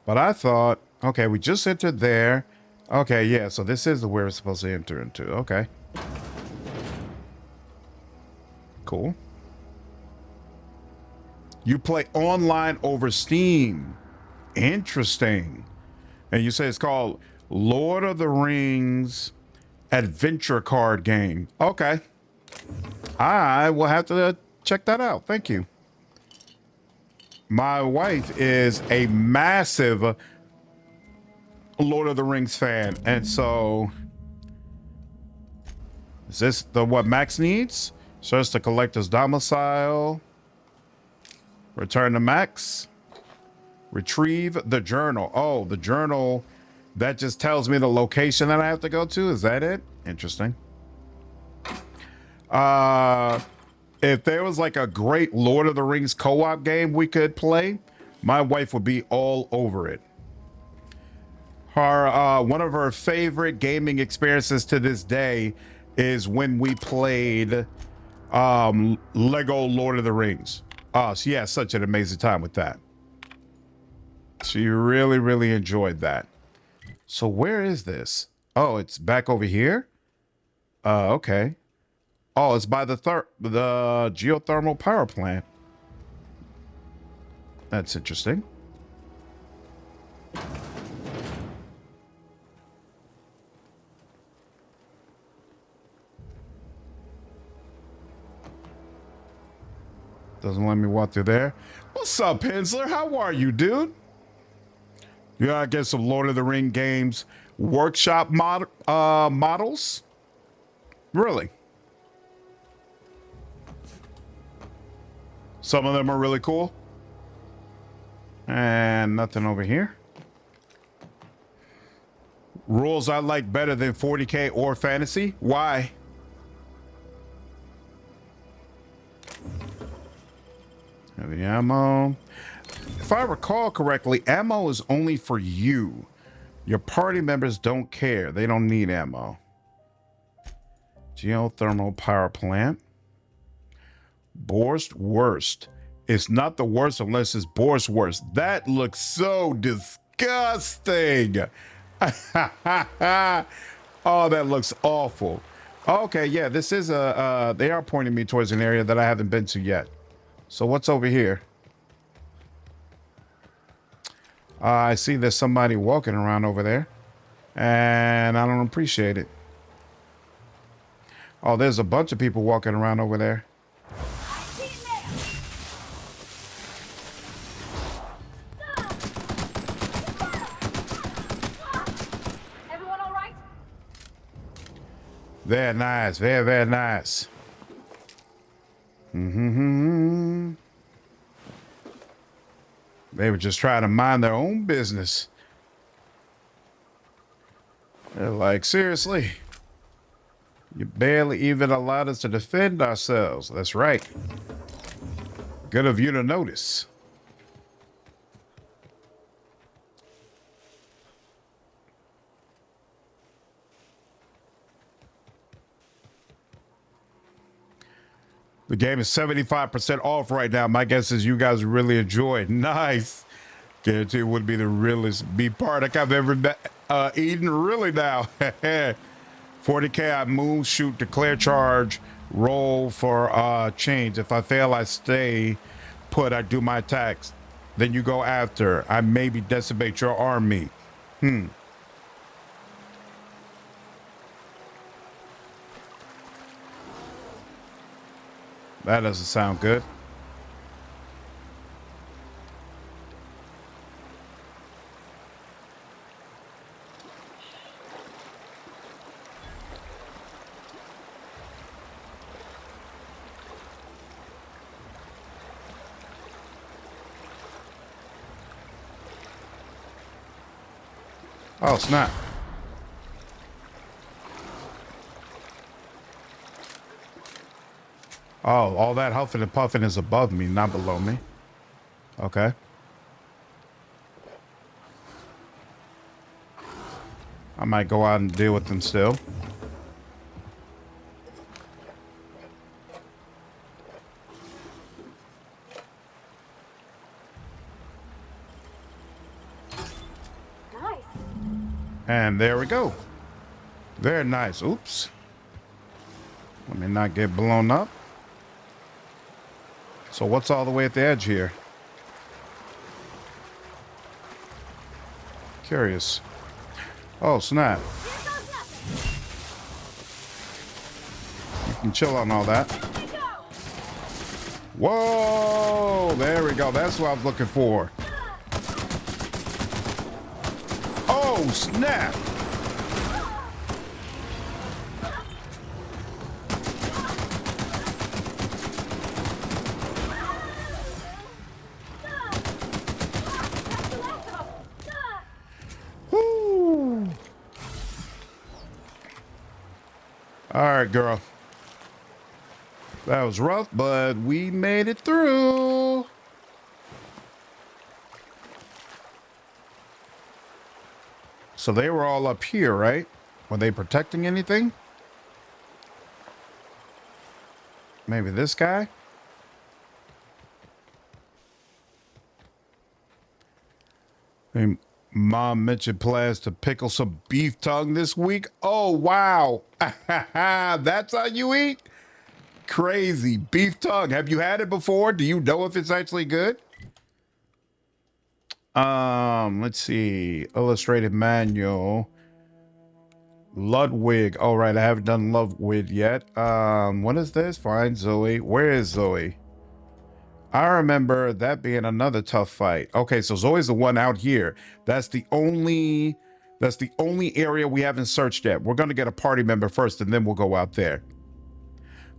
But I thought, okay, we just entered there. Okay, yeah, so this is where we're supposed to enter into. Okay. Cool. You play online over Steam. Interesting. And you say it's called Lord of the Rings adventure card game. Okay. I will have to check that out. Thank you. My wife is a massive Lord of the Rings fan. And so is this what Max needs? Search the collector's domicile. Return to Max. Retrieve the journal. Oh, the journal that just tells me the location that I have to go to. Is that it? Interesting. If there was like a great Lord of the Rings co-op game we could play, my wife would be all over it. Her one of her favorite gaming experiences to this day is when we played Lego Lord of the Rings. She has such an amazing time with that. She really, really enjoyed that. So where is this? Oh, it's back over here? Okay. Oh, it's by the geothermal power plant. That's interesting. Doesn't let me walk through there. What's up, Hensler? How are you, dude? You gotta get some Lord of the Ring games workshop models? Really? Some of them are really cool. And nothing over here. Rules I like better than 40K or fantasy. Why? Heavy ammo. If I recall correctly, ammo is only for you. Your party members don't care. They don't need ammo. Geothermal power plant. Boar's worst. It's not the worst unless it's Boar's worst. That looks so disgusting. Oh, that looks awful. Okay, yeah, this is a, they are pointing me towards an area that I haven't been to yet. So what's over here? I see there's somebody walking around over there, and I don't appreciate it. Oh, there's a bunch of people walking around over there. Everyone all right? Very nice, very, very nice. Mm-hmm. They were just trying to mind their own business. They're like, seriously? You barely even allowed us to defend ourselves. That's right. Good of you to notice. The game is 75% off right now. My guess is you guys really enjoy it. Nice. Guarantee it would be the realest beef product I've ever eaten. Really now. 40K, I move, shoot, declare charge, roll for change. If I fail, I stay put. I do my attacks. Then you go after. I maybe decimate your army. That doesn't sound good. Oh, snap. Oh, all that huffing and puffing is above me, not below me. Okay. I might go out and deal with them still. Nice. And there we go. Very nice. Oops. Let me not get blown up. So what's all the way at the edge here? Curious. Oh, snap. You can chill on all that. Whoa! There we go. That's what I was looking for. Oh, snap! All right, girl. That was rough, but we made it through. So they were all up here, right? Were they protecting anything? Maybe this guy? Hey, Mom mentioned plans to pickle some beef tongue this week. Oh, wow. That's how you eat? Crazy. Beef tongue. Have you had it before? Do you know if it's actually good? Let's see. Illustrated manual. Ludwig. All right, I haven't done Ludwig yet. What is this? Find Zoe. Where is Zoe? I remember that being another tough fight. Okay, so Zoe's the one out here. That's the only area we haven't searched yet. We're gonna get a party member first, and then we'll go out there.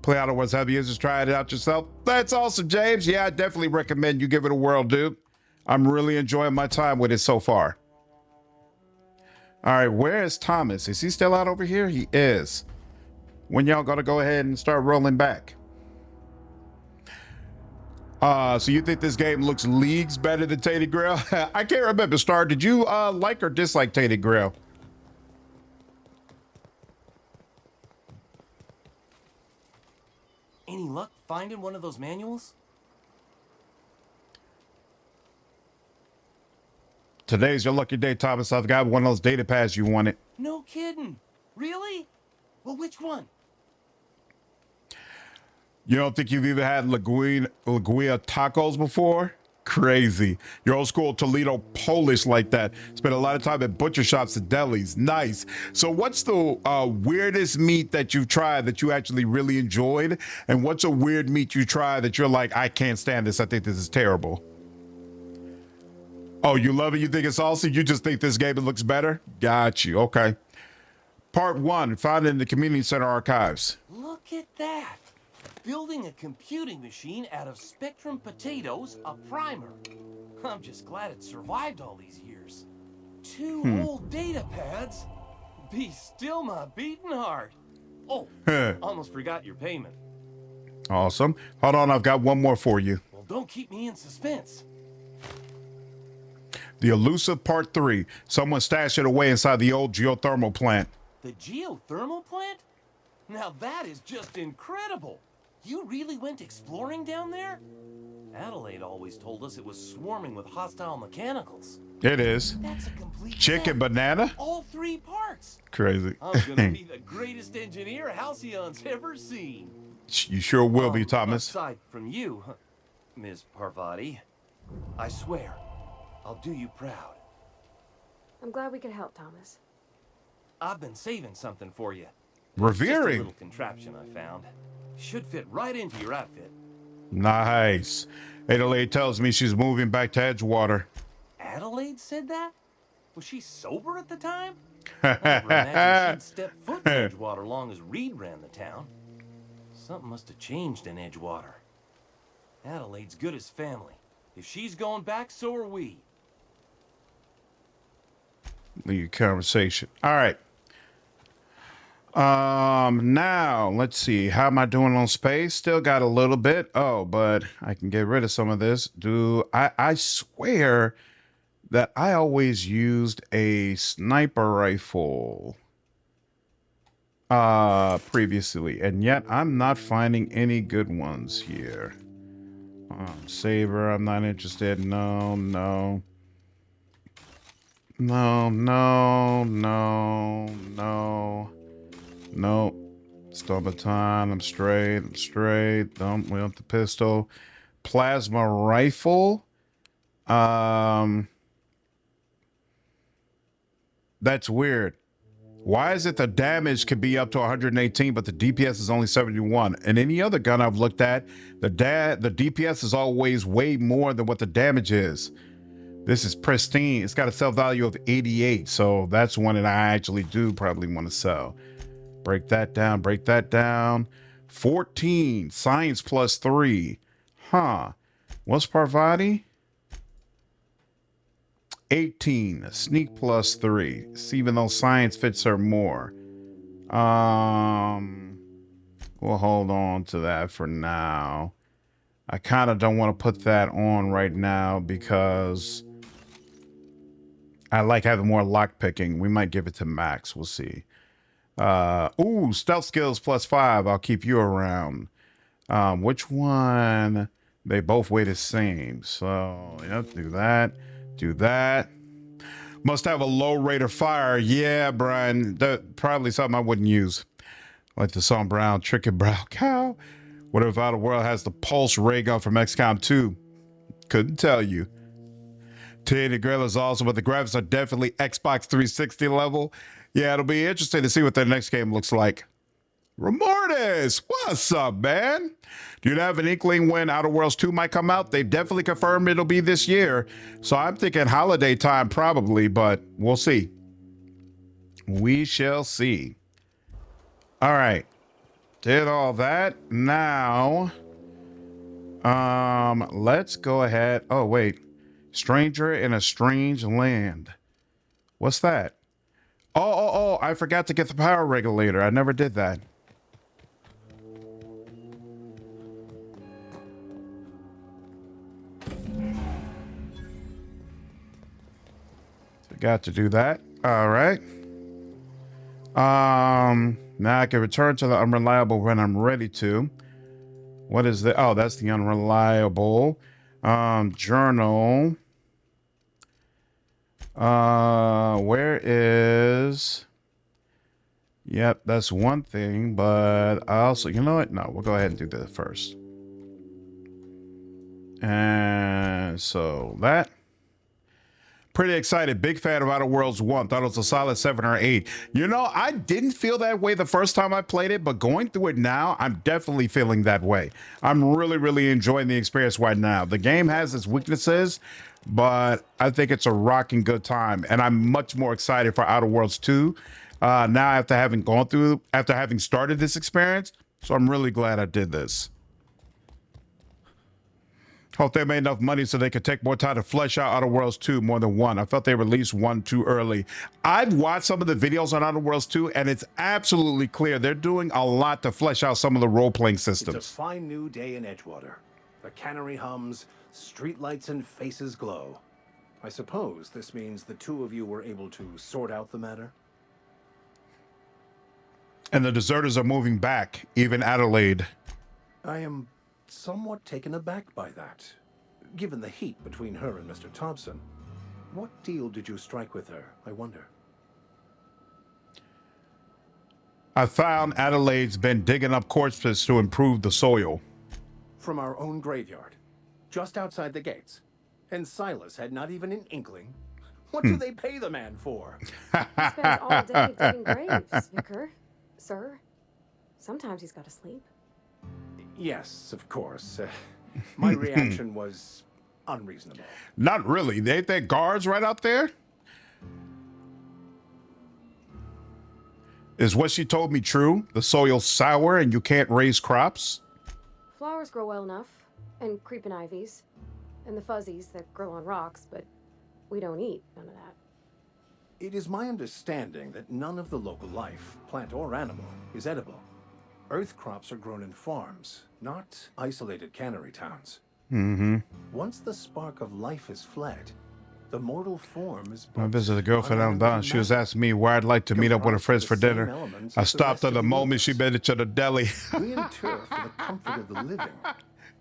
Play Outer Worlds. Have you just tried it out yourself? That's awesome, James. Yeah, I definitely recommend you give it a whirl, dude. I'm really enjoying my time with it so far. All right, where is Thomas? Is he still out over here? He is. When y'all gonna go ahead and start rolling back? So you think this game looks leagues better than Tainted Grail? I can't remember. Star, did you like or dislike Tainted Grail? Any luck finding one of those manuals? Today's your lucky day, Thomas. I've got one of those data pads you wanted. No kidding. Really? Well, which one? You don't think you've even had Laguia tacos before? Crazy. Your old school Toledo Polish like that. Spent a lot of time at butcher shops and delis. Nice. So what's the weirdest meat that you've tried that you actually really enjoyed? And what's a weird meat you tried that you're like, I can't stand this. I think this is terrible. Oh, you love it? You think it's awesome? You just think this game looks better? Got you. Okay. Part 1, found in the Community Center archives. Look at that. Building a computing machine out of Spectrum potatoes, a primer. I'm just glad it survived all these years. 2 whole data pads? Be still my beating heart. Oh, almost forgot your payment. Awesome. Hold on, I've got one more for you. Well, don't keep me in suspense. The Elusive Part 3. Someone stashed it away inside the old geothermal plant. The geothermal plant? Now that is just incredible. You really went exploring down there? Adelaide always told us it was swarming with hostile mechanicals. It is. That's a complete Chicken set. banana? All 3 parts. Crazy. I'm gonna be the greatest engineer Halcyon's ever seen. You sure will be, Thomas. Aside from you, Ms. Parvati, I swear, I'll do you proud. I'm glad we could help, Thomas. I've been saving something for you. Revering. Just a little contraption I found. Should fit right into your outfit. Nice. Adelaide tells me she's moving back to Edgewater. Adelaide said that? Was she sober at the time? I never imagined she'd step foot in Edgewater long as Reed ran the town. Something must have changed in Edgewater. Adelaide's good as family. If she's going back, so are we. Lead conversation. All right. Now let's see. How am I doing on space? Still got a little bit. Oh, but I can get rid of some of this. I swear that I always used a sniper rifle previously, and yet I'm not finding any good ones here. Saber, I'm not interested. No. Stomaton, I'm straight. Don't we want the pistol. Plasma rifle. That's weird. Why is it the damage could be up to 118, but the DPS is only 71? And any other gun I've looked at, the DPS is always way more than what the damage is. This is pristine. It's got a sell value of 88, so that's one that I actually do probably want to sell. Break that down. 14, science plus 3. Huh. What's Parvati? 18, sneak plus 3. See, even though science fits her more. We'll hold on to that for now. I kind of don't want to put that on right now because I like having more lock picking. We might give it to Max. We'll see. Ooh, stealth skills plus 5. I'll keep you around. Which one? They both weigh the same. So, yep, do that. Must have a low rate of fire. Yeah, Brian. That probably something I wouldn't use. Like the song Brown, Tricky Brown Cow. What if Outer World has the pulse ray gun from XCOM 2? Couldn't tell you. Tainted Grail is awesome, but the graphics are definitely Xbox 360 level. Yeah, it'll be interesting to see what their next game looks like. Remortis, what's up, man? Do you have an inkling when Outer Worlds 2 might come out? They definitely confirmed it'll be this year. So I'm thinking holiday time probably, but we'll see. We shall see. All right. Did all that. Now, let's go ahead. Oh, wait. Stranger in a strange land. What's that? Oh, I forgot to get the power regulator. I never did that. Forgot to do that. All right. Now I can return to the unreliable when I'm ready to. What is the, oh, that's the unreliable. Journal. Where is, yep, that's one thing, but I also, you know what? No, we'll go ahead and do that first. And so that. Pretty excited. Big fan of Outer Worlds 1. Thought it was a solid 7 or 8. You know, I didn't feel that way the first time I played it, but going through it now, I'm definitely feeling that way. I'm really enjoying the experience right now. The game has its weaknesses, but I think it's a rocking good time. And I'm much more excited for Outer Worlds 2 now after having started this experience. So I'm really glad I did this. Hope they made enough money so they could take more time to flesh out Outer Worlds 2 more than 1. I felt they released 1 too early. I've watched some of the videos on Outer Worlds 2, and it's absolutely clear they're doing a lot to flesh out some of the role-playing systems. It's a fine new day in Edgewater. The cannery hums, streetlights and faces glow. I suppose this means the two of you were able to sort out the matter? And the deserters are moving back, even Adelaide. I am somewhat taken aback by that, given the heat between her and Mr. Thompson. What deal did you strike with her, I wonder? I found Adelaide's been digging up corpses to improve the soil. From our own graveyard, just outside the gates. And Silas had not even an inkling. What do they pay the man for? He spends all day digging graves, Vicar. Sir, sometimes he's got to sleep. Yes, of course. My reaction was unreasonable. Not really. Ain't there guards right out there? Is what she told me true? The soil's sour and you can't raise crops? Flowers grow well enough, and creeping ivies, and the fuzzies that grow on rocks, but we don't eat none of that. It is my understanding that none of the local life, plant or animal, is edible. Earth crops are grown in farms, not isolated cannery towns. Once the spark of life is fled, the mortal form is I visited a girlfriend out down. She was asking me where I'd like to meet up with her friends for dinner. I stopped her the moment she made it to the deli. We inter for the comfort of the living,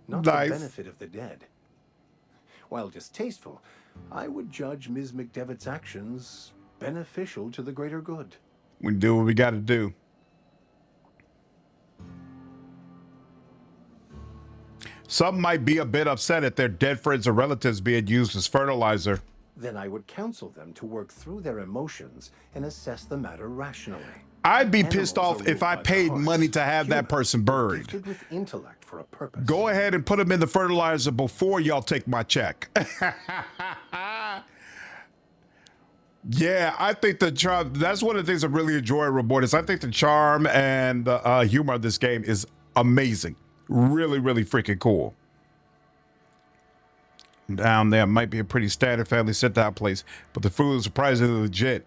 not Nice. the benefit of the dead. While distasteful, I would judge Ms. McDevitt's actions beneficial to the greater good. We do what we got to do. Some might be a bit upset at their dead friends or relatives being used as fertilizer. Then I would counsel them to work through their emotions and assess the matter rationally. I'd be Animals pissed are off ruled if I by their paid hearts. money to have that Humans person are buried. gifted with intellect for a purpose. Go ahead and put them in the fertilizer before y'all take my check. Yeah, I think the charm, that's one of the things I really enjoy Reborn. I think the charm and the humor of this game is amazing. Really freaking cool. Down there might be a pretty standard family sit-down place, but the food is surprisingly legit.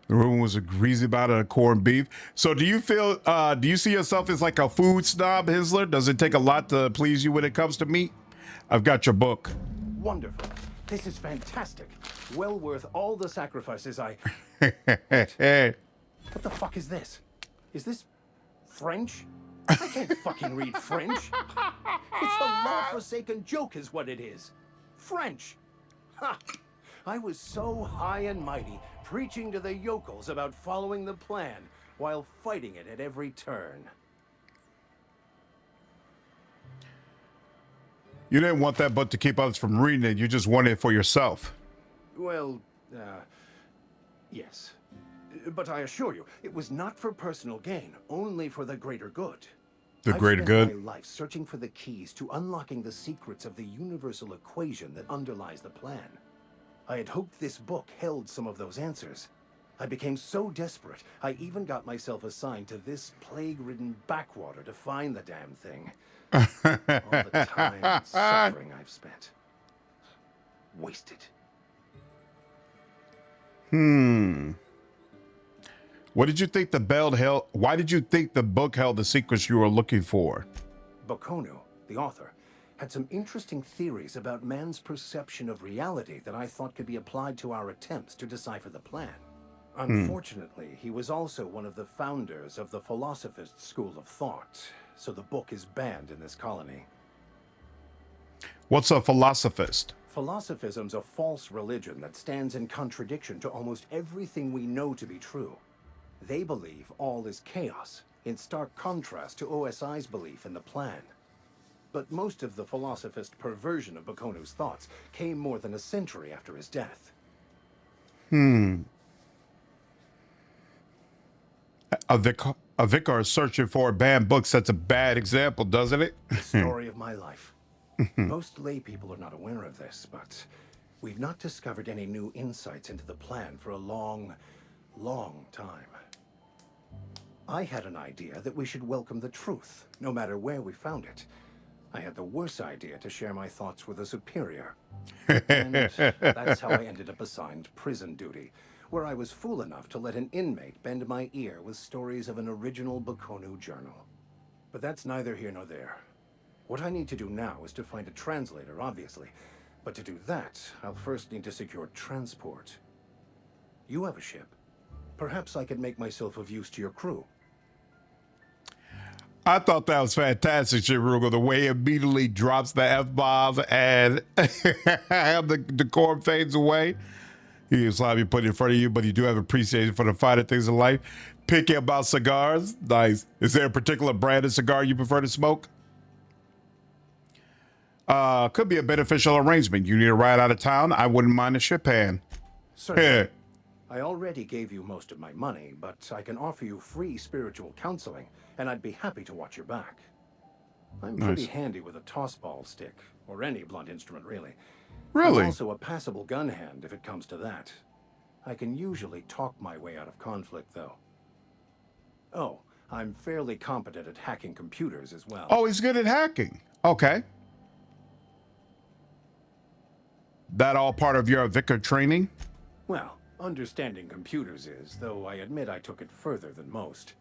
The room was a greasy bout of corned beef. So do you feel, do you see yourself as like a food snob, Hinsler? Does it take a lot to please you when it comes to meat? I've got your book. Wonderful. This is fantastic. Well worth all the sacrifices I... What the fuck is this? Is this French? I can't fucking read French. It's a law-forsaken joke is what it is. French. Ha! I was so high and mighty, preaching to the yokels about following the plan, while fighting it at every turn. You didn't want that book to keep others from reading it. You just wanted it for yourself. Well, yes. But I assure you, it was not for personal gain, only for the greater good. The greater good? I've spent my life searching for the keys to unlocking the secrets of the universal equation that underlies the plan. I had hoped this book held some of those answers. I became so desperate, I even got myself assigned to this plague-ridden backwater to find the damn thing. All the time and suffering I've spent. Wasted. What did you think the bell held? Why did you think the book held the secrets you were looking for? Bokonu, the author, had some interesting theories about man's perception of reality that I thought could be applied to our attempts to decipher the plan. Unfortunately, he was also one of the founders of the Philosophist school of thought, so the book is banned in this colony. What's a philosophist? Philosophism's a false religion that stands in contradiction to almost everything we know to be true. They believe all is chaos, in stark contrast to OSI's belief in the plan. But most of the philosophist perversion of Bokonu's thoughts came more than a century after his death. A vicar searching for a banned book sets a bad example, doesn't it? The story of my life. Most lay people are not aware of this, but we've not discovered any new insights into the plan for a long, long time. I had an idea that we should welcome the truth, no matter where we found it. I had the worse idea to share my thoughts with a superior. And that's how I ended up assigned prison duty, where I was fool enough to let an inmate bend my ear with stories of an original Bokonu journal. But that's neither here nor there. What I need to do now is to find a translator, obviously. But to do that, I'll first need to secure transport. You have a ship. Perhaps I could make myself of use to your crew. I thought that was fantastic, Shirugo, the way he immediately drops the F-bombs and the decorum fades away. He slightly put it in front of you, but you do have appreciation for the finer things in life. Picky about cigars. Nice. Is there a particular brand of cigar you prefer to smoke? Could be a beneficial arrangement. You need a ride out of town? I wouldn't mind a ship hand. Certainly. I already gave you most of my money, but I can offer you free spiritual counseling, and I'd be happy to watch your back. I'm pretty handy with a tossball stick, or any blunt instrument, really. Really? I'm also a passable gun hand, if it comes to that. I can usually talk my way out of conflict, though. Oh, I'm fairly competent at hacking computers as well. Oh, he's good at hacking. Okay. That all part of your vicar training? Well, understanding computers is, though I admit I took it further than most.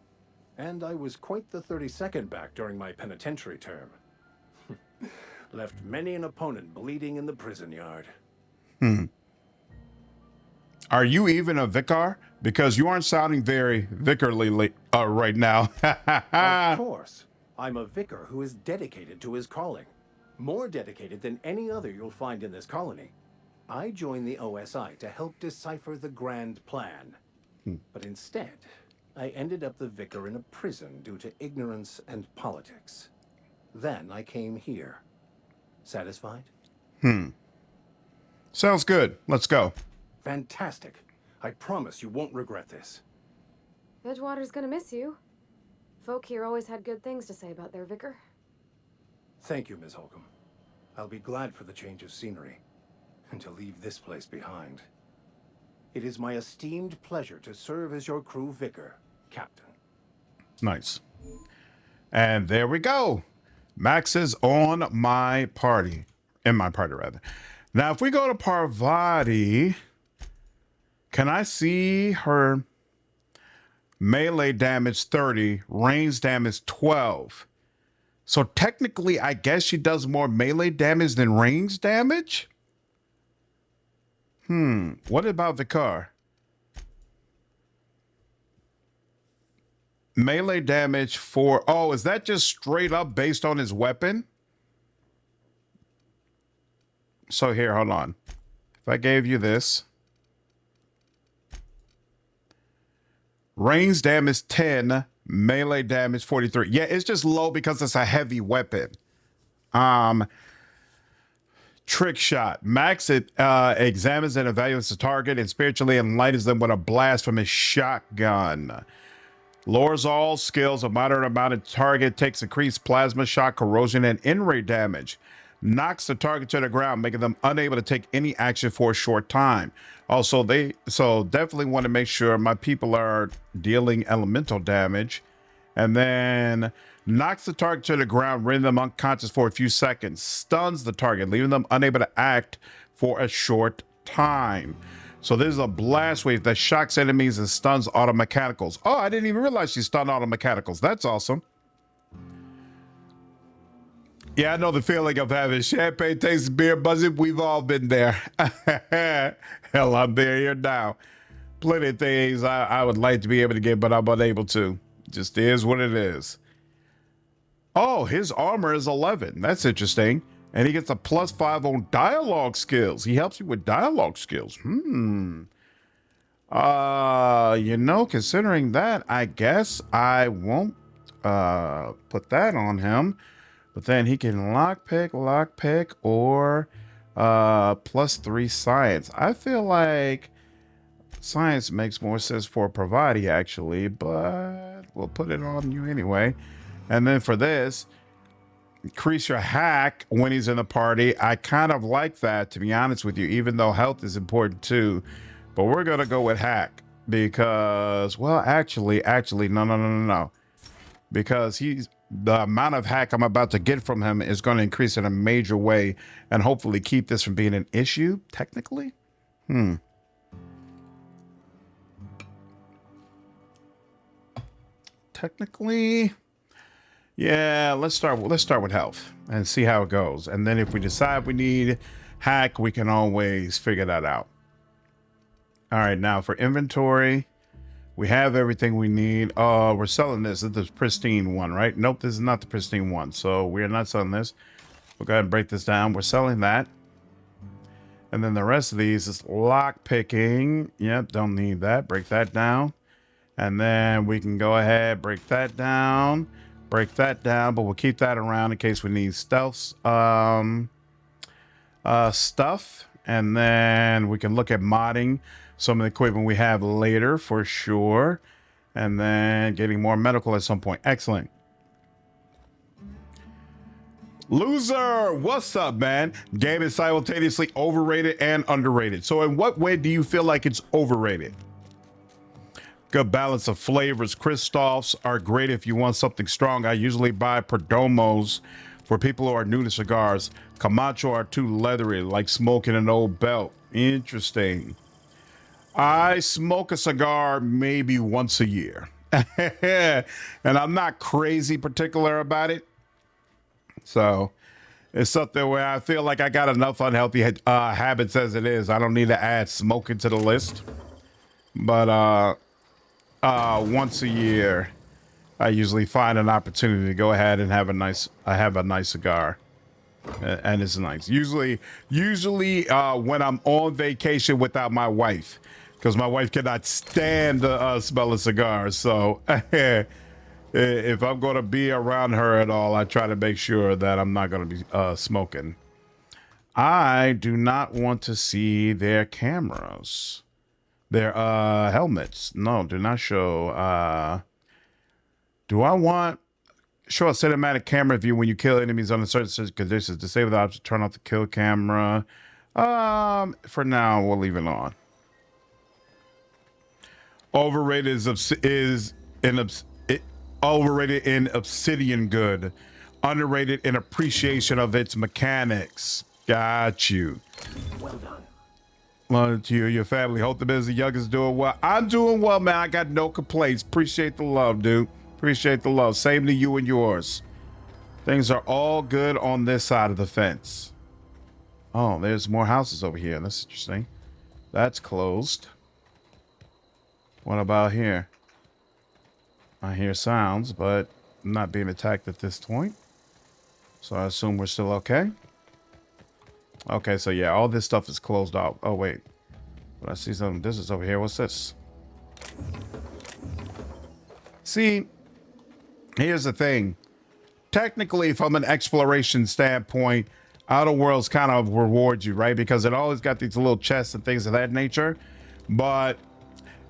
And I was quite the 32nd back during my penitentiary term. Left many an opponent bleeding in the prison yard. Are you even a vicar? Because you aren't sounding very vicarly right now. Of course. I'm a vicar who is dedicated to his calling. More dedicated than any other you'll find in this colony. I joined the OSI to help decipher the grand plan. But instead, I ended up the vicar in a prison due to ignorance and politics. Then I came here. Satisfied? Sounds good. Let's go. Fantastic. I promise you won't regret this. Edgewater's gonna miss you. Folk here always had good things to say about their vicar. Thank you, Ms. Holcomb. I'll be glad for the change of scenery, and to leave this place behind. It is my esteemed pleasure to serve as your crew vicar, Captain. Nice. And there we go. Max is on my party. In my party, rather. Now, if we go to Parvati, can I see her melee damage 30, range damage 12? So technically, I guess she does more melee damage than range damage? What about Vicar? Melee damage for... Oh, is that just straight up based on his weapon? So here, hold on. If I gave you this. Range damage 10, melee damage 43. Yeah, it's just low because it's a heavy weapon. Trick shot. Max it examines and evaluates the target and spiritually enlightens them with a blast from his shotgun. Lowers all skills, a moderate amount of target, takes increased plasma shock, corrosion, and in-ray damage. Knocks the target to the ground, making them unable to take any action for a short time. Also, definitely want to make sure my people are dealing elemental damage. And then knocks the target to the ground, rendering them unconscious for a few seconds. Stuns the target, leaving them unable to act for a short time. So there's a blast wave that shocks enemies and stuns auto mechanicals. Oh, I didn't even realize she stunned auto mechanicals. That's awesome. Yeah, I know the feeling of having champagne tasting beer buzzing. We've all been there. Hell, I'm there here now. Plenty of things I would like to be able to get, but I'm unable to. Just is what it is. Oh, his armor is 11. That's interesting. And he gets a +5 on dialogue skills. He helps you with dialogue skills. You know, considering that, I guess I won't put that on him. But then he can lockpick, or +3 science. I feel like science makes more sense for Parvati, actually, but we'll put it on you anyway. And then for this, increase your hack when he's in the party. I kind of like that, to be honest with you, even though health is important too. But we're going to go with hack because, well, actually, no. Because the amount of hack I'm about to get from him is going to increase in a major way and hopefully keep this from being an issue, technically. Technically, yeah, let's start with health and see how it goes. And then if we decide we need hack, we can always figure that out. All right, now for inventory, we have everything we need. We're selling this. This is the pristine one, right? Nope, this is not the pristine one. So we're not selling this. We'll go ahead and break this down. We're selling that. And then the rest of these is lock picking. Yep, don't need that. Break that down. And then we can go ahead, break that down, but we'll keep that around in case we need stealth stuff. And then we can look at modding some of the equipment we have later for sure. And then getting more medical at some point. Excellent. Loser, what's up, man? Game is simultaneously overrated and underrated. So in what way do you feel like it's overrated? Good balance of flavors. Christophs are great if you want something strong. I usually buy Perdomos for people who are new to cigars. Camacho are too leathery, like smoking an old belt. Interesting. I smoke a cigar maybe once a year. And I'm not crazy particular about it. So it's something where I feel like I got enough unhealthy habits as it is. I don't need to add smoking to the list. But once a year, I usually find an opportunity to go ahead and have a nice cigar, and it's nice. Usually when I'm on vacation without my wife, because my wife cannot stand the smell of cigars. So if I'm going to be around her at all, I try to make sure that I'm not going to be smoking. I do not want to see their cameras. Their helmets. No, do not show. Do I want show a cinematic camera view when you kill enemies under certain conditions? Disable the option, turn off the kill camera. For now, we'll leave it on. Overrated overrated in Obsidian good. Underrated in appreciation of its mechanics. Got you. Well done. Love to you, your family. Hope the business youngest doing well. I'm doing well, man. I got no complaints. Appreciate the love, dude. Appreciate the love. Same to you and yours. Things are all good on this side of the fence. Oh, there's more houses over here. That's interesting. That's closed. What about here? I hear sounds, but I'm not being attacked at this point. So I assume we're still okay. Okay, so yeah, all this stuff is closed off. Oh, wait. But I see something. This is over here. What's this? See, here's the thing. Technically, from an exploration standpoint, Outer Worlds kind of rewards you, right? Because it always got these little chests and things of that nature. But,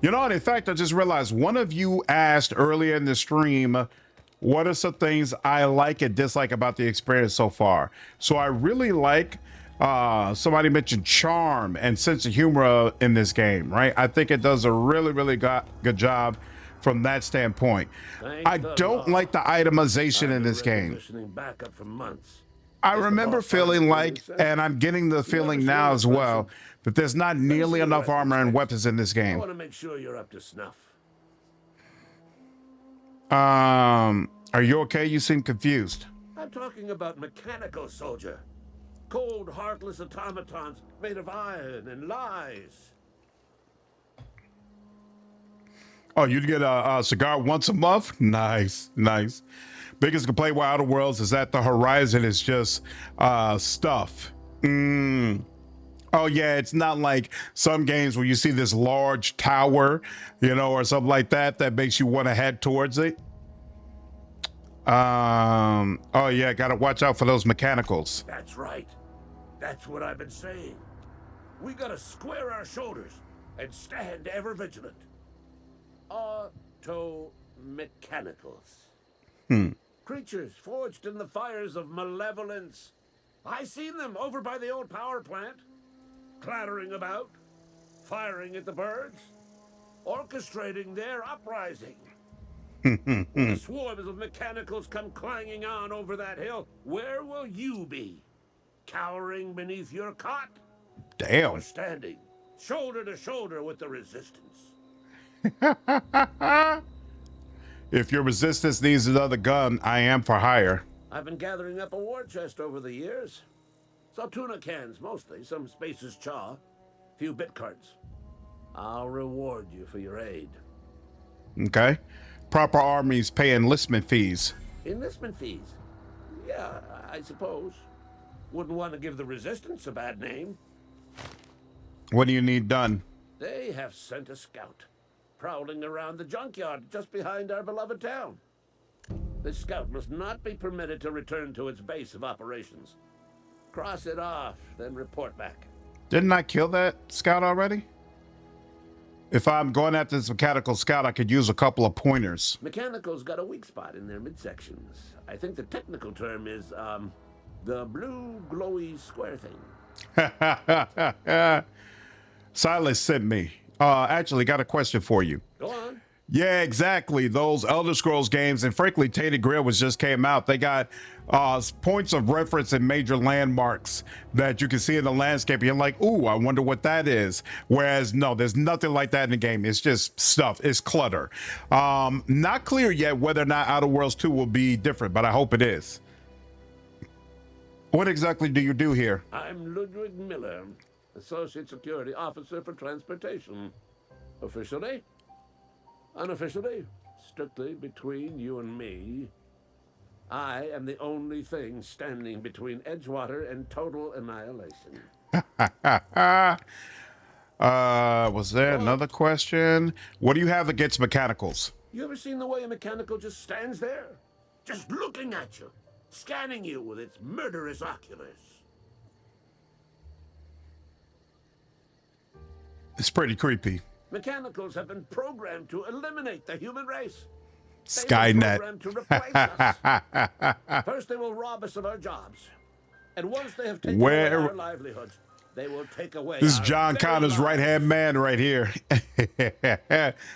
you know, and in fact, I just realized one of you asked earlier in the stream, what are some things I like and dislike about the experience so far? So I really like... somebody mentioned charm and sense of humor in this game, right? I think it does a really good job from that standpoint. I don't like the itemization in this game. Back up for months. I remember feeling like, and I'm getting the feeling now as well, that there's not nearly enough armor and weapons in this I game. want to make sure you're up to snuff. Are you okay? You seem confused. I'm talking about mechanical, soldier. Cold, heartless automatons made of iron and lies. Oh, you'd get a cigar once a month? Nice, nice. Biggest complaint with Outer Worlds is that the horizon is just stuff. Oh yeah, it's not like some games where you see this large tower, you know, or something like that that makes you want to head towards it. Oh yeah, gotta watch out for those mechanicals. That's right. That's what I've been saying. We gotta square our shoulders and stand ever vigilant. Auto-mechanicals. Creatures forged in the fires of malevolence. I seen them over by the old power plant, clattering about, firing at the birds, orchestrating their uprising. When the swarms of mechanicals come clanging on over that hill, where will you be? Cowering beneath your cot? Damn. Or standing, shoulder to shoulder with the resistance? If your resistance needs another gun, I am for hire. I've been gathering up a war chest over the years. Saltuna cans, mostly, some Spacer's Chaw, few bit cards. I'll reward you for your aid. Okay. Proper armies pay enlistment fees. Enlistment fees? Yeah, I suppose. Wouldn't want to give the resistance a bad name. What do you need done? They have sent a scout, prowling around the junkyard just behind our beloved town. This scout must not be permitted to return to its base of operations. Cross it off, then report back. Didn't I kill that scout already? If I'm going after this mechanical scout, I could use a couple of pointers. Mechanicals got a weak spot in their midsections. I think the technical term is, the blue glowy square thing. Silas sent me. Actually, got a question for you. Go on. Yeah, exactly. Those Elder Scrolls games, and frankly, Tainted Grail was just came out. They got points of reference and major landmarks that you can see in the landscape. You're like, ooh, I wonder what that is. Whereas, no, there's nothing like that in the game. It's just stuff. It's clutter. Not clear yet whether or not Outer Worlds 2 will be different, but I hope it is. What exactly do you do here? I'm Ludwig Miller, Associate Security Officer for Transportation. Officially? Unofficially? Strictly between you and me. I am the only thing standing between Edgewater and total annihilation. Was there another question? What do you have against mechanicals? You ever seen the way a mechanical just stands there? Just looking at you, scanning you with its murderous oculars. It's pretty creepy. Mechanicals have been programmed to eliminate the human race. Skynet. Programmed to replace us. First, they will rob us of our jobs. And once they have taken away our livelihoods, they will take away This is John Connor's right-hand man right here.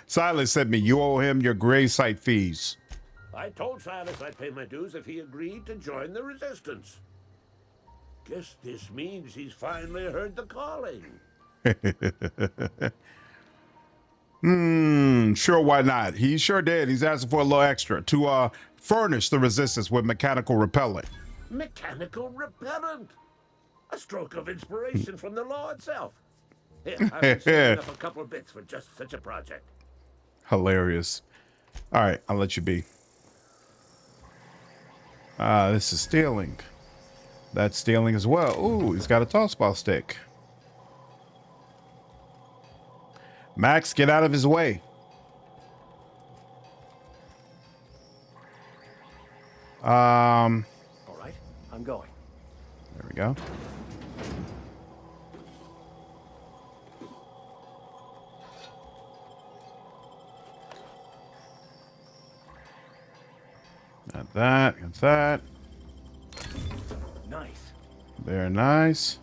Silas sent me, you owe him your grave site fees. I told Silas I'd pay my dues if he agreed to join the resistance. Guess this means he's finally heard the calling. Sure, why not? He sure did. He's asking for a little extra to furnish the resistance with mechanical repellent. Mechanical repellent? A stroke of inspiration from the law itself. Here, I've been saving up a couple of bits for just such a project. Hilarious. All right, I'll let you be. This is stealing. That's stealing as well. Ooh, he's got a toss ball stick. Max, get out of his way. All right, I'm going. There we go. Got that, got that. Nice. Very nice.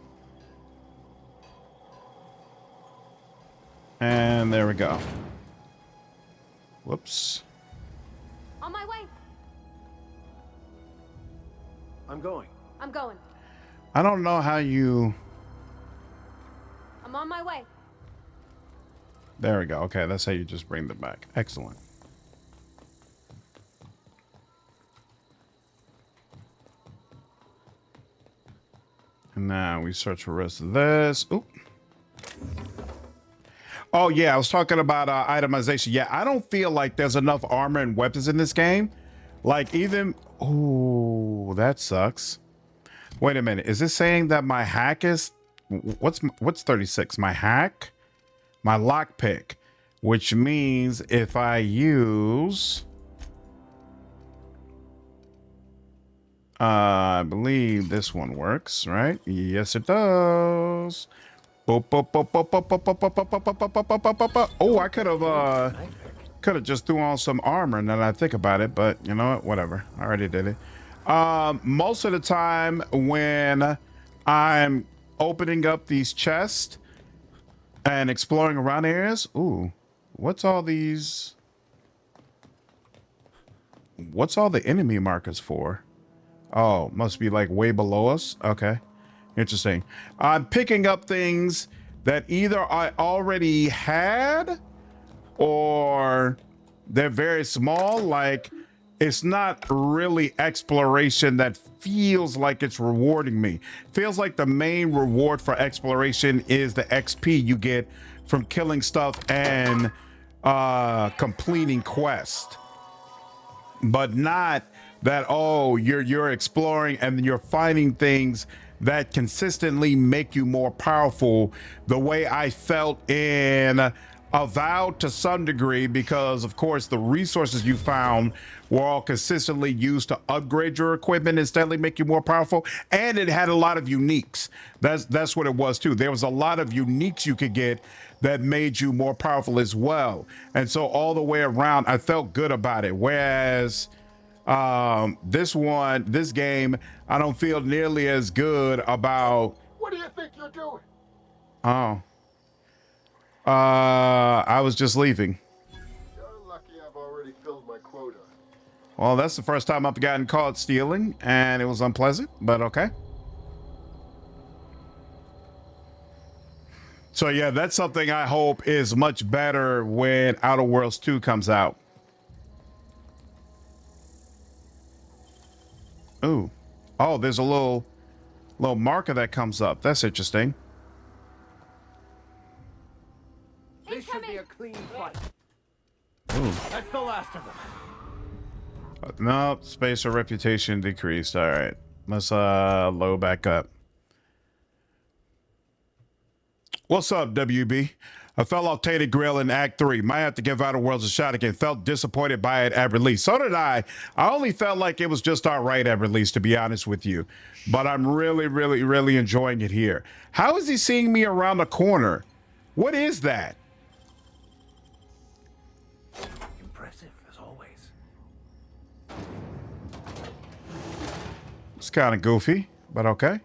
And there we go. Whoops. On my way. I'm going. I'm going. I don't know how you... I'm on my way. There we go. Okay, that's how you just bring them back. Excellent. And now we search for the rest of this. Oop. Oh, yeah, I was talking about itemization. Yeah, I don't feel like there's enough armor and weapons in this game. Like, even... Oh, that sucks. Wait a minute. Is this saying that my hack is... What's 36? My hack? My lockpick. Which means if I use... I believe this one works, right? Yes, it does. Oh, I could have just threw on some armor now that I think about it, but you know what? Whatever. I already did it. Most of the time when I'm opening up these chests and exploring around areas, ooh, what's all these? What's all the enemy markers for? Oh, must be like way below us. Okay. Interesting. I'm picking up things that either I already had or they're very small. Like, it's not really exploration that feels like it's rewarding me. Feels like the main reward for exploration is the XP you get from killing stuff and completing quests. But not that, oh, you're exploring and you're finding things that consistently make you more powerful, the way I felt in Vale to some degree, because of course the resources you found were all consistently used to upgrade your equipment and steadily make you more powerful, and it had a lot of uniques. That's what it was too. There was a lot of uniques you could get that made you more powerful as well, and so all the way around I felt good about it. Whereas this game, I don't feel nearly as good about. What do you think you're doing? Oh, I was just leaving. You're lucky I've already filled my quota. Well, that's the first time I've gotten caught stealing, and it was unpleasant, but okay. So yeah, that's something I hope is much better when Outer Worlds 2 comes out. Ooh. Oh, there's a little marker that comes up. That's interesting. This should be a clean fight. Ooh. That's the last of them. No, space or reputation decreased. All right. Let's load back up. What's up, WB? I fell off Tainted Grail in Act 3. Might have to give Outer Worlds a shot again. Felt disappointed by it at release. So did I. I only felt like it was just all right at release, to be honest with you. But I'm really, really, really enjoying it here. How is he seeing me around the corner? What is that? Impressive, as always. It's kind of goofy, but okay.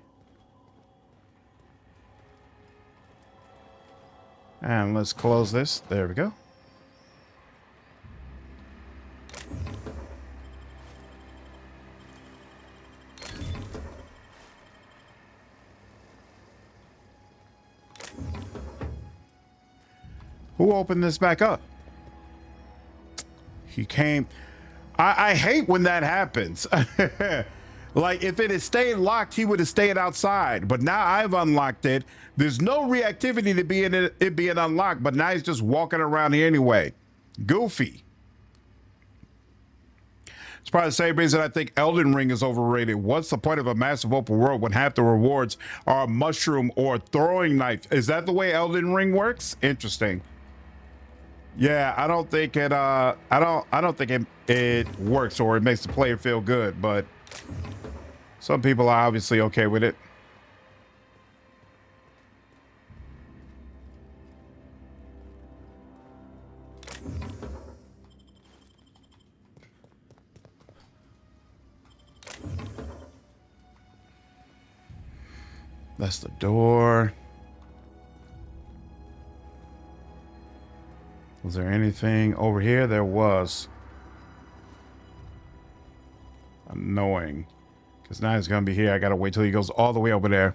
And let's close this. There we go. Who opened this back up? He came. I hate when that happens. Like, if it had stayed locked, he would have stayed outside. But now I've unlocked it. There's no reactivity to be in it being unlocked, but now he's just walking around here anyway. Goofy. It's probably the same reason I think Elden Ring is overrated. What's the point of a massive open world when half the rewards are a mushroom or a throwing knife? Is that the way Elden Ring works? Interesting. Yeah, I don't think it I don't think it works, or it makes the player feel good, but some people are obviously okay with it. That's the door. Was there anything over here? There was. Annoying. Because now he's going to be here. I got to wait till he goes all the way over there.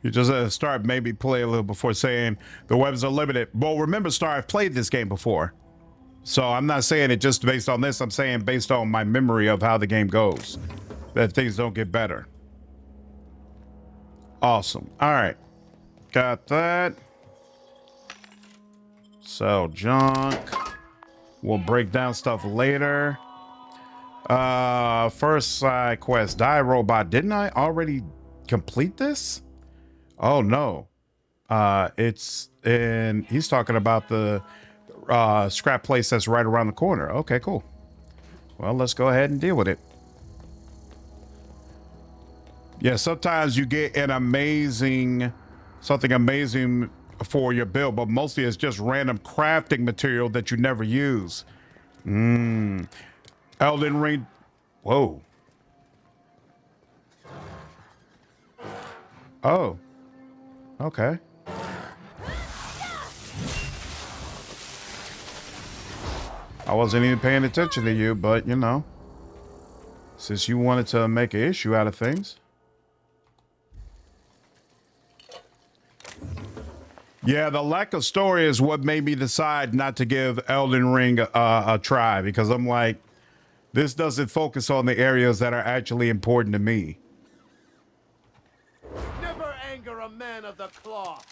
You just start maybe play a little before saying the webs are limited. Well, remember, Star, I've played this game before. So I'm not saying it just based on this. I'm saying based on my memory of how the game goes. That things don't get better. Awesome. All right. Got that. So junk. We'll break down stuff later. First side quest. Die robot. Didn't I already complete this? Oh no. It's in, he's talking about the scrap place that's right around the corner. Okay, cool. Well, let's go ahead and deal with it. Yeah, sometimes you get an something amazing for your build, but mostly it's just random crafting material that you never use. Elden Ring. Whoa. Oh. Okay. I wasn't even paying attention to you, but you know, since you wanted to make an issue out of things. Yeah, the lack of story is what made me decide not to give Elden Ring a try, because I'm like, this doesn't focus on the areas that are actually important to me. Never anger a man of the cloth.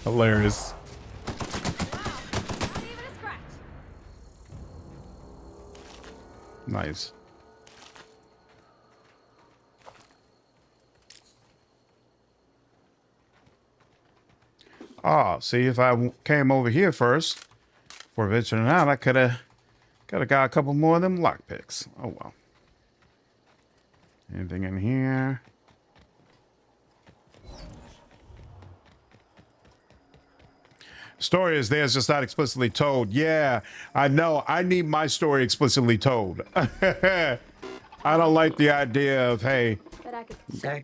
Hilarious. Nice. Oh, see, if I came over here first for venturing out, I could have got a couple more of them lockpicks. Oh well. Anything in here? Story is there, it's just not explicitly told. Yeah, I know. I need my story explicitly told. I don't like the idea of, hey,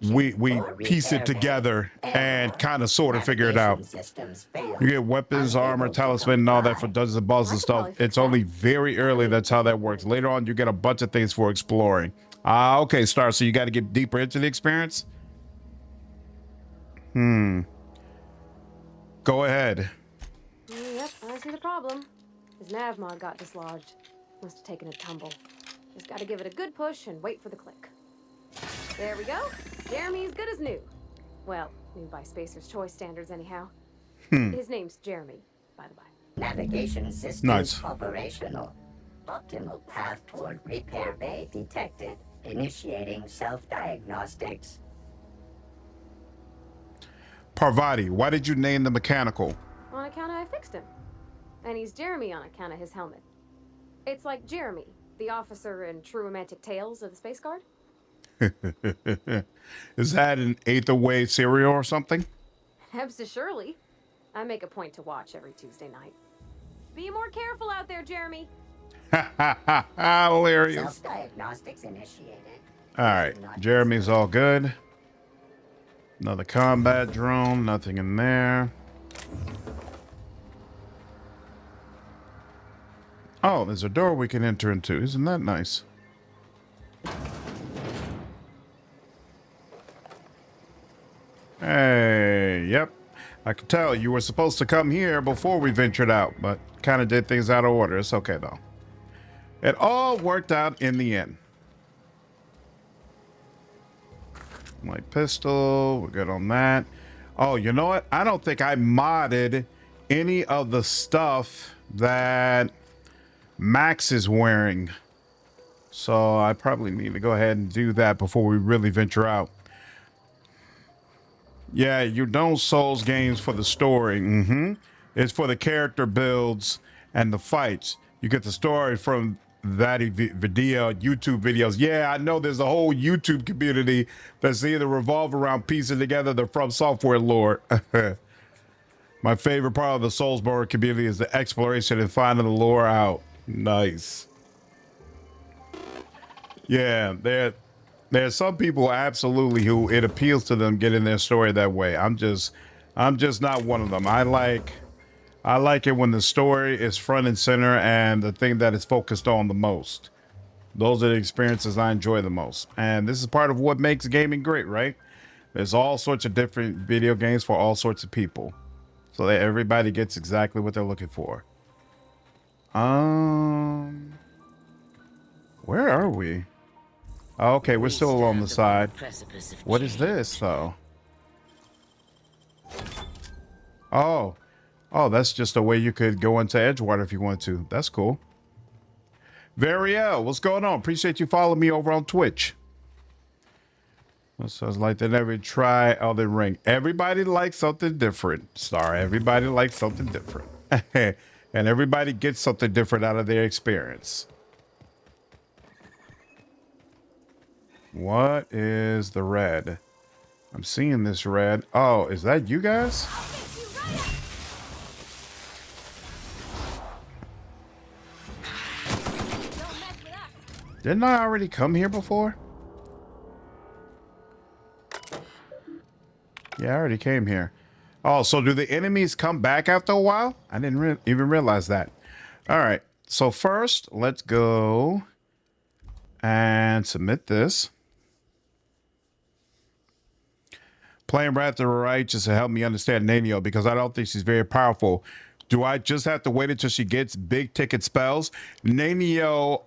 we piece it together and kind of sort of figure it out. You get weapons, armor, talisman, and all that for dungeons and bosses and stuff. It's only very early. That's how that works. Later on, you get a bunch of things for exploring. Okay, Star. So you got to get deeper into the experience. Go ahead. Yep, I see the problem. His nav mod got dislodged. Must have taken a tumble. Just got to give it a good push and wait for the click. There we go. Jeremy's good as new. Well, new by Spacer's Choice standards, anyhow. His name's Jeremy, by the by. Navigation systems operational. Optimal path toward repair bay detected. Initiating self-diagnostics. Parvati, why did you name the mechanical? On account of I fixed him. And he's Jeremy on account of his helmet. It's like Jeremy, the officer in True Romantic Tales of the Space Guard. Is that an Aether Wave cereal or something? Surely. I make a point to watch every Tuesday night. Be more careful out there, Jeremy. Hilarious. Self-diagnostics initiated. All right, Jeremy's all good. Another combat drone, nothing in there. Oh, there's a door we can enter into. Isn't that nice? Hey, yep. I could tell you were supposed to come here before we ventured out, but kind of did things out of order. It's okay, though. It all worked out in the end. Light pistol, we're good on that. Oh, you know what? I don't think I modded any of the stuff that Max is wearing. So I probably need to go ahead and do that before we really venture out. Yeah, you don't Souls games for the story. It's for the character builds and the fights. You get the story from that video, YouTube videos. Yeah, I know there's a whole YouTube community that's either revolve around piecing together the From Software lore. My favorite part of the Soulsborne community is the exploration and finding the lore out. Nice. Yeah, there's some people absolutely who it appeals to them getting their story that way. I'm just not one of them. I I like it when the story is front and center and the thing that is focused on the most. Those are the experiences I enjoy the most. And this is part of what makes gaming great, right? There's all sorts of different video games for all sorts of people, so that everybody gets exactly what they're looking for. Where are we? Oh, okay, we're still along the side. What is this, though? Oh, that's just a way you could go into Edgewater if you want to. That's cool. Variel, what's going on? Appreciate you following me over on Twitch. Sounds like they never try Elden Ring. Everybody likes something different, Star. Everybody likes something different. And everybody gets something different out of their experience. What is the red? I'm seeing this red. Oh, is that you guys? Didn't I already come here before? Yeah, I already came here. Oh, so do the enemies come back after a while? I didn't even realize that. All right. So first, let's go and submit this. Playing right to the right just to help me understand Nanio, because I don't think she's very powerful. Do I just have to wait until she gets big ticket spells? Nanio,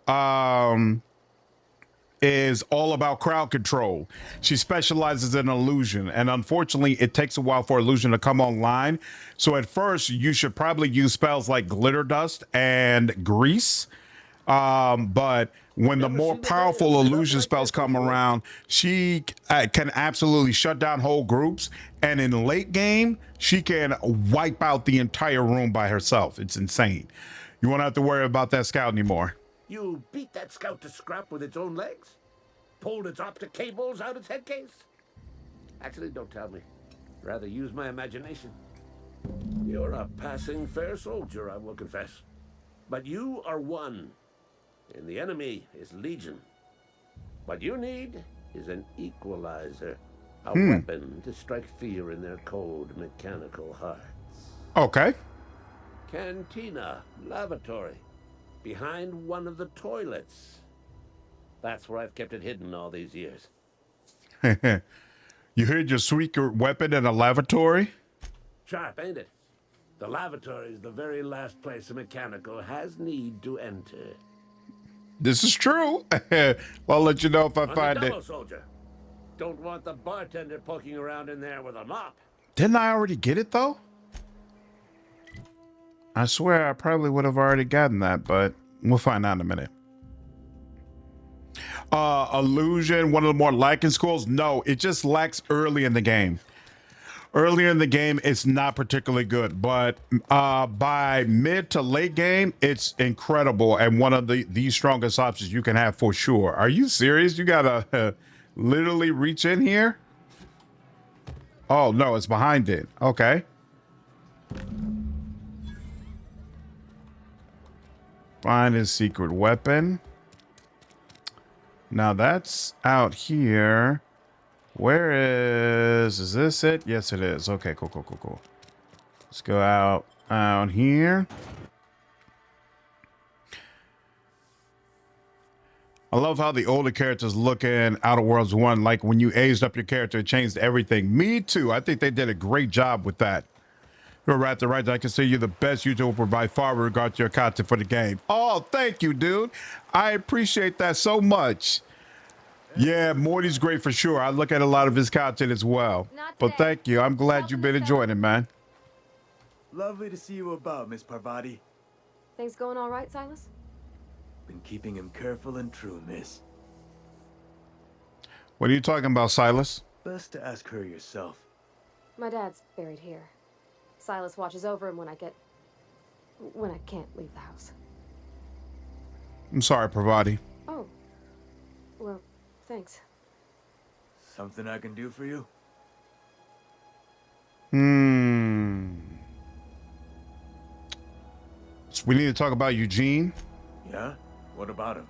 is all about crowd control. She specializes in illusion, and unfortunately it takes a while for illusion to come online. So at first you should probably use spells like glitter dust and grease, but when the more powerful illusion spells come around, she can absolutely shut down whole groups, and in late game she can wipe out the entire room by herself. It's insane. You won't have to worry about that scout anymore. You beat that scout to scrap with its own legs? Pulled its optic cables out its head case? Actually, don't tell me. Rather use my imagination. You're a passing fair soldier, I will confess. But you are one, and the enemy is legion. What you need is an equalizer. A weapon to strike fear in their cold mechanical hearts. Okay. Cantina, lavatory. Behind one of the toilets. That's where I've kept it hidden all these years. You hid your secret weapon in a lavatory? Sharp, ain't it? The lavatory is the very last place a mechanical has need to enter. This is true. I'll let you know if I find double, it. Soldier. Don't want the bartender poking around in there with a mop. Didn't I already get it, though? I swear I probably would have already gotten that, but we'll find out in a minute. Illusion, one of the more lacking schools? No, it just lacks early in the game. Earlier in the game, it's not particularly good, but by mid to late game, it's incredible and one of the strongest options you can have for sure. Are you serious? You gotta literally reach in here? Oh, no, it's behind it. Okay. Find his secret weapon. Now that's out here. Where is this it? Yes, it is. Okay, cool. Let's go out here. I love how the older characters look in Outer Worlds 1. Like when you aged up your character, it changed everything. Me too. I think they did a great job with that. You're right, the right. I consider you the best YouTuber by far with regard to your content for the game. Oh, thank you, dude. I appreciate that so much. Yeah, Morty's great for sure. I look at a lot of his content as well. But thank you. I'm glad you've been enjoying it, man. Lovely to see you about, Miss Parvati. Things going all right, Silas? Been keeping him careful and true, miss. What are you talking about, Silas? Best to ask her yourself. My dad's buried here. Silas watches over him when I can't leave the house. I'm sorry, Parvati. Oh. Well, thanks. Something I can do for you? So we need to talk about Eugene. Yeah? What about him?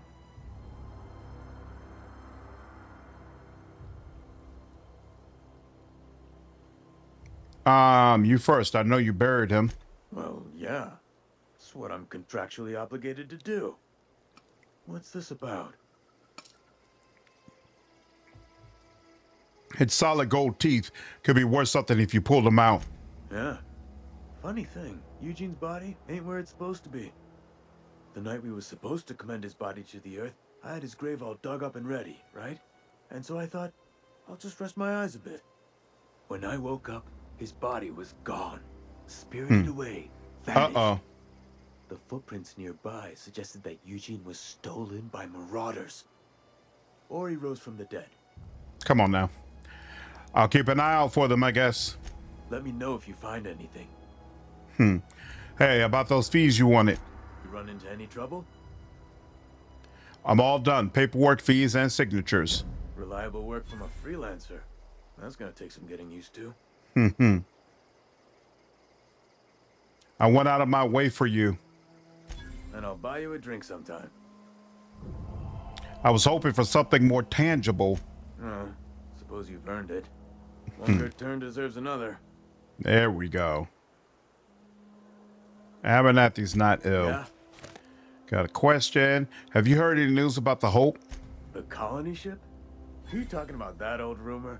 You first. I know you buried him. Well, yeah. It's what I'm contractually obligated to do. What's this about? Its solid gold teeth could be worth something if you pulled them out. Yeah. Funny thing, Eugene's body ain't where it's supposed to be. The night we was supposed to commend his body to the earth, I had his grave all dug up and ready, right? And so I thought, I'll just rest my eyes a bit. When I woke up, his body was gone. Spirited away. Vanished. Uh-oh. The footprints nearby suggested that Eugene was stolen by marauders. Or he rose from the dead. Come on now. I'll keep an eye out for them, I guess. Let me know if you find anything. Hey, about those fees you wanted. You run into any trouble? I'm all done. Paperwork, fees, and signatures. Reliable work from a freelancer. That's gonna take some getting used to. I went out of my way for you. And I'll buy you a drink sometime. I was hoping for something more tangible. Oh, suppose you've earned it. One good turn deserves another. There we go. Abernathy's not ill. Yeah? Got a question. Have you heard any news about the Hope? The colony ship? Are you talking about that old rumor?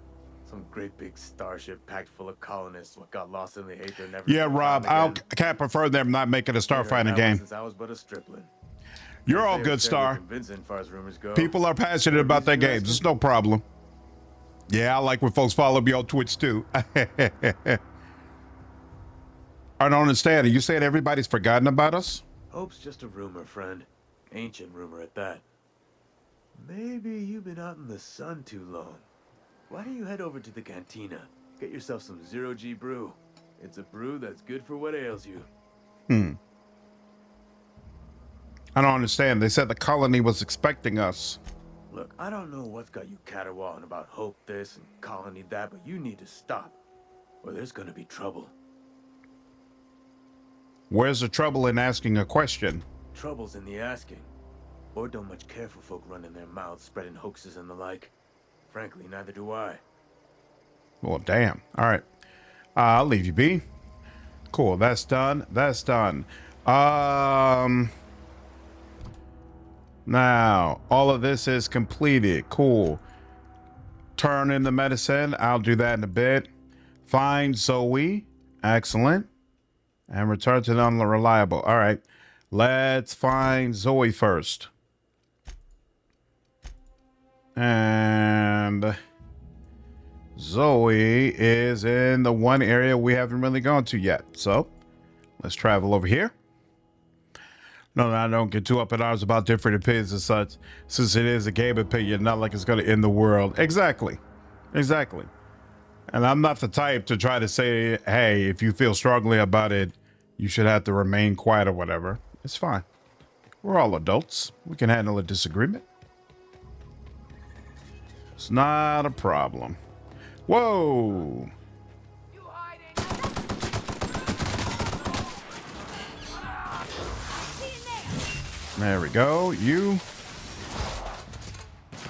Some great big starship packed full of colonists what got lost in the aether never. Yeah, Rob, I can't prefer them not making a starfighting game. Since I was but a stripling. You're all good, Star. Convincing, far as rumors go. People are passionate about their games. It's no problem. Yeah, I like when folks follow me on Twitch too. I don't understand. Are you saying everybody's forgotten about us? Hope's just a rumor, friend. Ancient rumor at that. Maybe you've been out in the sun too long. Why don't you head over to the cantina? Get yourself some zero-G brew. It's a brew that's good for what ails you. I don't understand. They said the colony was expecting us. Look, I don't know what's got you caterwauling about Hope this and colony that, but you need to stop, or there's gonna be trouble. Where's the trouble in asking a question? Trouble's in the asking. Or don't much care for folk running their mouths, spreading hoaxes and the like. Frankly, neither do I. Well, damn. All right. I'll leave you be. Cool. That's done. That's done. Now, all of this is completed. Cool. Turn in the medicine. I'll do that in a bit. Find Zoe. Excellent. And return to the unreliable. All right. Let's find Zoe first. And Zoe is in the one area we haven't really gone to yet. So let's travel over here. No, I don't get too up in arms about different opinions and such, since it is a game opinion, not like it's going to end the world. Exactly. Exactly. And I'm not the type to try to say, hey, if you feel strongly about it, you should have to remain quiet or whatever. It's fine. We're all adults. We can handle a disagreement. It's not a problem. Whoa. There we go. You.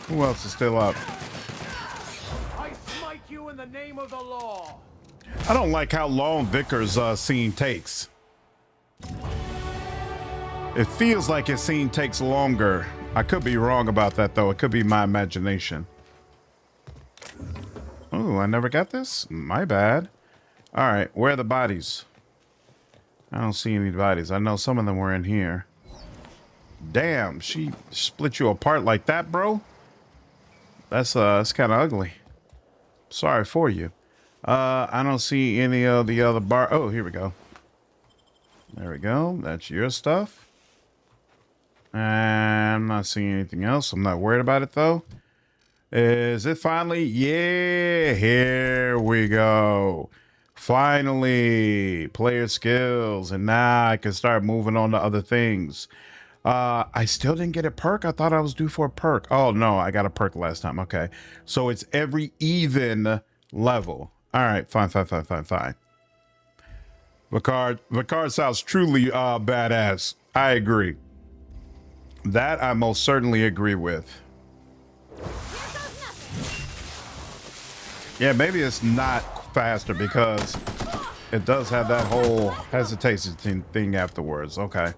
Who else is still up? I smite you in the name of the law. I don't like how long Vicar's scene takes. It feels like his scene takes longer. I could be wrong about that, though. It could be my imagination. Oh, I never got this? My bad. All right, where are the bodies? I don't see any bodies. I know some of them were in here. Damn, she split you apart like that, bro? That's kind of ugly. Sorry for you. I don't see any of the other bar. Oh, here we go. There we go. That's your stuff. And I'm not seeing anything else. I'm not worried about it, though. Is it finally? Yeah, here we go. Finally, player skills. And now I can start moving on to other things. I still didn't get a perk. I thought I was due for a perk. Oh, no, I got a perk last time. Okay. So it's every even level. All right, fine. Vicar sounds truly badass. I agree. That I most certainly agree with. Yeah, maybe it's not faster because it does have that whole hesitation thing afterwards. Okay.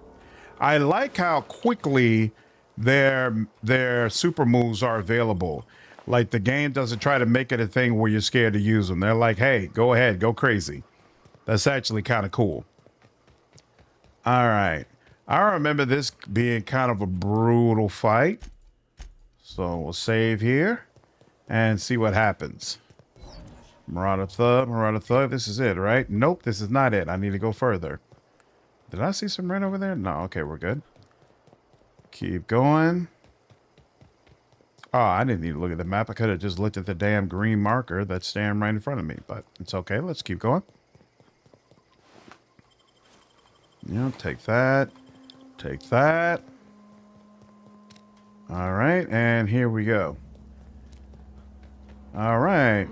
I like how quickly their super moves are available. Like the game doesn't try to make it a thing where you're scared to use them. They're like, hey, go ahead, go crazy. That's actually kind of cool. All right. I remember this being kind of a brutal fight. So we'll save here and see what happens. Marauder Thug. This is it, right? Nope, this is not it. I need to go further. Did I see some red over there? No, okay, we're good. Keep going. Oh, I didn't need to look at the map. I could have just looked at the damn green marker that's standing right in front of me, but it's okay. Let's keep going. Yeah, take that. Take that. All right, and here we go. All right.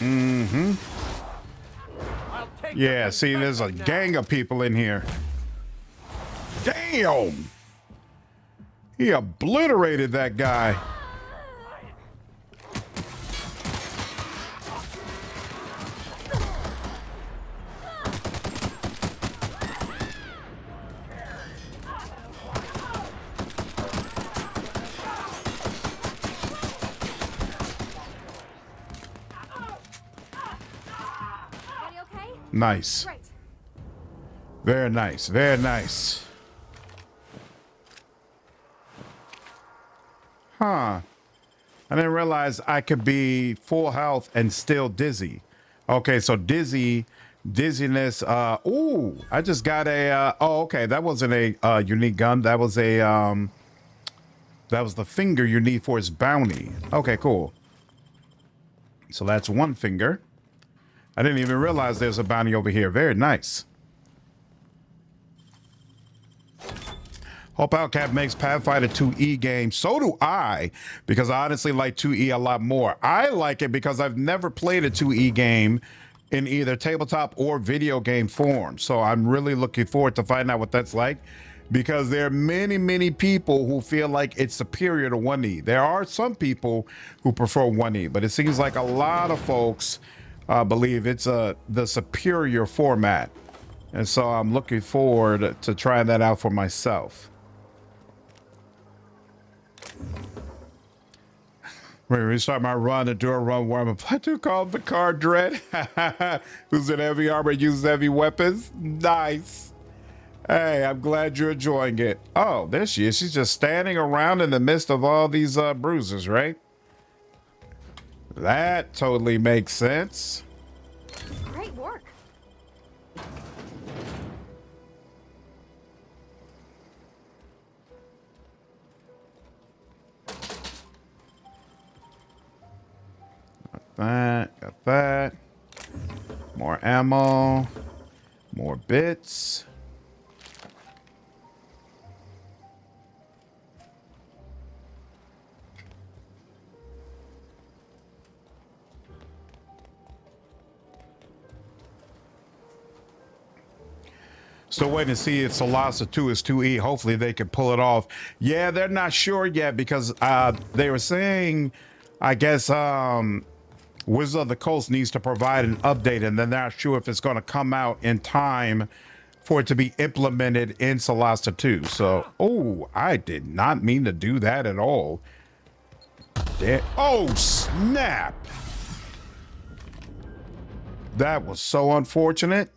Mm-hmm. Yeah, see, there's a gang of people in here. Damn! He obliterated that guy. Nice. Very nice. Very nice. Huh. I didn't realize I could be full health and still dizzy. Okay, so dizziness. Ooh, I just got a. Oh, okay. That wasn't a unique gun. That was a. That was the finger you need for his bounty. Okay, cool. So that's one finger. I didn't even realize there's a bounty over here. Very nice. Hope Outcap makes Pathfinder 2E game. So do I, because I honestly like 2E a lot more. I like it because I've never played a 2E game in either tabletop or video game form. So I'm really looking forward to finding out what that's like, because there are many, many people who feel like it's superior to 1E. There are some people who prefer 1E, but it seems like a lot of folks believe it's the superior format. And so I'm looking forward to trying that out for myself. When we start my run to do a run where I'm a platoon called Vicar Dread, who's in heavy armor, uses heavy weapons. Nice. Hey, I'm glad you're enjoying it. Oh, there she is. She's just standing around in the midst of all these bruises, right? That totally makes sense. Great work. Got that. More ammo. More bits. Still waiting to see if Solasa 2 is 2E. Hopefully they can pull it off. Yeah, they're not sure yet, because they were saying, I guess, Wizard of the Coast needs to provide an update, and they're not sure if it's going to come out in time for it to be implemented in Solasta 2. So, oh, I did not mean to do that at all. Oh, snap. That was so unfortunate.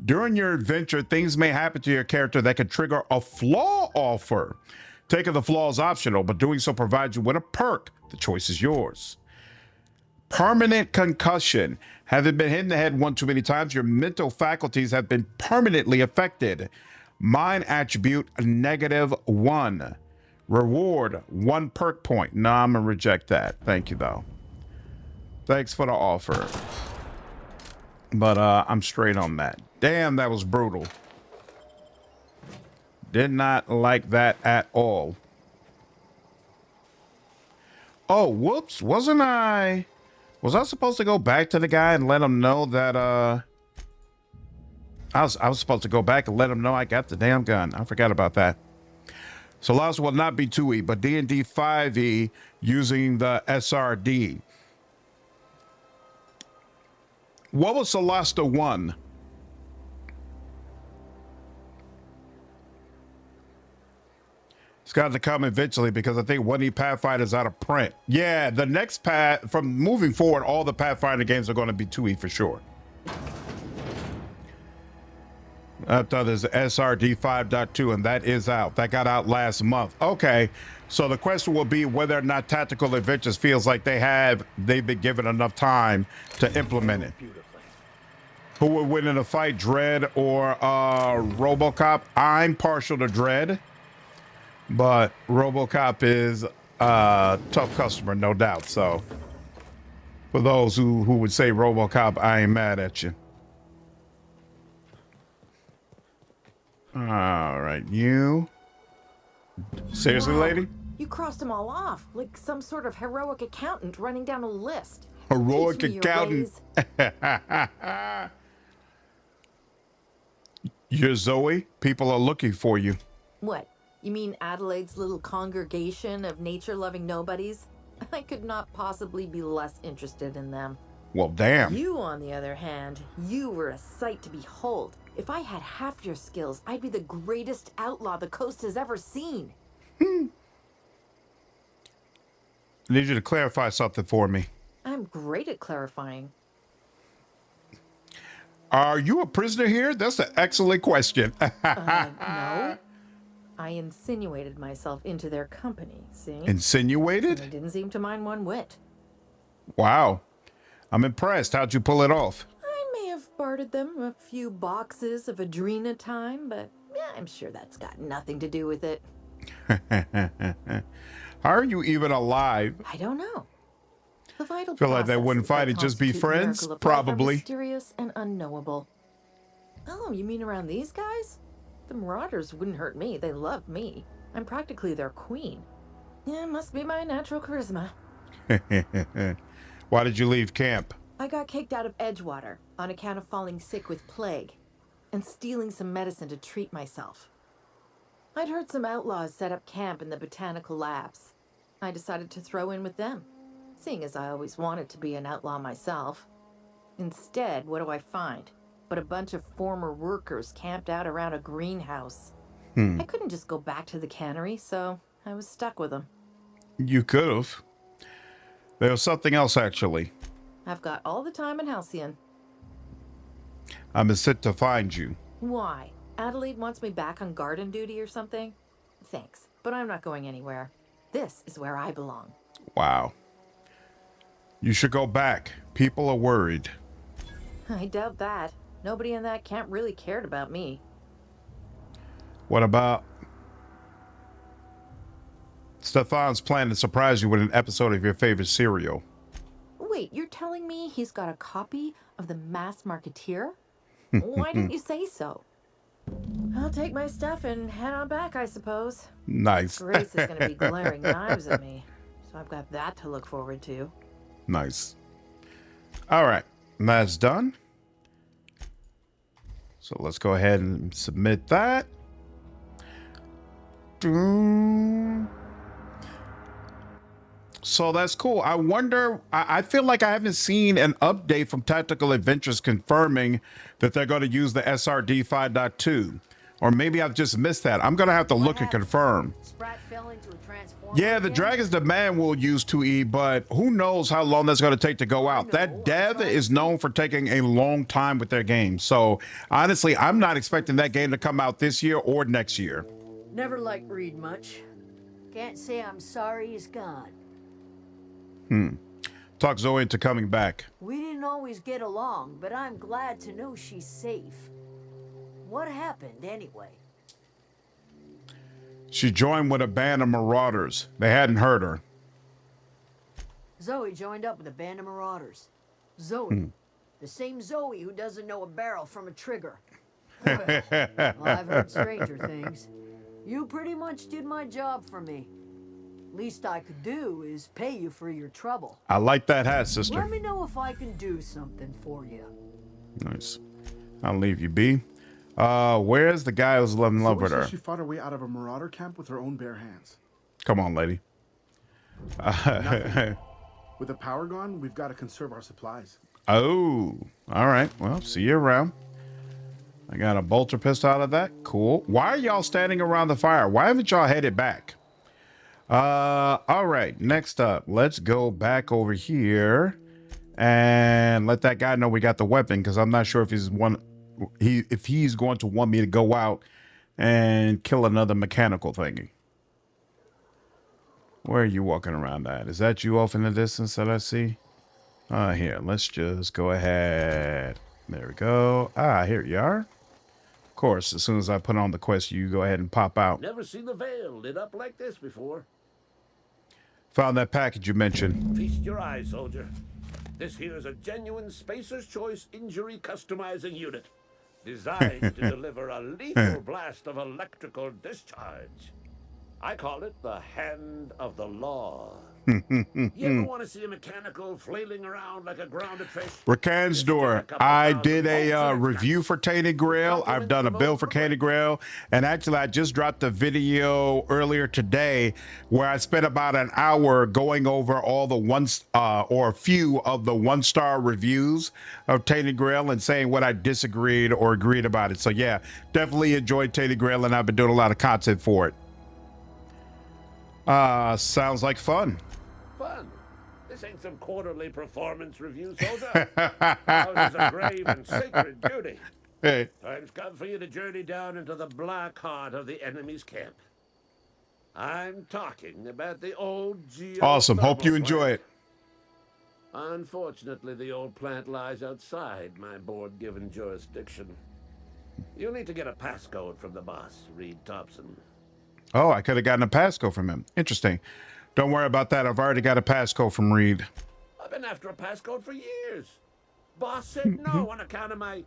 During your adventure, things may happen to your character that could trigger a flaw offer. Taking the flaw is optional, but doing so provides you with a perk. The choice is yours. Permanent concussion. Having been hit in the head one too many times, your mental faculties have been permanently affected. Mind attribute -1. Reward 1 perk point. No, I'm gonna reject that. Thank you though. Thanks for the offer. But I'm straight on that. Damn, that was brutal. Did not like that at all. Oh, whoops. Was I supposed to go back to the guy and let him know that I was supposed to go back and let him know I got the damn gun. I forgot about that. So Solasa will not be 2E, but D&D 5E using the SRD. What was Celesta 1? It's got to come eventually because I think 1E Pathfinder's out of print. Yeah, the next path from moving forward, all the Pathfinder games are going to be 2E for sure. I thought there's SRD 5.2 and that is out. That got out last month. Okay, so the question will be whether or not Tactical Adventures feels like they've been given enough time to implement it. Who would win in a fight, Dread or RoboCop? I'm partial to Dread, but RoboCop is a tough customer, no doubt. So for those who would say RoboCop, I ain't mad at you. All right, you. Seriously, Wow. lady? You crossed them all off, like some sort of heroic accountant running down a list. Heroic Teach me your accountant. ways. You're Zoe. People are looking for you. What? You mean Adelaide's little congregation of nature-loving nobodies? I could not possibly be less interested in them. Well, damn. You, on the other hand, you were a sight to behold. If I had half your skills, I'd be the greatest outlaw the coast has ever seen. I need you to clarify something for me. I'm great at clarifying. Are you a prisoner here? That's an excellent question. No. I insinuated myself into their company, see? Insinuated? And they didn't seem to mind one whit. Wow. I'm impressed. How'd you pull it off? I may have bartered them a few boxes of Adrena time, but yeah, I'm sure that's got nothing to do with it. How are you even alive? I don't know. The vital Feel like they wouldn't fight processes and just be that friends? constitute miracle of life are Probably. mysterious and unknowable. Oh, you mean around these guys? The Marauders wouldn't hurt me. They love me. I'm practically their queen. Yeah, must be my natural charisma. Why did you leave camp? I got kicked out of Edgewater on account of falling sick with plague and stealing some medicine to treat myself. I'd heard some outlaws set up camp in the botanical labs. I decided to throw in with them, seeing as I always wanted to be an outlaw myself. Instead, what do I find? But a bunch of former workers camped out around a greenhouse. I couldn't just go back to the cannery, so I was stuck with them. You could have. There was something else, actually. I've got all the time in Halcyon. I'm sent to find you. Why? Adelaide wants me back on garden duty or something? Thanks, but I'm not going anywhere. This is where I belong. Wow. You should go back. People are worried. I doubt that. Nobody in that camp really cared about me. What about Stefan's plan to surprise you with an episode of your favorite serial? Wait, you're telling me he's got a copy of The Mass Marketeer? Why didn't you say so? I'll take my stuff and head on back, I suppose. Nice. Grace is going to be glaring knives at me, so I've got that to look forward to. Nice. All right, that's done. So let's go ahead and submit that. So that's cool. I wonder, I feel like I haven't seen an update from Tactical Adventures confirming that they're going to use the SRD 5.2. Or maybe I've just missed that. I'm going to have to look and confirm. Yeah, the Dragon's Demand will use 2E, but who knows how long that's going to take to go out. That dev is known for taking a long time with their games. So honestly, I'm not expecting that game to come out this year or next year. Never liked Reed much. Can't say I'm sorry he's gone. Talk Zoe into coming back. We didn't always get along, but I'm glad to know she's safe. What happened anyway? She joined with a band of marauders. They hadn't heard her. Zoe joined up with a band of marauders. Zoe. The same Zoe who doesn't know a barrel from a trigger. Well, I've heard stranger things. You pretty much did my job for me. Least I could do is pay you for your trouble. I like that hat, sister. Let me know if I can do something for you. Nice. I'll leave you be. Where's the guy who's in love with her? She fought her way out of a marauder camp with her own bare hands. Come on, lady. With the power gone, we've got to conserve our supplies. Oh, all right. Well, see you around. I got a bolter pistol out of that. Cool. Why are y'all standing around the fire? Why haven't y'all headed back? All right. Next up, let's go back over here and let that guy know we got the weapon, because I'm not sure if he's going to want me to go out and kill another mechanical thingy. Where are you walking around at? Is that you off in the distance that I see? Here, let's just go ahead. There we go. Here you are. Of course, as soon as I put on the quest, you go ahead and pop out. Never seen the Vale lit up like this before. Found that package you mentioned. Feast your eyes, soldier. This here is a genuine Spacer's Choice injury customizing unit, designed to deliver a lethal blast of electrical discharge. I call it the Hand of the Law. You ever want to see a mechanical flailing around like a grounded fish? Rakan's door. I did a review for Tainted Grail. I've done a build for Tainted Grail. And actually, I just dropped a video earlier today where I spent about an hour going over all the or a few of the 1-star reviews of Tainted Grail and saying what I disagreed or agreed about it. So yeah, definitely enjoyed Tainted Grail, and I've been doing a lot of content for it. Sounds like fun. Fun. This ain't some quarterly performance review, soldier. Ours is a grave and sacred duty. Hey. Time's come for you to journey down into the black heart of the enemy's camp. I'm talking about the old Geothermal Awesome. Hope you plant. enjoy it. Unfortunately, the old plant lies outside my board-given jurisdiction. You'll need to get a passcode from the boss, Reed Thompson. Oh, I could have gotten a passcode from him. Interesting. Don't worry about that. I've already got a passcode from Reed. I've been after a passcode for years. Boss said no on account of my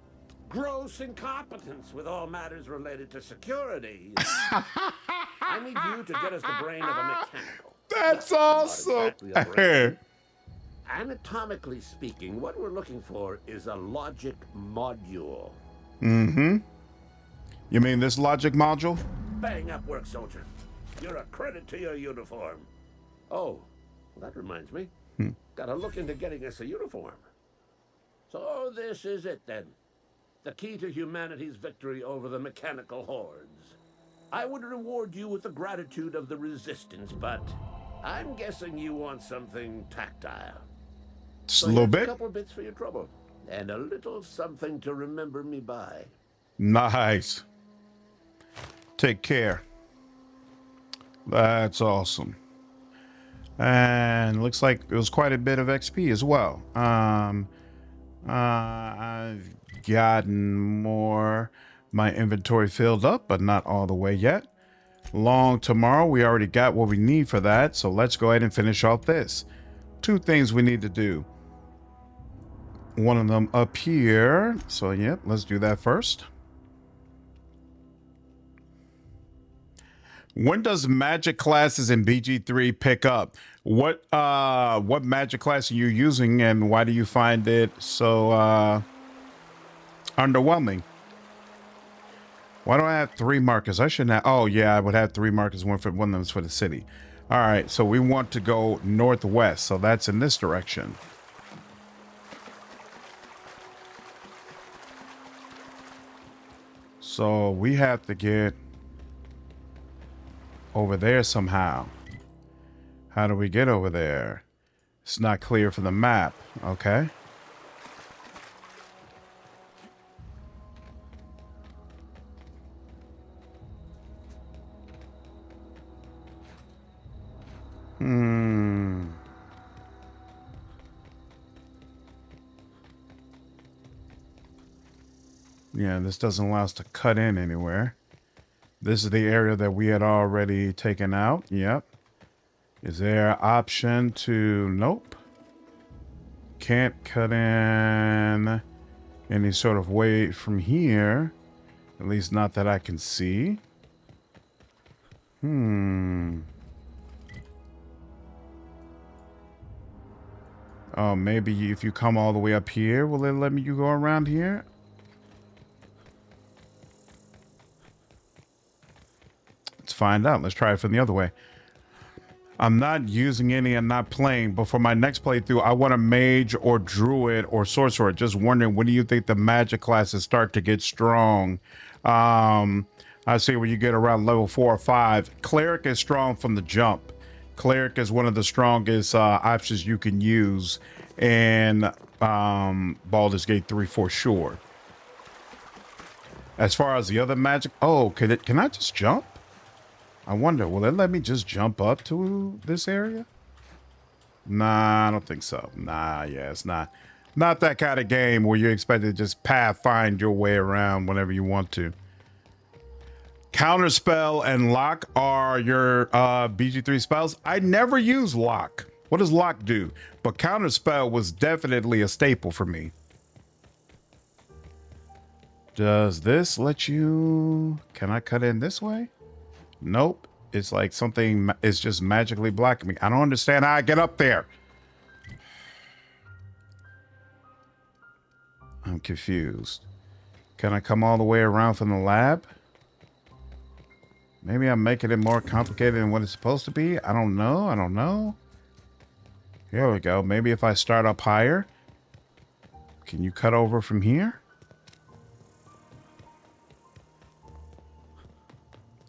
gross incompetence with all matters related to security. I need you to get us the brain of a mechanical. That's awesome. Exactly Anatomically speaking, what we're looking for is a logic module. Mm-hmm. You mean this logic module? Bang up work, soldier. You're a credit to your uniform. Oh, well, that reminds me. Gotta look into getting us a uniform. So this is it then. The key to humanity's victory over the mechanical hordes. I would reward you with the gratitude of the resistance, but I'm guessing you want something tactile. Just a little bit. A couple of bits for your trouble, and a little something to remember me by. Nice. Take care. That's awesome. And looks like it was quite a bit of XP as well. I've gotten more. My inventory filled up, but not all the way yet. Long tomorrow. We already got what we need for that. So let's go ahead and finish off this. 2 things we need to do. One of them up here. So yep, let's do that first. When does magic classes in BG3 pick up? What magic class are you using, and why do you find it so underwhelming? Why do I have 3 markers? I shouldn't have. Oh yeah, I would have 3 markers. One of them is for the city. All right, so we want to go northwest, so that's in this direction. So we have to get over there somehow. How do we get over there? It's not clear from the map. Okay. Yeah, this doesn't allow us to cut in anywhere. This is the area that we had already taken out. Yep. Is there an option to... Nope. Can't cut in any sort of way from here. At least not that I can see. Oh, maybe if you come all the way up here, will it let you go around here? Let's find out. Let's try it from the other way. I'm not using any and not playing, but for my next playthrough, I want a mage or druid or sorcerer. Just wondering, when do you think the magic classes start to get strong? I see when you get around level 4 or 5. Cleric is strong from the jump. Cleric is one of the strongest options you can use in Baldur's Gate 3 for sure. As far as the other magic, oh, can I just jump? I wonder, will it let me just jump up to this area? Nah, I don't think so. Nah, yeah, it's not that kind of game where you're expected to just find your way around whenever you want to. Counterspell and lock are your BG3 spells. I never use lock. What does lock do? But counterspell was definitely a staple for me. Does this let you... Can I cut in this way? Nope. It's like something is just magically blocking me. I don't understand how I get up there. I'm confused. Can I come all the way around from the lab? Maybe I'm making it more complicated than what it's supposed to be. I don't know. Here we go. Maybe if I start up higher. Can you cut over from here?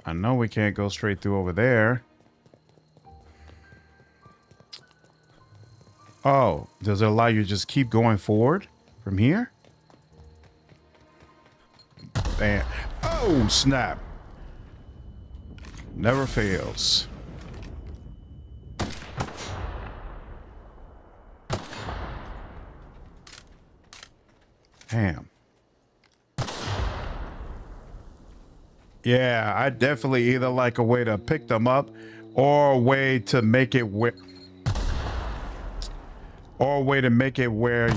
I know we can't go straight through over there. Oh, does it allow you to just keep going forward from here? Bam. Oh, snap. Never fails. Damn. Yeah, I definitely either like a way to pick them up or a way to make it where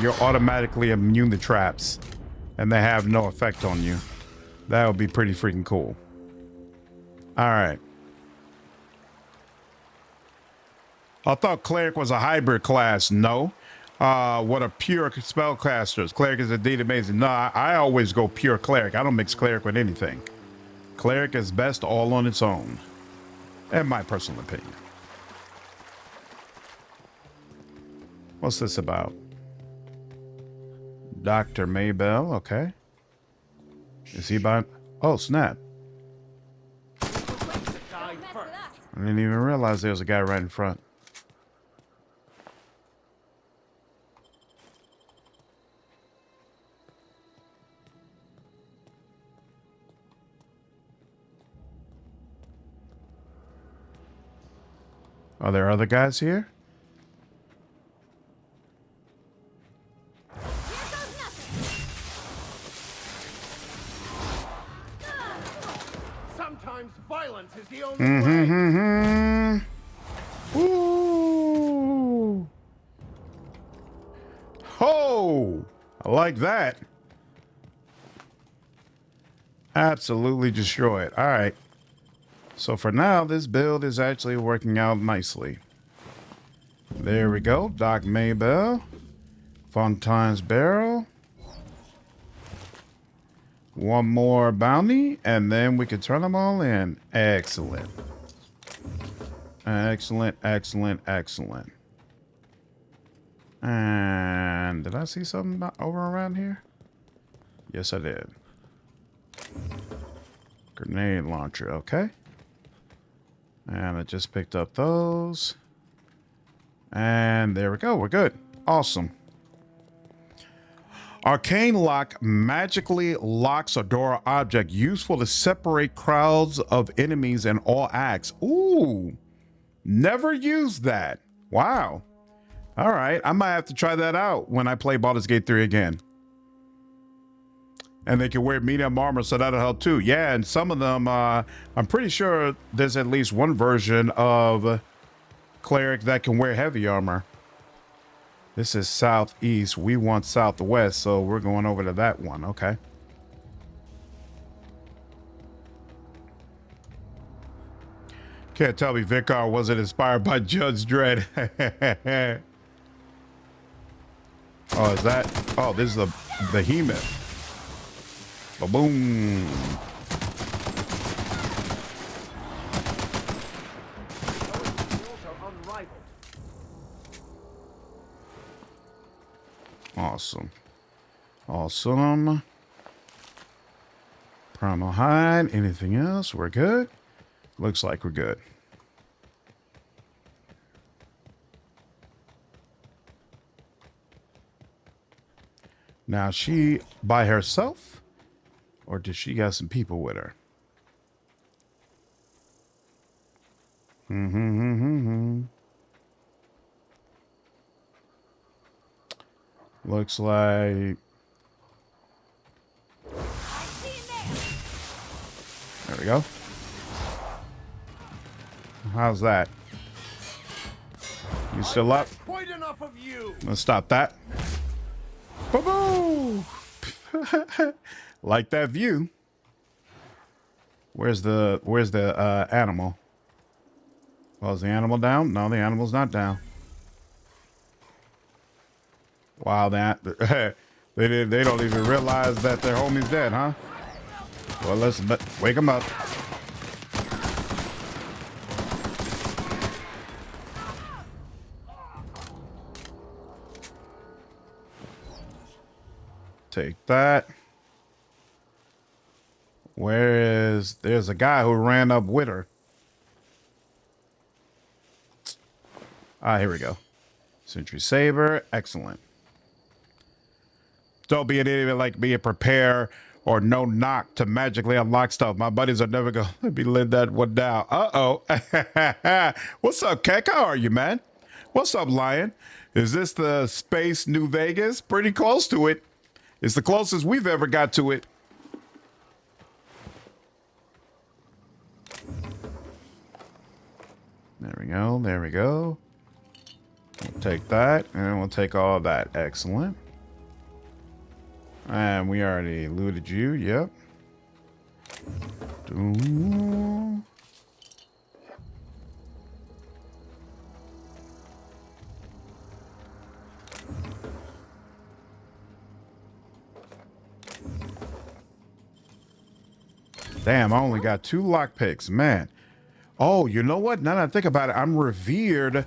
you're automatically immune to traps and they have no effect on you. That would be pretty freaking cool. All right. I thought cleric was a hybrid class. No. What a pure spellcasters. Cleric is indeed amazing. No, I always go pure cleric. I don't mix cleric with anything. Cleric is best all on its own, in my personal opinion. What's this about? Dr. Maybell, okay. Is he by... Oh, snap. I didn't even realize there was a guy right in front. Are there other guys here? Sometimes violence is the only way. Ooh. Oh, I like that. Absolutely destroy it. All right. So for now, this build is actually working out nicely. There we go. Doc Maybell. Fontaine's Barrel. One more bounty, and then we can turn them all in. Excellent. Excellent, excellent, excellent. And did I see something over around here? Yes, I did. Grenade launcher, okay. And I just picked up those. And there we go. We're good. Awesome. Arcane Lock magically locks a door or object, useful to separate crowds of enemies in all acts. Ooh. Never used that. Wow. All right. I might have to try that out when I play Baldur's Gate 3 again. And they can wear medium armor, so that'll help too. Yeah, and some of them, I'm pretty sure there's at least one version of cleric that can wear heavy armor. This is southeast. We want southwest, so we're going over to that one. Okay. Can't tell me Vicar wasn't inspired by Judge Dredd. Oh, is that? Oh, this is the behemoth. Ba-boom. Also unrivaled. Awesome. Awesome. Primal hide. Anything else? We're good. Looks like we're good. Now, she by herself, or does she got some people with her? Looks like. There we go. How's that? You still up? Quite enough of you. Let's stop that. Boo-boo! Like that view. Where's the animal? Well, is the animal down? No, the animal's not down. Wow, that they don't even realize that their homie's dead, huh? Well, let's wake them up. Take that. There's a guy who ran up with her. Ah, here we go. Sentry Saber, excellent. Don't be an idiot like me and prepare or no knock to magically unlock stuff. My buddies are never going to be lit that one down. Uh-oh. What's up, Keck? How are you, man? What's up, Lion? Is this the Space New Vegas? Pretty close to it. It's the closest we've ever got to it. There we go. There we go. We'll take that, and we'll take all that. Excellent. And we already looted you. Yep. Damn, I only got 2 lockpicks, man. Oh, you know what? Now that I think about it, I'm revered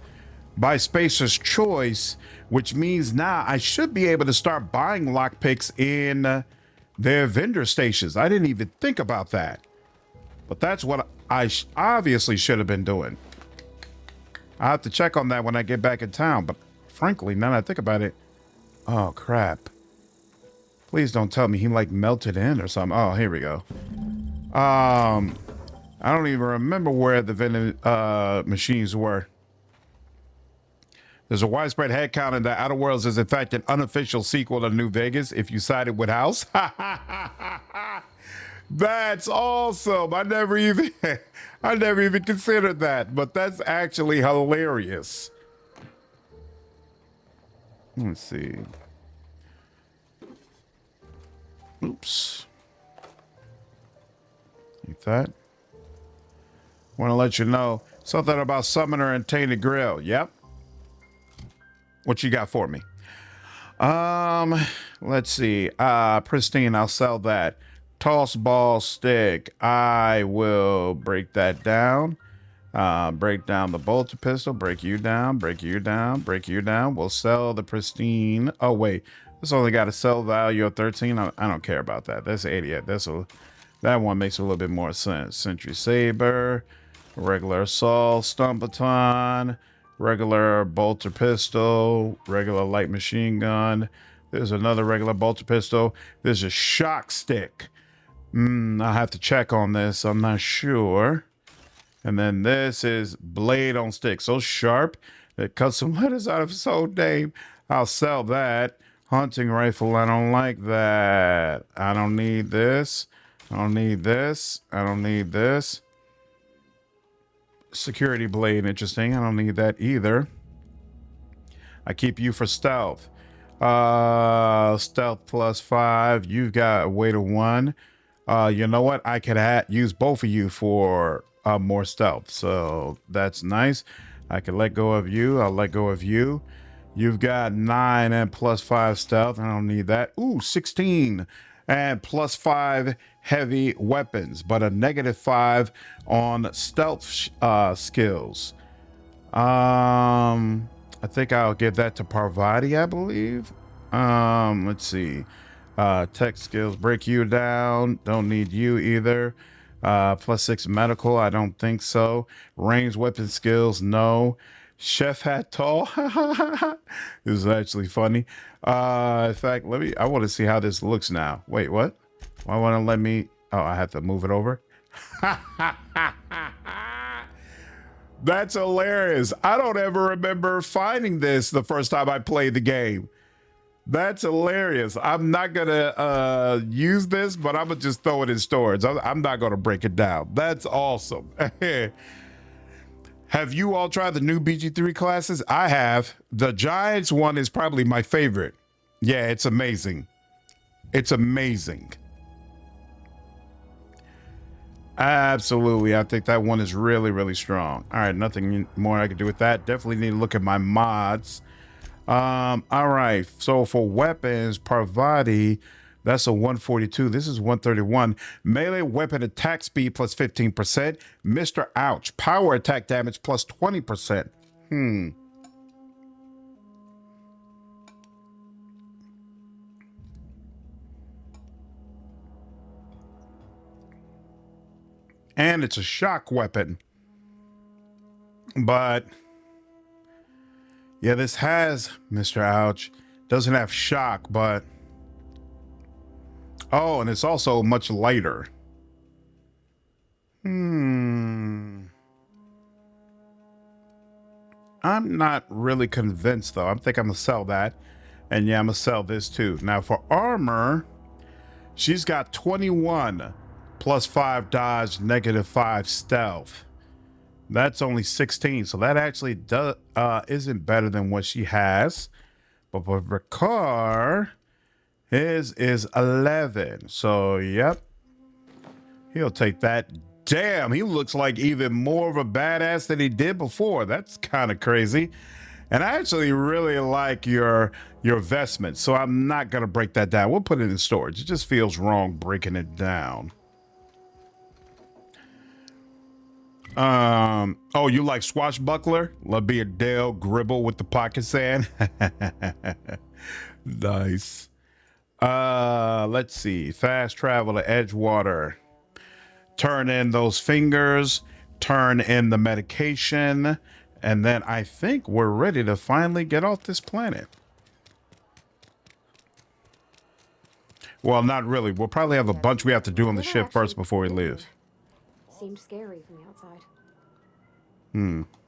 by Spacer's Choice, which means now I should be able to start buying lockpicks in their vendor stations. I didn't even think about that. But that's what I obviously should have been doing. I'll have to check on that when I get back in town. But frankly, now that I think about it, oh, crap. Please don't tell me he like melted in or something. Oh, here we go. I don't even remember where the vending machines were. There's a widespread headcount in the Outer Worlds is in fact an unofficial sequel to New Vegas if you sided with House. That's awesome. I never even considered that, but that's actually hilarious. Let's see. Oops. Like that. Want to let you know something about Summoner and Tainted Grill. Yep. What you got for me? Let's see. Pristine, I'll sell that. Toss ball stick. I will break that down. Break down the bolter pistol. Break you down. Break you down. Break you down. We'll sell the pristine. Oh wait, this only got a sell value of 13. I don't care about that. That's 88. That one makes a little bit more sense. Sentry Saber, regular assault, stun baton, regular bolter pistol, regular light machine gun. There's another regular bolter pistol. There's a shock stick. I'll have to check on this. I'm not sure. And then this is blade on stick. So sharp that cuts some letters out of its whole name. I'll sell that. Hunting rifle. I don't like that. I don't need this. I don't need this. I don't need this. Security blade. Interesting. I don't need that either. I keep you for stealth. Stealth +5. You've got a weight of 1. You know what? I could use both of you for more stealth. So that's nice. I can let go of you. I'll let go of you. You've got 9 and +5 stealth. I don't need that. Ooh, 16 and +5 heavy weapons, but a -5 on stealth skills. I think I'll give that to Parvati, I believe. Let's see. Tech skills, break you down. Don't need you either. +6 medical, I don't think so. Ranged weapon skills, no. Chef hat tall. This is actually funny. In fact, I want to see how this looks now. Wait, what? Why won't it let me? Oh, I have to move it over. That's hilarious. I don't ever remember finding this the first time I played the game. That's hilarious. I'm not gonna use this, but I'm gonna just throw it in storage. I'm not gonna break it down. That's awesome. Have you all tried the new BG3 classes? I have. The Giants one is probably my favorite. Yeah, it's amazing. It's amazing. Absolutely. I think that one is really, really strong. All right, nothing more I can do with that. Definitely need to look at my mods. All right, so for weapons, Parvati, that's a 142. This is 131. Melee weapon attack speed plus 15%. Mr. Ouch, power attack damage plus 20%. And it's a shock weapon. But yeah, this has Mr. Ouch. Doesn't have shock, but oh, and it's also much lighter. I'm not really convinced though. I think I'm gonna sell that. And yeah, I'm gonna sell this too. Now for armor, she's got 21 +5 dodge, -5 stealth. That's only 16, so that actually isn't better than what she has. But for Vicar, his is 11. So yep, he'll take that. Damn, he looks like even more of a badass than he did before. That's kind of crazy. And I actually really like your vestment, so I'm not gonna break that down. We'll put it in storage. It just feels wrong breaking it down. Oh, you like Swashbuckler? Dale Gribble with the pocket sand. Nice. Let's see. Fast travel to Edgewater. Turn in those fingers. Turn in the medication. And then I think we're ready to finally get off this planet. Well, not really. We'll probably have a bunch we have to do on the ship first before we leave. Seemed scary from the outside.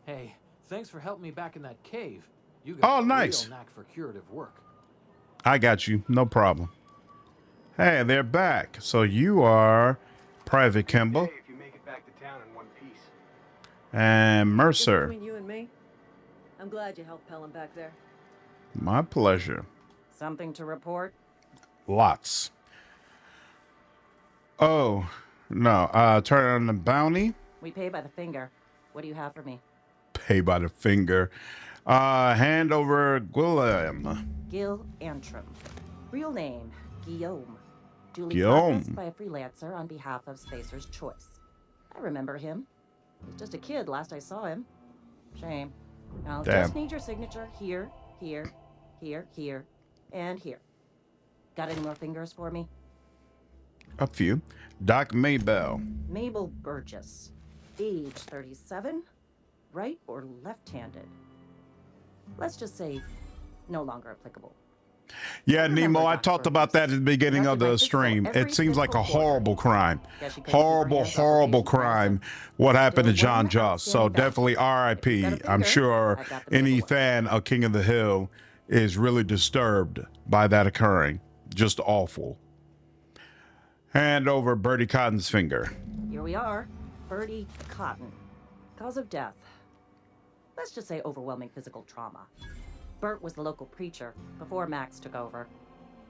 Hey, thanks for helping me back in that cave. You got nice. a real knack for curative work. I got you. No problem. Hey, they're back. So you are Private Kimball. If you make it back to town in one piece. And Mercer. Between you and me, I'm glad you helped Pelham back there. My pleasure. Something to report? Lots. Oh, no. Turn on the bounty. We pay by the finger. What do you have for me? Pay by the finger. Hand over Guillaume. Gil Antrim. Real name, Guillaume. Duly Guillaume. processed by a freelancer on behalf of Spacer's Choice. I remember him. He was just a kid last I saw him. Shame. I'll just need your signature here, here, here, here, and here. Got any more fingers for me? A few. Doc Maybell. Mabel Burgess. Age 37. Right or left-handed? Let's just say no longer applicable. Yeah, Nemo, I talked about that at the beginning of the stream. It seems like a horrible crime. Horrible, horrible crime. What happened to John Joss. So definitely RIP. I'm sure any fan of King of the Hill is really disturbed by that occurring. Just awful. Hand over Bertie Cotton's finger. Here we are. Bertie Cotton. Cause of death. Let's just say overwhelming physical trauma. Bert was the local preacher before Max took over.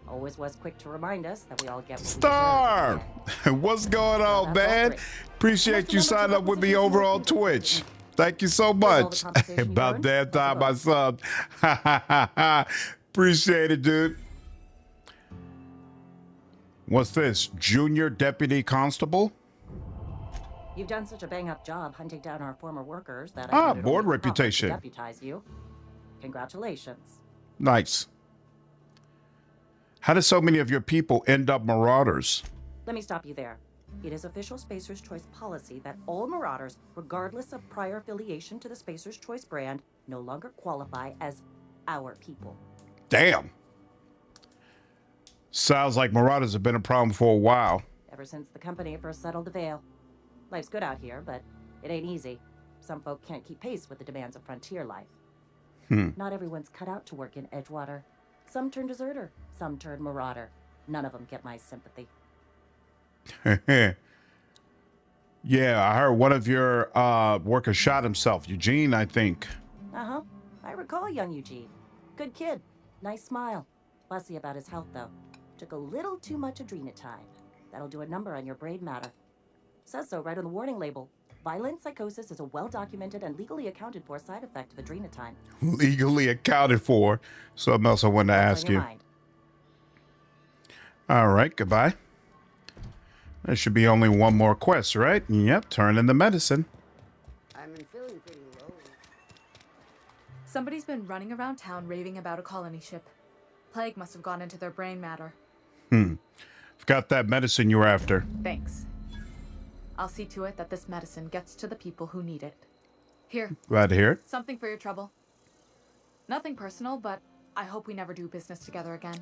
Always was quick to remind us that we all get what Star! What's going on, man? Appreciate you signing up with me over on Twitch. Thank you so much. About that time I subbed. Appreciate it, dude. What's this? Junior Deputy Constable? You've done such a bang-up job hunting down our former workers that I found it board only proper to reputation. deputize you. Congratulations. Nice. How did so many of your people end up marauders? Let me stop you there. It is official Spacer's Choice policy that all marauders, regardless of prior affiliation to the Spacer's Choice brand, no longer qualify as our people. Damn. Sounds like marauders have been a problem for a while. Ever since the company first settled the Vale. Life's good out here, but it ain't easy. Some folk can't keep pace with the demands of frontier life. Not everyone's cut out to work in Edgewater. Some turn deserter, some turn marauder. None of them get my sympathy. Yeah, I heard one of your workers shot himself. Eugene, I think. Uh-huh. I recall young Eugene. Good kid. Nice smile. Fussy about his health, though. Took a little too much adrenatine. That'll do a number on your brain matter. Says so right on the warning label. Violent psychosis is a well-documented and legally accounted for side effect of adrenatine. Legally accounted for. Something else I wanted to ask you. All right, goodbye. There should be only one more quest, right? Yep, turn in the medicine. I'm feeling pretty low. Somebody's been running around town raving about a colony ship. Plague must have gone into their brain matter. Got that medicine you were after. Thanks. I'll see to it that this medicine gets to the people who need it. Here. Glad to hear it. Something for your trouble. Nothing personal, but I hope we never do business together again.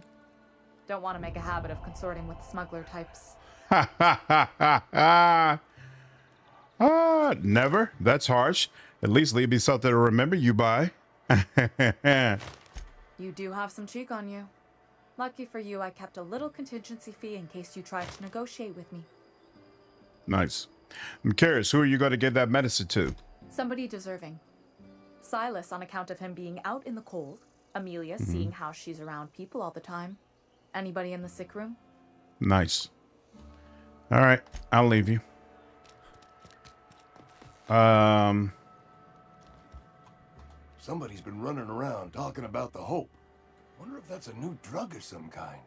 Don't want to make a habit of consorting with smuggler types. Never. That's harsh. At least leave me something to remember you by. You do have some cheek on you. Lucky for you, I kept a little contingency fee in case you tried to negotiate with me. Nice. I'm curious, who are you going to give that medicine to? Somebody deserving. Silas, on account of him being out in the cold. Amelia, seeing how she's around people all the time. Anybody in the sick room? Nice. All right, I'll leave you. Somebody's been running around talking about the Hope. Wonder if that's a new drug of some kind.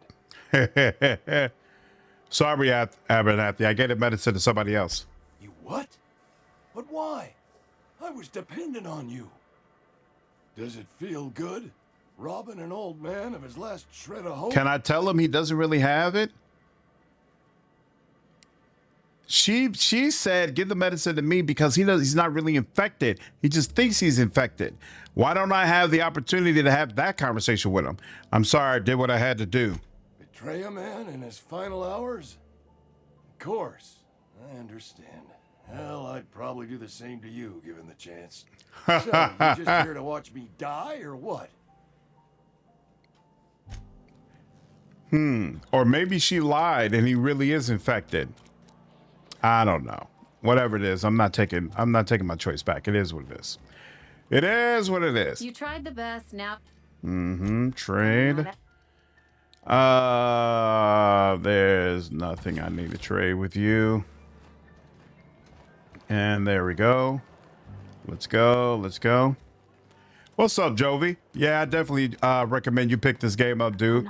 Sorry, Abernathy. I gave the medicine to somebody else. You what? But why? I was dependent on you. Does it feel good? Robbing an old man of his last shred of hope? Can I tell him he doesn't really have it? She said, give the medicine to me because he's not really infected. He just thinks he's infected. Why don't I have the opportunity to have that conversation with him? I'm sorry, I did what I had to do. Betray a man in his final hours? Of course, I understand. Hell, I'd probably do the same to you, given the chance. So, you just here to watch me die, or what? Or maybe she lied and he really is infected. I don't know. Whatever it is, I'm not taking my choice back. It is what it is. It is what it is. You tried the best. Now. Trade. There's nothing I need to trade with you. And there we go. Let's go. Let's go. What's up, Jovi? Yeah, I definitely recommend you pick this game up, dude.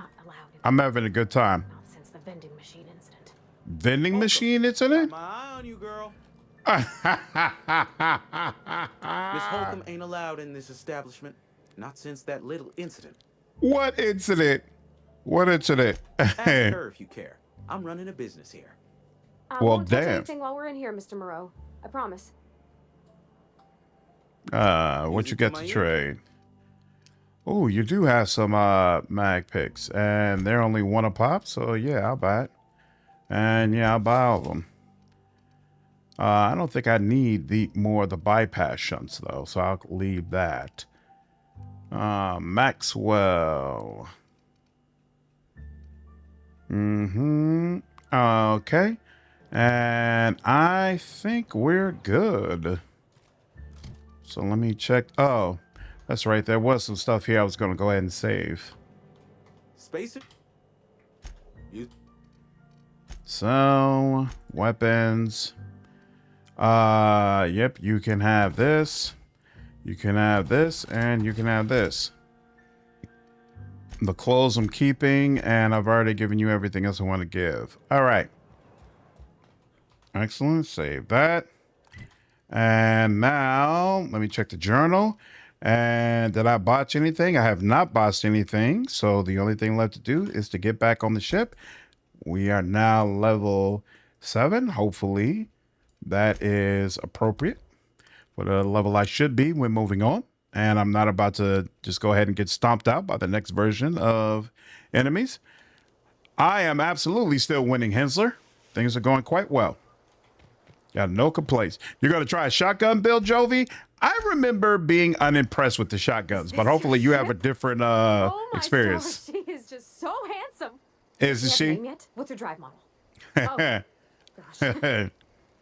I'm having a good time. Not since the vending machine incident. Vending machine incident? My eye on you, girl. Miss Holcomb ain't allowed in this establishment. Not since that little incident. What incident? What incident? Ask her if you care. I'm running a business here. Well, won't touch damn. anything while we're in here, Mr. Moreau. I promise. What you got to trade? Oh, you do have some mag picks, and they're only one a pop, so yeah, I'll buy it. And yeah, I'll buy all of them. I don't think I need the bypass shunts though, so I'll leave that. Maxwell. Okay. And I think we're good. So let me check. Oh, that's right. There was some stuff here I was going to go ahead and save. Spacer? So, weapons. Yep, you can have this. You can have this, and you can have this. The clothes I'm keeping, and I've already given you everything else I want to give. All right. Excellent. Save that. And now let me check the journal. And did I botch anything? I have not botched anything. So the only thing left to do is to get back on the ship. We are now level 7. Hopefully that is appropriate for the level I should be when moving on. And I'm not about to just go ahead and get stomped out by the next version of enemies. I am absolutely still winning Hensler. Things are going quite well. Got no complaints. You're going to try a shotgun build, Jovi? I remember being unimpressed with the shotguns, but hopefully you have a different experience. She is just so handsome. Is Does she? have a name yet? What's her drive model? Oh, gosh.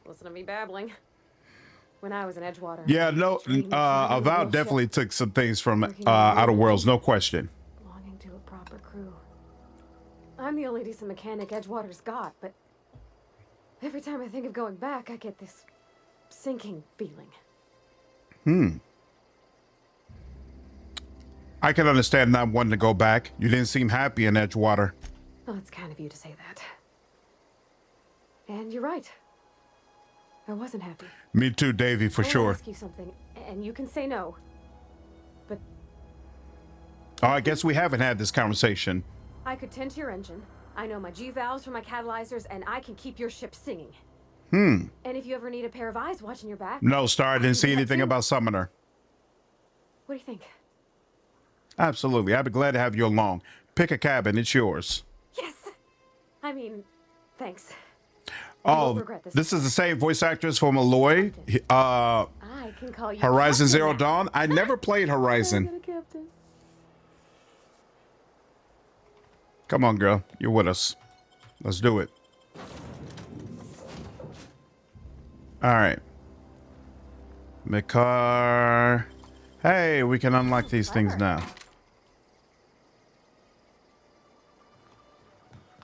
Listen to me babbling. When I was in Edgewater. Yeah, no, Vale definitely took some things from Outer Worlds, no question. Belonging to a proper crew. I'm the only decent mechanic Edgewater's got, but every time I think of going back, I get this sinking feeling. I can understand not wanting to go back. You didn't seem happy in Edgewater. Well, it's kind of you to say that. And you're right. I wasn't happy. Me too, Davey, for sure. I'll ask you something, and you can say no. But Oh, I guess we haven't had this conversation. I could tend to your engine. I know my G valves for my catalyzers, and I can keep your ship singing. And if you ever need a pair of eyes watching your back. No, Star, I didn't see anything about Summoner. What do you think? Absolutely. I'd be glad to have you along. Pick a cabin. It's yours. Yes. I mean, thanks. Oh, this is the same voice actress for Malloy. I can call you Horizon Captain Zero now. Dawn. I never played Horizon. Come on, girl. You're with us. Let's do it. All right. Mikar. Hey, we can unlock these things now.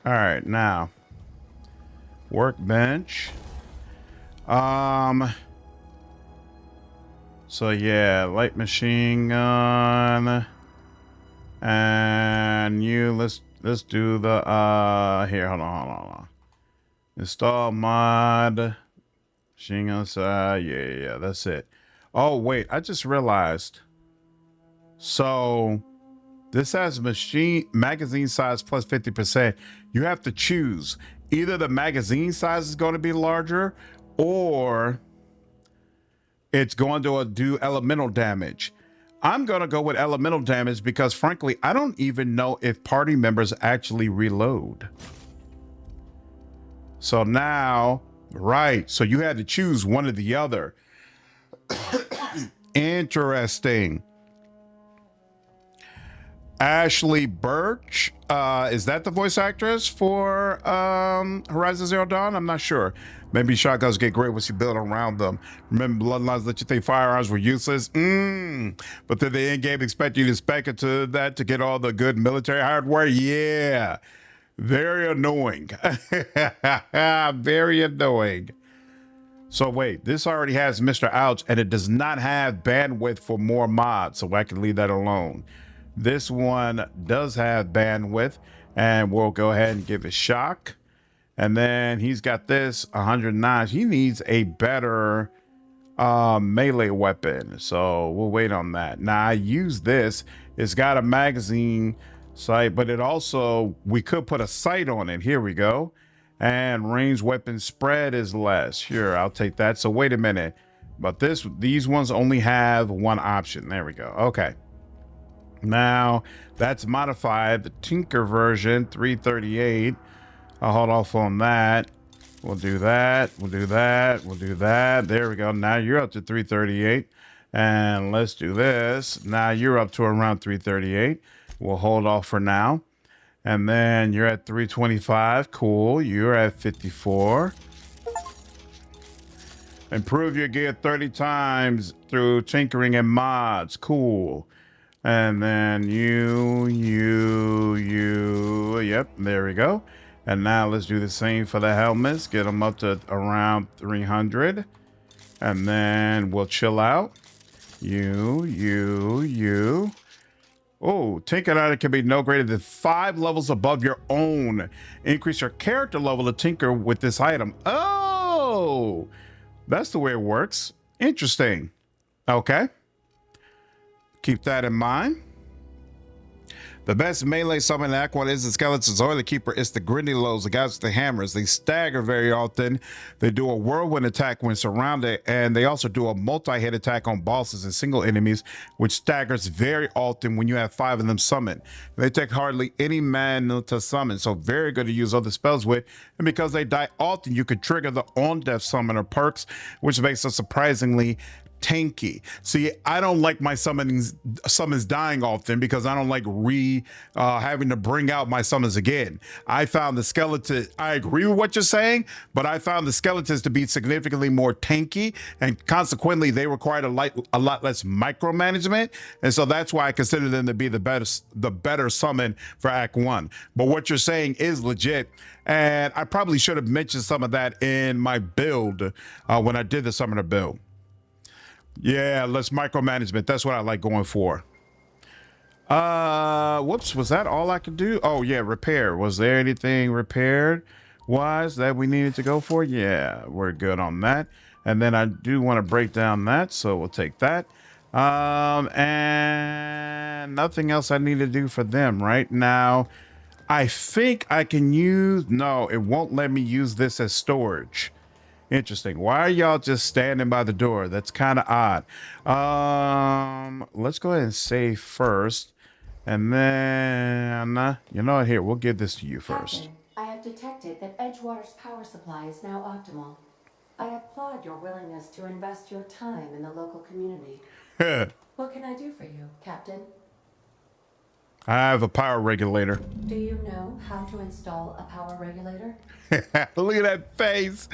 All right, now. Workbench. So yeah, light machine gun. And let's do the here, hold on. Install mod. Machine gun side. Yeah, that's it. Oh wait, I just realized. So this has magazine size plus 50%. You have to choose. Either the magazine size is going to be larger or it's going to do elemental damage. I'm going to go with elemental damage because frankly, I don't even know if party members actually reload. So now, right. So you had to choose one or the other. Interesting. Ashley Birch, is that the voice actress for Horizon Zero Dawn? I'm not sure. Maybe shotguns get great once you build around them. Remember Bloodlines let you think firearms were useless? But did the in-game expect you to spec into that to get all the good military hardware? Yeah. Very annoying. Very annoying. So wait, this already has Mr. Ouch and it does not have bandwidth for more mods, so I can leave that alone. This one does have bandwidth and we'll go ahead and give it shock. And then he's got this 109. He needs a better melee weapon. So we'll wait on that. Now I use this. It's got a magazine sight, but it also, we could put a sight on it. Here we go. And range weapon spread is less. Sure, I'll take that. So wait a minute. But these ones only have one option. There we go. Okay. Now that's modified. The Tinker version 338. I'll hold off on that. We'll do that. We'll do that. We'll do that. There we go. Now you're up to 338. And let's do this. Now you're up to around 338. We'll hold off for now. And then you're at 325. Cool. You're at 54. Improve your gear 30 times through tinkering and mods. Cool. And then yep, there we go. And now let's do the same for the helmets. Get them up to around 300. And then we'll chill out. Oh, Tinker Item can be no greater than 5 levels above your own. Increase your character level to tinker with this item. Oh, that's the way it works. Interesting. Okay. Keep that in mind. The best melee summon in Act 1 is the Skeletons or the Keeper. It's the Grindylows, the guys with the hammers. They stagger very often. They do a whirlwind attack when surrounded, and they also do a multi-hit attack on bosses and single enemies, which staggers very often when you have 5 of them summoned. They take hardly any mana to summon, so very good to use other spells with. And because they die often, you could trigger the on-death summoner perks, which makes them surprisingly tanky. See, I don't like my summons dying often because I don't like having to bring out my summons again. I found the skeleton, I agree with what you're saying, but I found the skeletons to be significantly more tanky, and consequently they required a lot less micromanagement, and so that's why I consider them to be the better summon for Act 1. But what you're saying is legit, and I probably should have mentioned some of that in my build when I did the summoner build. Yeah, less micromanagement. That's what I like going for. Whoops, was that all I could do? Oh yeah, repair. Was there anything repaired wise that we needed to go for? Yeah, we're good on that. And then I do want to break down that, so we'll take that. And nothing else I need to do for them right now. I think I can use, no, it won't let me use this as storage. Interesting. Why are y'all just standing by the door? That's kind of odd. Let's go ahead and save first. And then, you know what? Here, we'll give this to you first. Captain, I have detected that Edgewater's power supply is now optimal. I applaud your willingness to invest your time in the local community. What can I do for you, Captain? I have a power regulator. Do you know how to install a power regulator? Look at that face.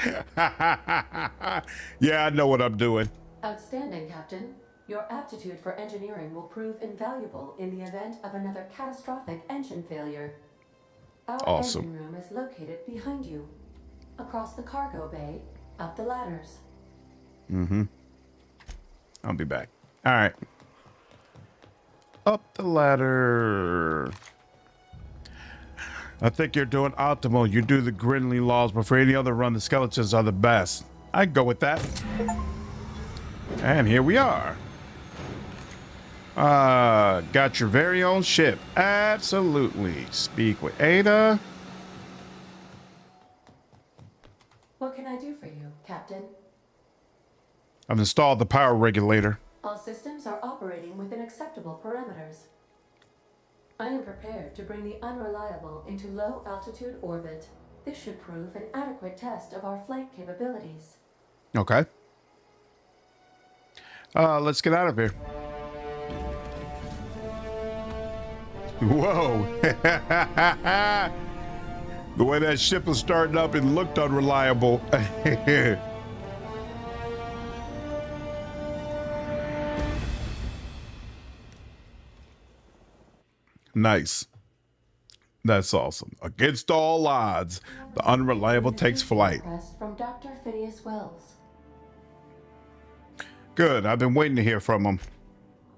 Yeah, I know what I'm doing. Outstanding, Captain. Your aptitude for engineering will prove invaluable in the event of another catastrophic engine failure. Our engine room is located behind you, across the cargo bay, up the ladders. Mm-hmm. I'll be back. All right. Up the ladder. I think you're doing optimal. You do the Grinly laws, but for any other run, the skeletons are the best. I go with that. And here we are. Got your very own ship. Absolutely. Speak with Ada. What can I do for you, Captain? I've installed the power regulator. All systems are operating within acceptable parameters. I am prepared to bring the unreliable into low altitude orbit. This should prove an adequate test of our flight capabilities. Okay. Let's get out of here. Whoa. The way that ship was starting up, it looked unreliable. Nice. That's awesome. Against all odds, the unreliable takes flight. From Dr. Phineas Wells. Good. I've been waiting to hear from him.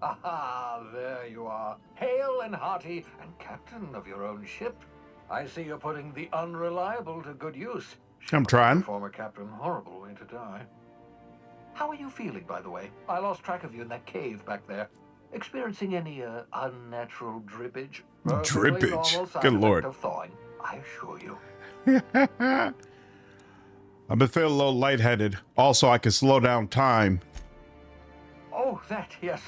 Aha, there you are. Hale and hearty and captain of your own ship. I see you're putting the unreliable to good use. I'm trying. Former captain, horrible way to die. How are you feeling, by the way? I lost track of you in that cave back there. Experiencing any unnatural drippage? Drippage? Good Lord. Of thawing, I assure you. I've been feeling a little lightheaded. Also, I can slow down time. Oh, that, yes,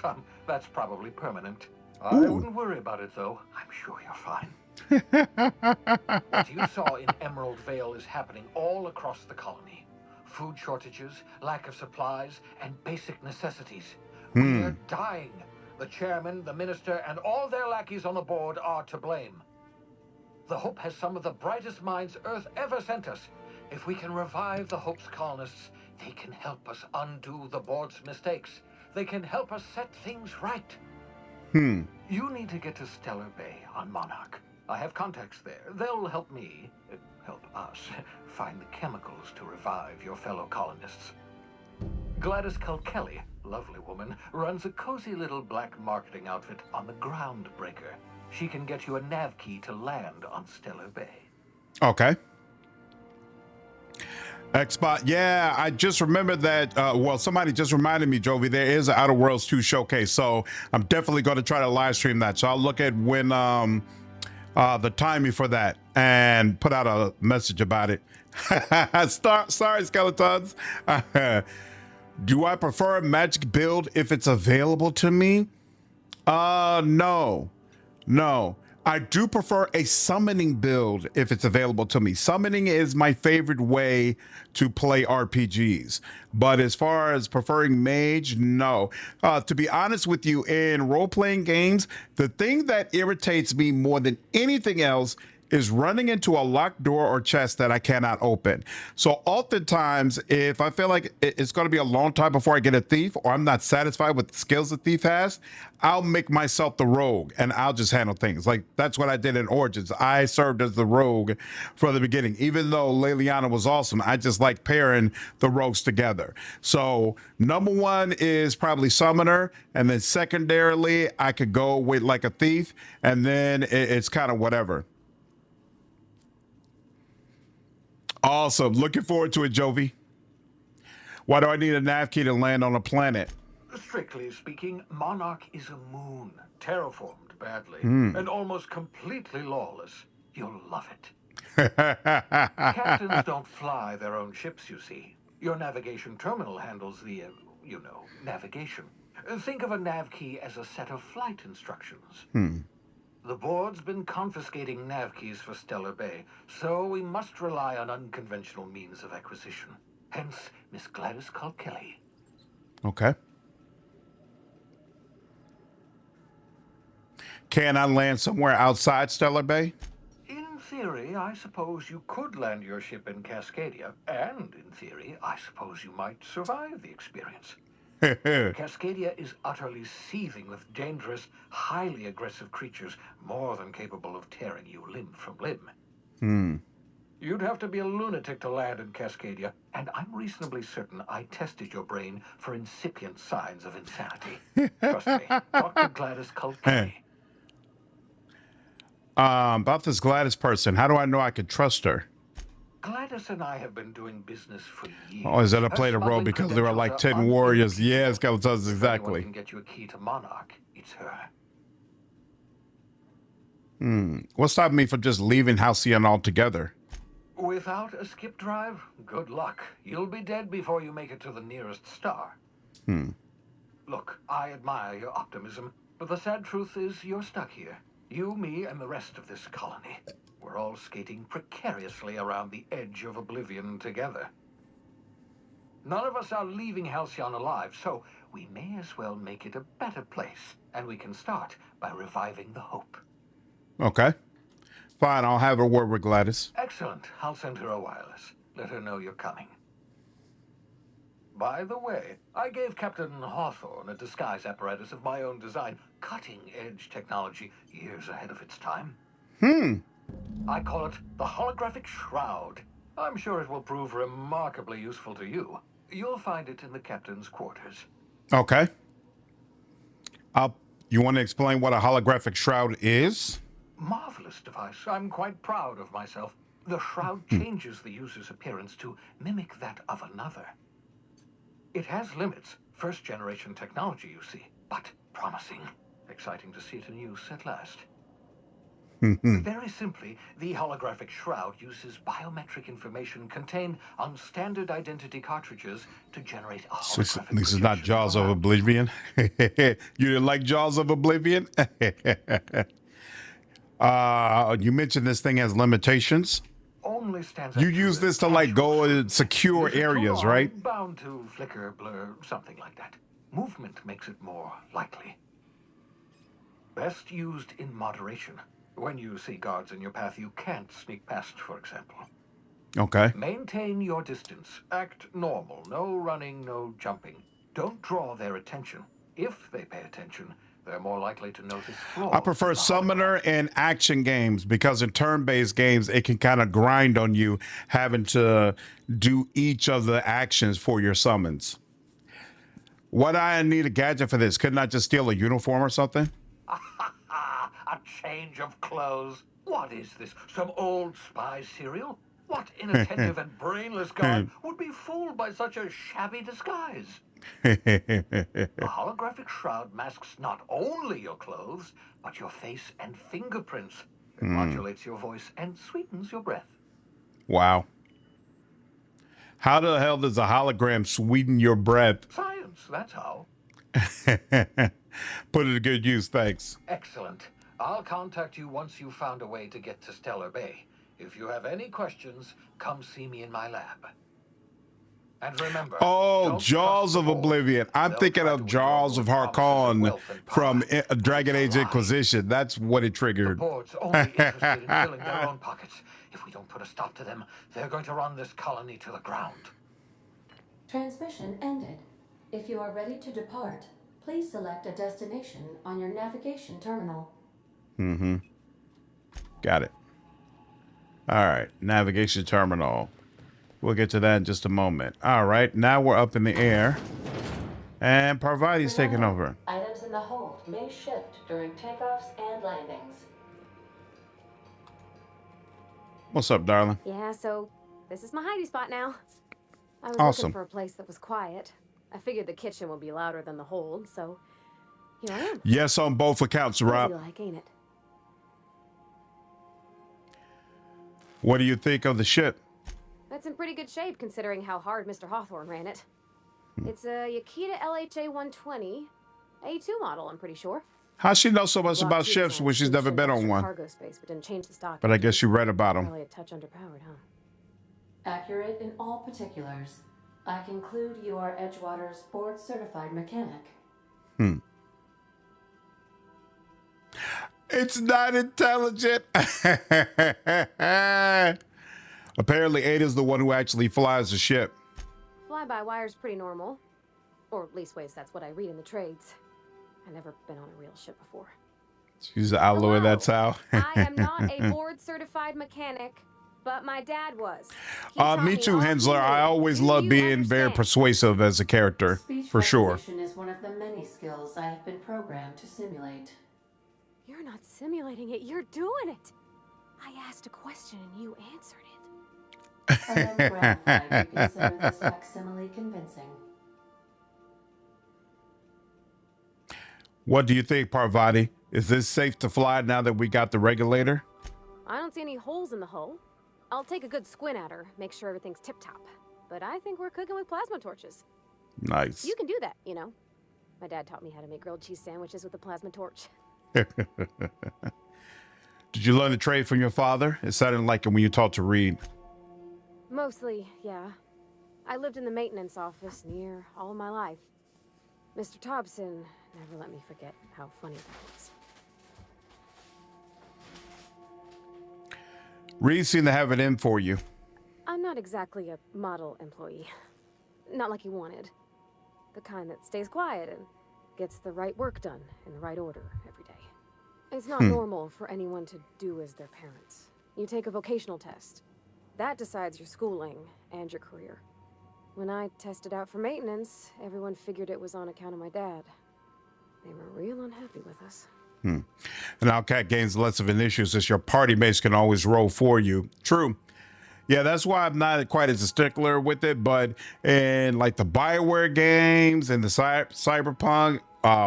that's probably permanent. I wouldn't worry about it, though. I'm sure you're fine. What you saw in Emerald Vale is happening all across the colony. Food shortages, lack of supplies, and basic necessities. We're dying. The chairman, the minister, and all their lackeys on the board are to blame. The Hope has some of the brightest minds Earth ever sent us. If we can revive the Hope's colonists, they can help us undo the board's mistakes. They can help us set things right. You need to get to Stellar Bay on Monarch. I have contacts there. They'll help me, help us, find the chemicals to revive your fellow colonists. Gladys Culkelly, lovely woman, runs a cozy little black marketing outfit on the Groundbreaker. She can get you a nav key to land on Stellar Bay. Okay. Xbox. Yeah, I just remembered that. Well, somebody just reminded me, Jovi, there is an Outer Worlds 2 showcase. So I'm definitely going to try to live stream that. So I'll look at when the timing for that and put out a message about it. Sorry, skeletons. Do I prefer a magic build if it's available to me? No. I do prefer a summoning build if it's available to me. Summoning is my favorite way to play RPGs. But as far as preferring mage, no. To be honest with you, in role-playing games, the thing that irritates me more than anything else is running into a locked door or chest that I cannot open. So oftentimes, if I feel like it's going to be a long time before I get a thief, or I'm not satisfied with the skills the thief has, I'll make myself the rogue and I'll just handle things. Like that's what I did in Origins. I served as the rogue from the beginning. Even though Leliana was awesome, I just like pairing the rogues together. So number one is probably summoner, and then secondarily, I could go with like a thief, and then it's kind of whatever. Awesome. Looking forward to it, Jovi. Why do I need a nav key to land on a planet? Strictly speaking, Monarch is a moon, terraformed badly, and almost completely lawless. You'll love it. Captains don't fly their own ships, you see. Your navigation terminal handles the, navigation. Think of a nav key as a set of flight instructions. The board's been confiscating nav keys for Stellar Bay, so we must rely on unconventional means of acquisition. Hence, Miss Gladys Kilkelly. Okay. Can I land somewhere outside Stellar Bay? In theory, I suppose you could land your ship in Cascadia, and in theory, I suppose you might survive the experience. Cascadia is utterly seething with dangerous, highly aggressive creatures more than capable of tearing you limb from limb. You'd have to be a lunatic to land in Cascadia, and I'm reasonably certain I tested your brain for incipient signs of insanity. Trust me, Dr. Gladys Kilkelly. About this Gladys person, how do I know I could trust her? Gladys and I have been doing business for years. Oh, is that I played a role because there were like 10 warriors? Yeah, skeletons, If anyone exactly. can get you a key to Monarch, it's her. What's stopping me from just leaving Halcyon altogether? Without a skip drive, good luck. You'll be dead before you make it to the nearest star. Look, I admire your optimism, but the sad truth is you're stuck here. You, me, and the rest of this colony. We're all skating precariously around the edge of oblivion together. None of us are leaving Halcyon alive, so we may as well make it a better place, and we can start by reviving the hope. Okay. Fine, I'll have a word with Gladys. Excellent. I'll send her a wireless. Let her know you're coming. By the way, I gave Captain Hawthorne a disguise apparatus of my own design, cutting-edge technology, years ahead of its time. I call it the holographic shroud. I'm sure it will prove remarkably useful to you. You'll find it in the captain's quarters. Okay. You want to explain what a holographic shroud is? Marvelous device. I'm quite proud of myself. The shroud changes the user's appearance to mimic that of another. It has limits. First-generation technology, you see, but promising. Exciting to see it in use at last. Very simply, the holographic shroud uses biometric information contained on standard identity cartridges to generate a holographic This is not Jaws of Oblivion. You didn't like Jaws of Oblivion? You mentioned this thing has limitations. Only stands You use this to like go in secure areas, right? Bound to flicker, blur, something like that. Movement makes it more likely. Best used in moderation. When you see guards in your path you can't sneak past, for example. Okay. Maintain your distance. Act normal. No running, no jumping. Don't draw their attention. If they pay attention, they're more likely to notice flaws. I prefer summoner in action games because in turn-based games, it can kind of grind on you having to do each of the actions for your summons. What I need a gadget for this? Couldn't I just steal a uniform or something? A change of clothes. What is this? Some old spy cereal? What inattentive and brainless guard would be fooled by such a shabby disguise? The holographic shroud masks not only your clothes, but your face and fingerprints. It modulates your voice and sweetens your breath. Wow. How the hell does a hologram sweeten your breath? Science, that's how. Put it to good use, thanks. Excellent. I'll contact you once you've found a way to get to Stellar Bay. If you have any questions, come see me in my lab. And remember, oh, Jaws of Oblivion. I'm thinking of Jaws of Harkon from Dragon Age Inquisition. That's what it triggered. The board's only interested in filling their own pockets. If we don't put a stop to them, they're going to run this colony to the ground. Transmission ended. If you are ready to depart, please select a destination on your navigation terminal. Mm-hmm. Got it. All right, navigation terminal. We'll get to that in just a moment. All right, now we're up in the air. And Parvati's taking over. Items in the hold may shift during takeoffs and landings. What's up, darling? Yeah, so this is my hidey spot now. I was Awesome. looking for a place that was quiet. I figured the kitchen will be louder than the hold, so here I am. Yes, on both accounts, Rob. Easy like, ain't it? What do you think of the ship? That's in pretty good shape considering how hard Mr. Hawthorne ran it. It's a Yakita LHA 120, A2 model, I'm pretty sure. How's she know so much about ships when she's never been on one? Cargo space, but didn't change the stock. But I guess you read about them. Probably a touch underpowered, huh? Accurate in all particulars. I conclude you are Edgewater's board-certified mechanic. It's not intelligent. Apparently, Ada's the one who actually flies the ship. Fly-by-wire's pretty normal. Or leastways, that's what I read in the trades. I've never been on a real ship before. She's the outlaw, that's how. I am not a board-certified mechanic, but my dad was. Me too, Hensler. I always love being very persuasive as a character, for sure. Speech recognition is one of the many skills I have been programmed to simulate. You're not simulating it, you're doing it. I asked a question and you answered it. I am gratified you consider this facsimile convincing. What do you think, Parvati? Is this safe to fly now that we got the regulator? I don't see any holes in the hull. I'll take a good squint at her, make sure everything's tip-top. But I think we're cooking with plasma torches. Nice. You can do that, you know. My dad taught me how to make grilled cheese sandwiches with a plasma torch. Did you learn the trade from your father? It sounded like it when you taught to read. Mostly, yeah. I lived in the maintenance office near all of my life. Mr. Thompson never let me forget how funny that was. Reed seemed to have it in for you. I'm not exactly a model employee. Not like he wanted. The kind that stays quiet and gets the right work done in the right order every day. It's not normal for anyone to do as their parents. You take a vocational test. That decides your schooling and your career. When I tested out for maintenance, everyone figured it was on account of my dad. They were real unhappy with us. And Outcat gains less of an issue since your party mates can always roll for you. True. Yeah, that's why I'm not quite as a stickler with it, but in like the BioWare games and the Cyberpunk,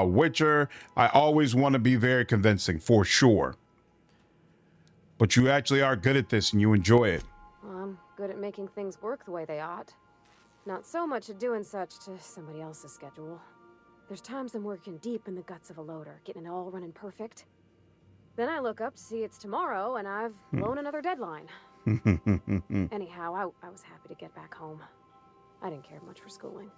Witcher, I always want to be very convincing, for sure. But you actually are good at this and you enjoy it. Well, I'm good at making things work the way they ought. Not so much at doing such to somebody else's schedule. There's times I'm working deep in the guts of a loader, getting it all running perfect. Then I look up to see it's tomorrow and I've blown another deadline. Anyhow, I was happy to get back home. I didn't care much for schooling.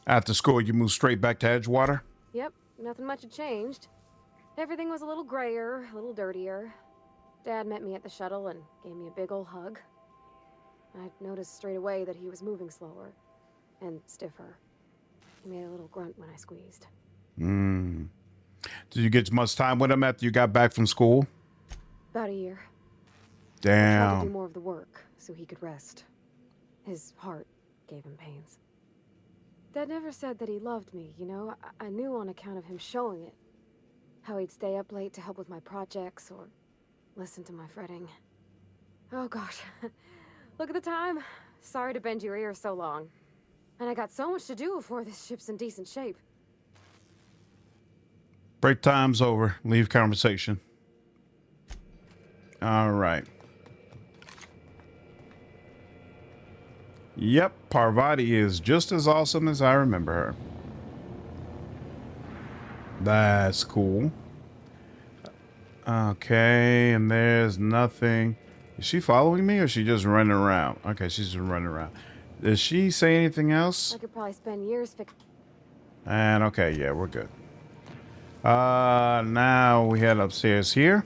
After school, you moved straight back to Edgewater? Yep, nothing much had changed. Everything was a little grayer, a little dirtier. Dad met me at the shuttle and gave me a big ol' hug. I noticed straight away that he was moving slower and stiffer. He made a little grunt when I squeezed. Did you get much time with him after you got back from school? About a year. I tried to Damn. do more of the work so he could rest. His heart gave him pains. Dad never said that he loved me, you know? I knew on account of him showing it. How he'd stay up late to help with my projects or listen to my fretting. Oh gosh. Look at the time. Sorry to bend your ear so long. And I got so much to do before this ship's in decent shape. Break time's over. Leave conversation. All right. Yep, Parvati is just as awesome as I remember her. That's cool. Okay, and there's nothing. Is she following me or is she just running around? Okay, she's just running around. Does she say anything else? I could probably spend years And okay, yeah, we're good. Now we head upstairs here.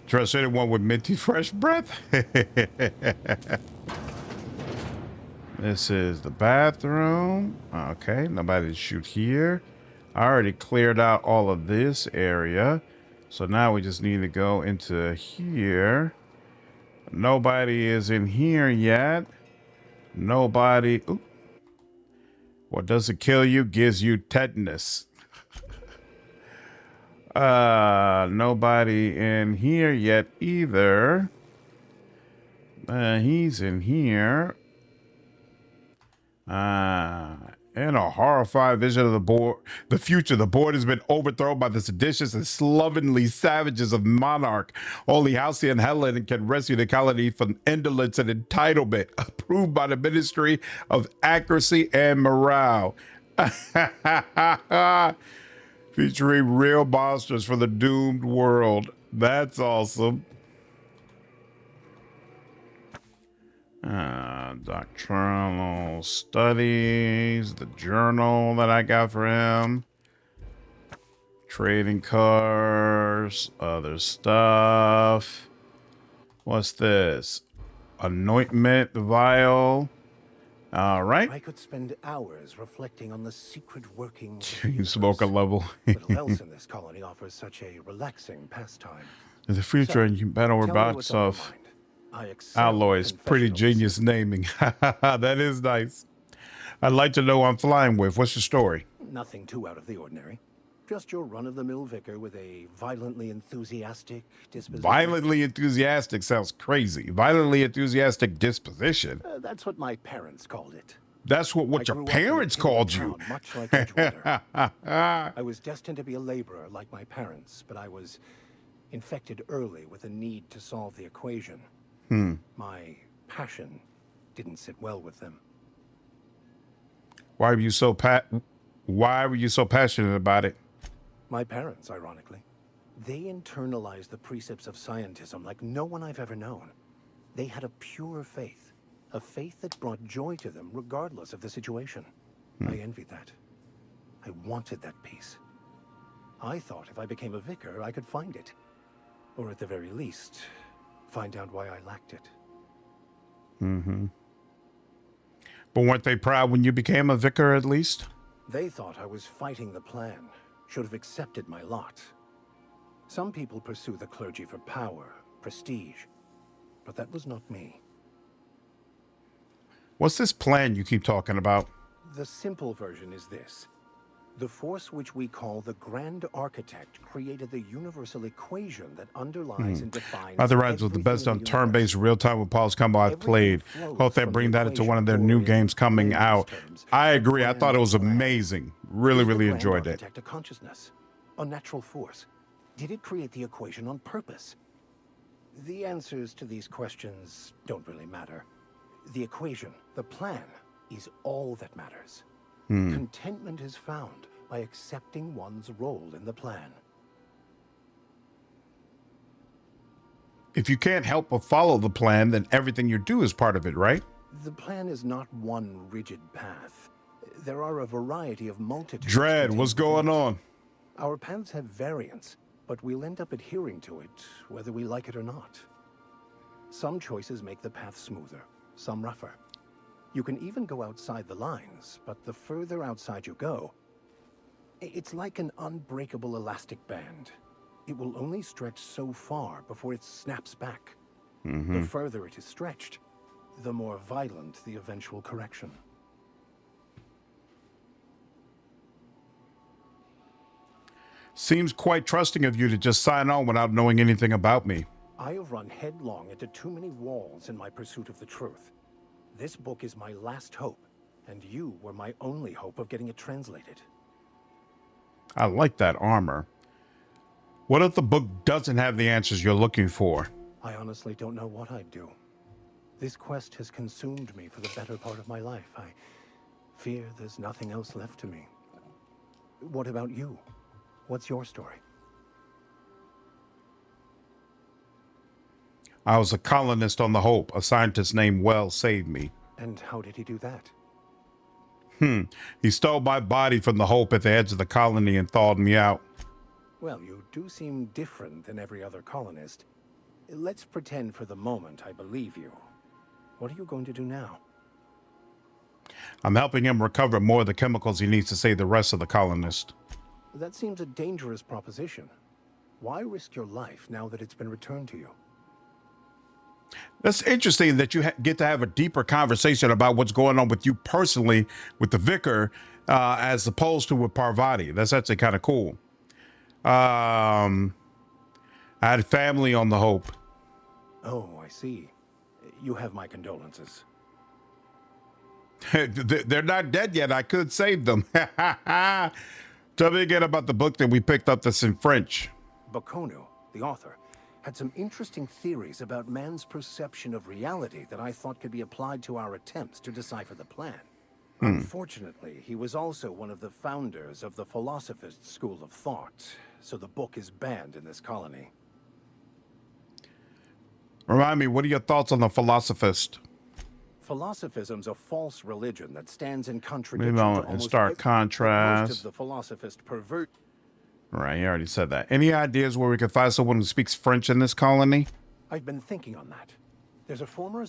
Trust anyone with minty fresh breath. This is the bathroom. Okay, nobody to shoot here. I already cleared out all of this area. So now we just need to go into here. Nobody is in here yet. Nobody. Ooh. What doesn't kill you gives you tetanus. Nobody in here yet either. He's in here. In a horrified vision of the future, the board has been overthrown by the seditious and slovenly savages of Monarch. Only Halcyon Helen can rescue the colony from indolence and entitlement, approved by the Ministry of Accuracy and Morale. Featuring real monsters for the doomed world. That's awesome. Doctrinal studies, the journal that I got for him, trading cards, other stuff. What's this? Anointment vial. All right. I could spend hours reflecting on the secret workings. You smoke a level. Little else in this colony offers such a relaxing pastime. In the future, and you battle about stuff. Alloys, pretty genius naming. That is nice. I'd like to know who I'm flying with. What's the story? Nothing too out of the ordinary. Just your run-of-the-mill vicar with a violently enthusiastic disposition. Violently enthusiastic sounds crazy. Violently enthusiastic disposition. That's what my parents called it. That's what your parents called you. Much like Edgewater. I was destined to be a laborer like my parents, but I was infected early with a need to solve the equation. My passion didn't sit well with them. Why were you so passionate about it? My parents, ironically. They internalized the precepts of scientism like no one I've ever known. They had a pure faith, a faith that brought joy to them regardless of the situation. I envied that. I wanted that peace. I thought if I became a vicar, I could find it. Or at the very least, find out why I lacked it. But weren't they proud when you became a vicar at least? They thought I was fighting the plan, should have accepted my lot. Some people pursue the clergy for power, prestige, but that was not me. What's this plan you keep talking about? The simple version is this. The force which we call the Grand Architect created the universal equation that underlies and defines. Authorized was the best on turn-based real-time with Paul's combo I've played. Hope they bring that into one of their new games coming out. I agree. I thought it was amazing. Really enjoyed it. A consciousness, a natural force. Did it create the equation on purpose? The answers to these questions don't really matter. The equation, the plan, is all that matters. Contentment is found by accepting one's role in the plan. If you can't help but follow the plan, then everything you do is part of it, right? The plan is not one rigid path. There are a variety of multitudes. Dread, what's going on? Our paths have variance, but we'll end up adhering to it, whether we like it or not. Some choices make the path smoother, some rougher. You can even go outside the lines, but the further outside you go, it's like an unbreakable elastic band. It will only stretch so far before it snaps back. The further it is stretched, the more violent the eventual correction. Seems quite trusting of you to just sign on without knowing anything about me. I have run headlong into too many walls in my pursuit of the truth. This book is my last hope, and you were my only hope of getting it translated. I like that armor. What if the book doesn't have the answers you're looking for? I honestly don't know what I'd do. This quest has consumed me for the better part of my life. I fear there's nothing else left to me. What about you? What's your story? I was a colonist on the Hope. A scientist named Wells saved me. And how did he do that? He stole my body from the Hope at the edge of the colony and thawed me out. Well, you do seem different than every other colonist. Let's pretend for the moment I believe you. What are you going to do now? I'm helping him recover more of the chemicals he needs to save the rest of the colonists. That seems a dangerous proposition. Why risk your life now that it's been returned to you? That's interesting that you get to have a deeper conversation about what's going on with you personally with the Vicar as opposed to with Parvati. That's actually kind of cool. I had family on the Hope. Oh, I see. You have my condolences. They're not dead yet. I could save them. Tell me again about the book that we picked up that's in French. Baconu, the author, had some interesting theories about man's perception of reality that I thought could be applied to our attempts to decipher the plan. Unfortunately, he was also one of the founders of the Philosophist school of thought, so the book is banned in this colony. Remind me, what are your thoughts on the Philosophist? Philosophism's a false religion that stands in contradiction to and almost start contrast. most of the philosophist pervert. Right, you already said that. Any ideas where we could find someone who speaks French in this colony? I've been thinking on that. There's a former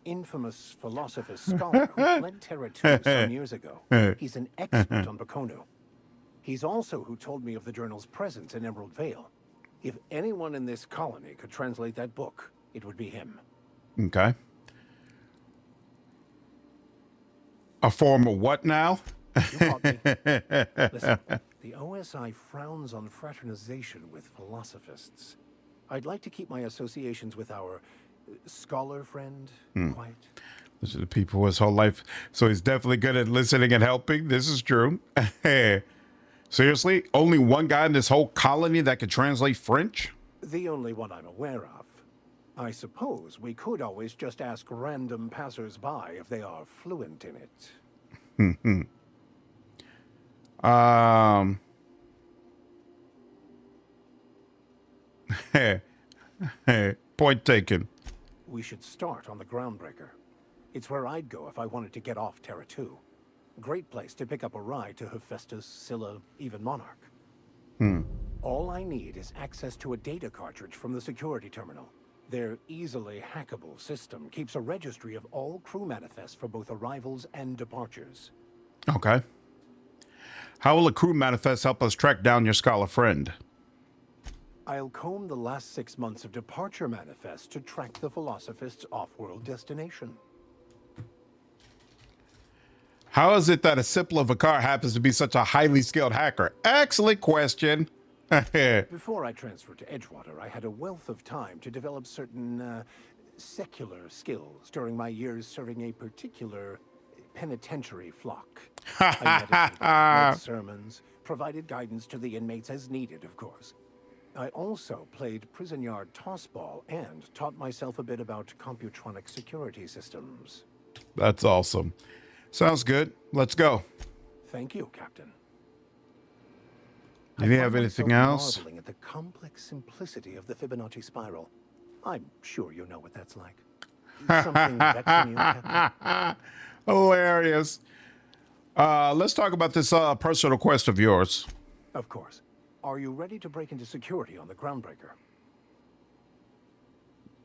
infamous philosophist scholar who fled Terra 2 some years ago. He's an expert on Baconu. He's also who told me of the journal's presence in Emerald Vale. If anyone in this colony could translate that book, it would be him. Okay. A form of what now? You caught me. Listen, the OSI frowns on fraternization with philosophists. I'd like to keep my associations with our scholar friend quiet. This is the people his whole life. So he's definitely good at listening and helping. This is true. Seriously? Only one guy in this whole colony that could translate French? The only one I'm aware of. I suppose we could always just ask random passers-by if they are fluent in it. Point taken. We should start on the Groundbreaker. It's where I'd go if I wanted to get off Terra 2. Great place to pick up a ride to Hephaestus, Scylla, even Monarch. All I need is access to a data cartridge from the security terminal. Their easily hackable system keeps a registry of all crew manifests for both arrivals and departures. Okay. How will a crew manifest help us track down your scholar friend? I'll comb the last 6 months of departure manifests to track the Philosophist's off-world destination. How is it that a simple Vicar happens to be such a highly skilled hacker? Excellent question. Before I transferred to Edgewater, I had a wealth of time to develop certain secular skills during my years serving a particular penitentiary flock. I meditated, read sermons, provided guidance to the inmates as needed, of course. I also played prison yard tossball and taught myself a bit about computronic security systems. That's awesome. Sounds good. Let's go. Thank you, Captain. Do you have anything else? Marveling at the complex simplicity of the Fibonacci spiral. I'm sure you know what that's like. Something vexing you, Captain? Hilarious. Let's talk about this personal quest of yours. Of course. Are you ready to break into security on the Groundbreaker?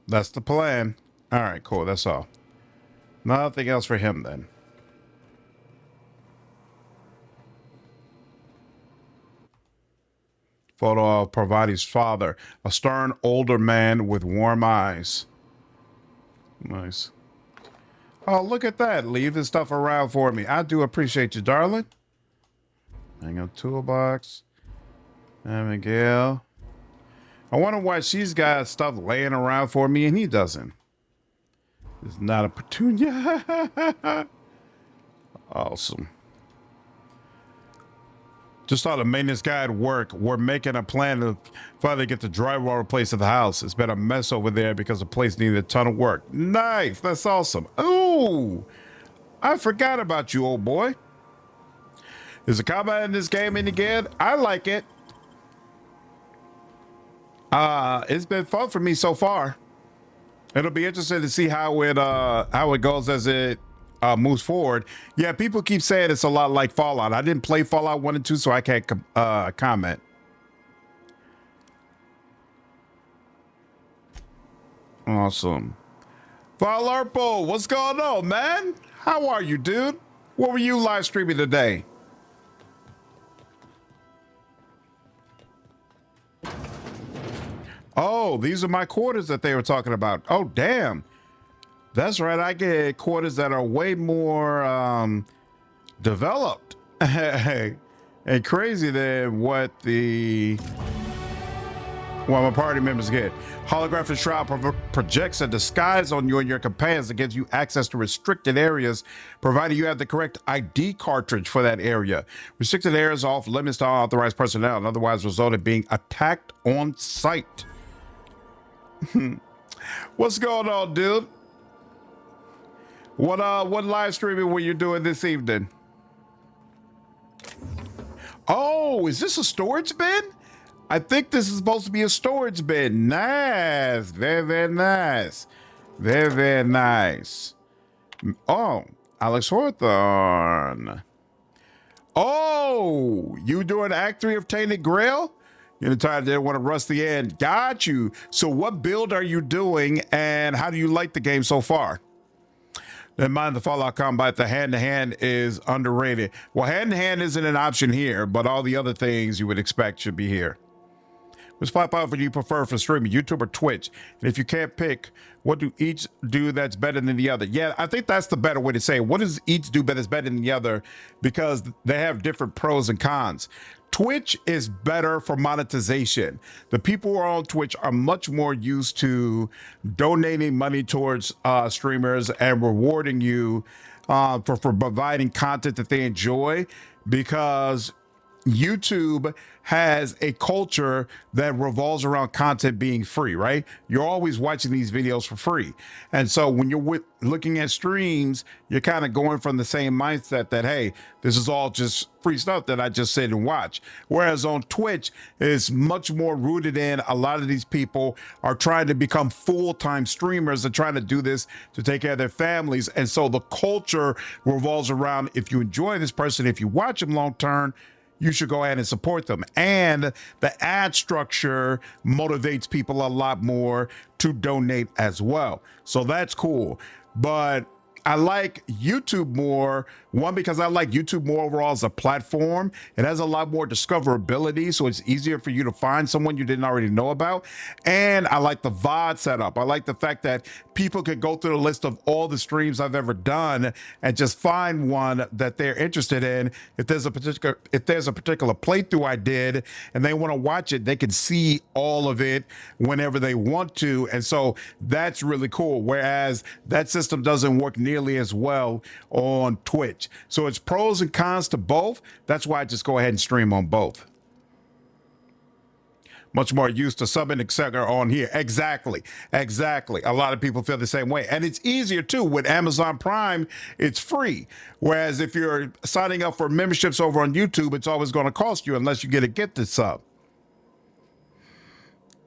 That's the plan. All right, cool. That's all. Nothing else for him then. Photo of Parvati's father, a stern older man with warm eyes. Nice. Oh, look at that. Leaving stuff around for me. I do appreciate you, darling. Hang up toolbox. And Miguel. I wonder why she's got stuff laying around for me and he doesn't. It's not a petunia. Awesome. Just saw the maintenance guy at work. We're making a plan to finally get the drywall replaced at the house. It's been a mess over there because the place needed a ton of work. Nice. That's awesome. Ooh, I forgot about you, old boy. Is the combat in this game any good? I like it. It's been fun for me so far. It'll be interesting to see how it goes as it moves forward. Yeah, people keep saying it's a lot like Fallout. I didn't play Fallout 1 and 2, so I can't comment. Awesome. Valarpo, what's going on, man? How are you, dude? What were you live streaming today? Oh, these are my quarters that they were talking about. Oh, damn. That's right. I get quarters that are way more developed and crazy than what my party members get. Holographic Shroud projects a disguise on you and your companions that gives you access to restricted areas, provided you have the correct ID cartridge for that area. Restricted areas are off limits to unauthorized personnel and otherwise result in being attacked on sight. What's going on, dude? What live streaming were you doing this evening? Oh, is this a storage bin? I think this is supposed to be a storage bin. Nice. Very, very nice. Very, very nice. Oh, Alex Hawthorne. Oh, you doing Act 3 of Tainted Grail? You're the time didn't want to rush the end. Got you. So what build are you doing and how do you like the game so far? Never mind the Fallout combat, the hand-to-hand is underrated. Well, hand-to-hand isn't an option here, but all the other things you would expect should be here. Which platform do you prefer for streaming, YouTube or Twitch? And if you can't pick, what do each do that's better than the other? Yeah, I think that's the better way to say it. What does each do that's better than the other? Because they have different pros and cons. Twitch is better for monetization. The people who are on Twitch are much more used to donating money towards streamers and rewarding you for providing content that they enjoy, because YouTube has a culture that revolves around content being free, right? You're always watching these videos for free. And so when you're looking at streams, you're kind of going from the same mindset that, hey, this is all just free stuff that I just sit and watch. Whereas on Twitch, it's much more rooted in a lot of these people are trying to become full-time streamers and trying to do this to take care of their families. And so the culture revolves around, if you enjoy this person, if you watch them long-term, you should go ahead and support them. And the ad structure motivates people a lot more to donate as well. So that's cool. But I like YouTube more, one, because I like YouTube more overall as a platform. It has a lot more discoverability, so it's easier for you to find someone you didn't already know about. And I like the VOD setup. I like the fact that people can go through the list of all the streams I've ever done and just find one that they're interested in. If there's a particular playthrough I did and they want to watch it, they can see all of it whenever they want to. And so that's really cool. Whereas that system doesn't work nearly as well on Twitch. So it's pros and cons to both. That's why I just go ahead and stream on both. Much more used to subbing, etc. on here. Exactly. A lot of people feel the same way. And it's easier too. With Amazon Prime, it's free. Whereas if you're signing up for memberships over on YouTube, it's always going to cost you unless you get a gifted sub.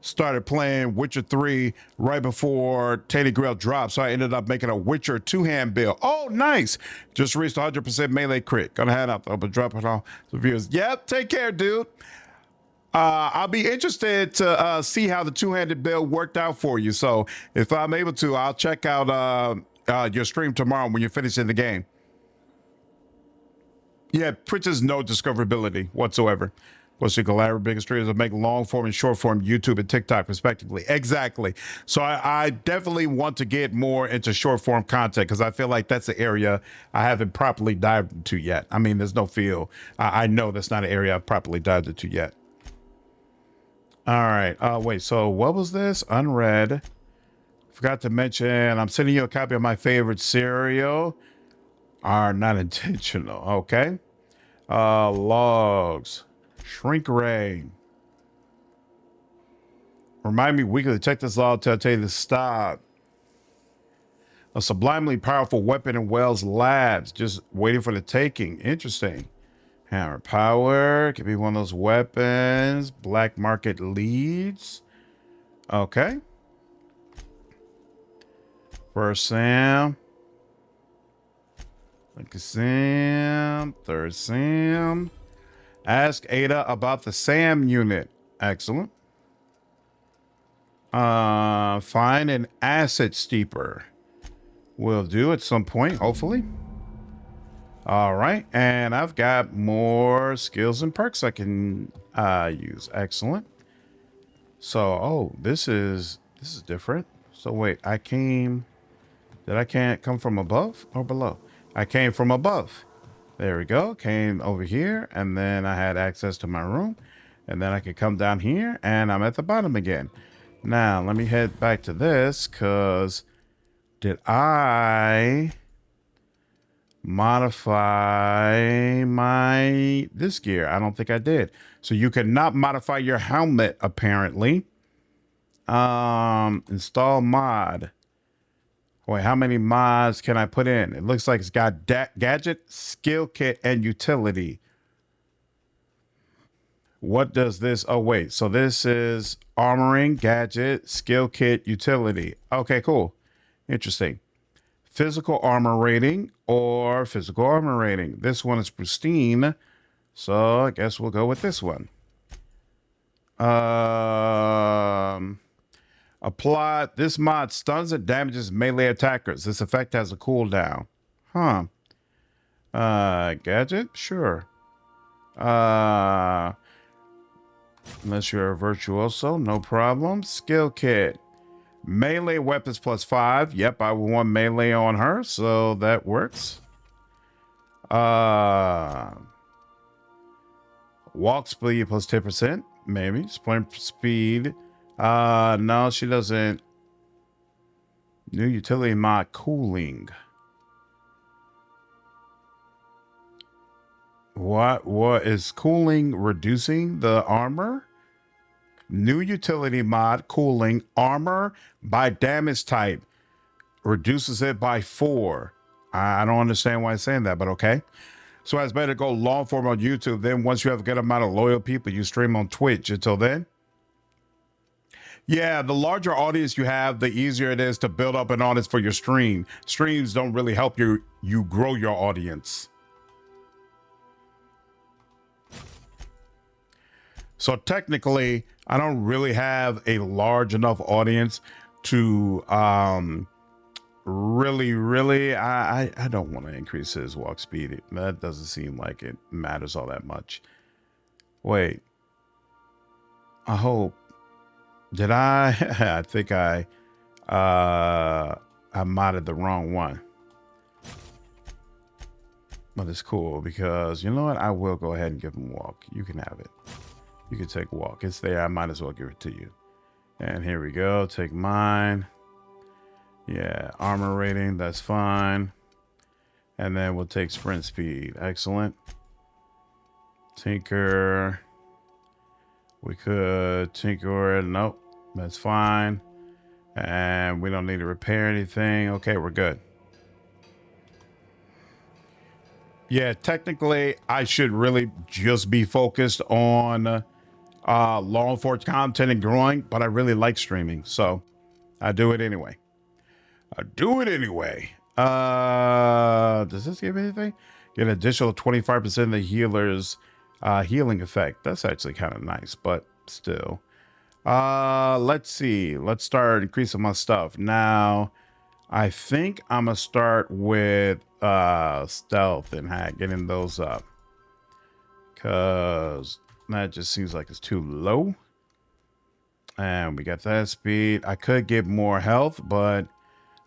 Started playing Witcher 3 right before Tainted Grail dropped, so I ended up making a Witcher 2-hand build. Oh, nice. Just reached 100% melee crit. Gonna head out, but drop it all the viewers. Yep, take care, dude. I'll be interested to see how the two-handed build worked out for you. So if I'm able to, I'll check out your stream tomorrow when you're finishing the game. Yeah, Twitch has no discoverability whatsoever. What's the collaborative biggest streamers that make long form and short form YouTube and TikTok respectively? Exactly. So I definitely want to get more into short form content because I feel like that's the area I haven't properly dived into yet. I mean, there's no feel. I know that's not an area I've properly dived into yet. All right. Wait, so what was this? Unread. Forgot to mention, I'm sending you a copy of my favorite cereal. Are not intentional. Okay. Logs. Shrink ray. Remind me weekly to check this log till I tell you to stop. A sublimely powerful weapon in Wells Labs. Just waiting for the taking. Interesting. Hammer power. Could be one of those weapons. Black market leads. Okay. First Sam. Second Sam. Third Sam. Ask Ada about the Sam unit. Excellent. Find an acid steeper. Will do at some point, hopefully. All right, and I've got more skills and perks I can use. Excellent. So, oh, this is different. So wait, did I can't come from above or below? I came from above. There we go. Came over here, and then I had access to my room, and then I could come down here, and I'm at the bottom again. Now, let me head back to this, because did I modify this gear? I don't think I did. So you cannot modify your helmet, apparently. Install mod. Wait, how many mods can I put in? It looks like it's got gadget, skill kit, and utility. What does this? Oh, wait. So this is armoring, gadget, skill kit, utility. Okay, cool. Interesting. Physical armor rating or physical armor rating. This one is pristine. So I guess we'll go with this one. Apply. This mod stuns and damages melee attackers. This effect has a cooldown. Huh. Gadget? Sure. Unless you're a virtuoso, no problem. Skill kit. Melee weapons +5. Yep, I want melee on her, so that works. Walk speed +10%. Maybe. Sprint speed. No, she doesn't. New utility mod cooling. What is cooling reducing the armor? New utility mod cooling armor by damage type reduces it by 4. I don't understand why it's saying that, but okay. So it's better to go long form on YouTube. Then once you have a good amount of loyal people, you stream on Twitch. Until then, yeah, the larger audience you have, the easier it is to build up an audience for your stream. Streams don't really help you grow your audience. So technically, I don't really have a large enough audience to really, I don't want to increase his walk speed. That doesn't seem like it matters all that much. Wait, I hope, did I? I think I modded the wrong one. But it's cool because, you know what? I will go ahead and give him walk. You can have it. You can take walk. It's there. I might as well give it to you. And here we go. Take mine. Yeah, armor rating. That's fine. And then we'll take sprint speed. Excellent. Tinker. We could tinker it. Nope. That's fine. And we don't need to repair anything. Okay, we're good. Yeah, technically, I should really just be focused on Law Forge content and growing, but I really like streaming, so I do it anyway. Does this give anything? Get an additional 25% of the healer's healing effect. That's actually kind of nice, but still. Let's see. Let's start increasing my stuff. Now, I think I'm going to start with stealth and getting those up. Because that just seems like it's too low. And we got that speed. I could get more health, but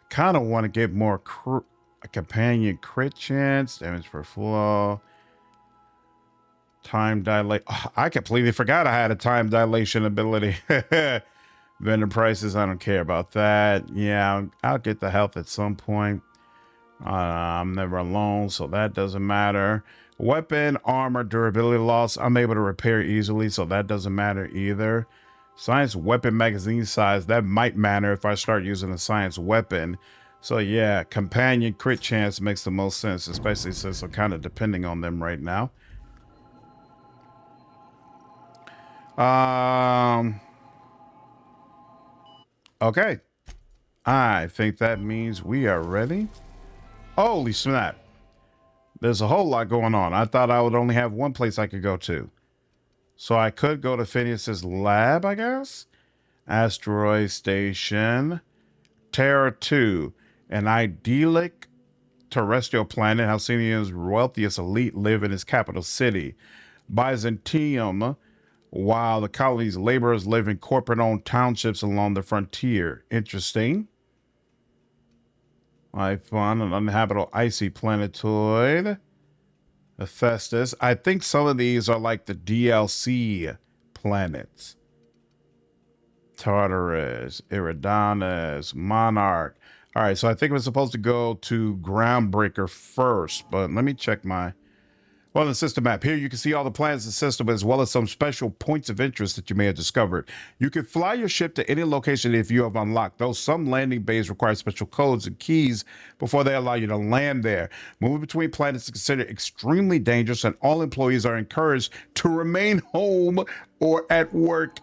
kind of want to get more companion crit chance, damage per flow. Time dilate. Oh, I completely forgot I had a time dilation ability. Vendor prices, I don't care about that. Yeah, I'll get the health at some point. I'm never alone, so that doesn't matter. Weapon, armor, durability loss, I'm able to repair easily, so that doesn't matter either. Science weapon magazine size, that might matter if I start using a science weapon. So yeah, companion crit chance makes the most sense, especially since I'm kind of depending on them right now. Okay. I think that means we are ready. Holy snap. There's a whole lot going on. I thought I would only have one place I could go to. So I could go to Phineas's lab, I guess. Asteroid Station. Terra 2. An idyllic terrestrial planet. Halcyonia's wealthiest elite live in its capital city. Byzantium. While the colony's laborers live in corporate-owned townships along the frontier. Interesting. I found an uninhabitable icy planetoid. Hephaestus. I think some of these are like the DLC planets. Tartarus, Eridanus, Monarch. All right, so I think we're supposed to go to Groundbreaker first, but let me check my... Well, the system map. Here you can see all the planets in the system as well as some special points of interest that you may have discovered. You can fly your ship to any location if you have unlocked those. Some landing bays require special codes and keys before they allow you to land there. Moving between planets is considered extremely dangerous, and all employees are encouraged to remain home or at work.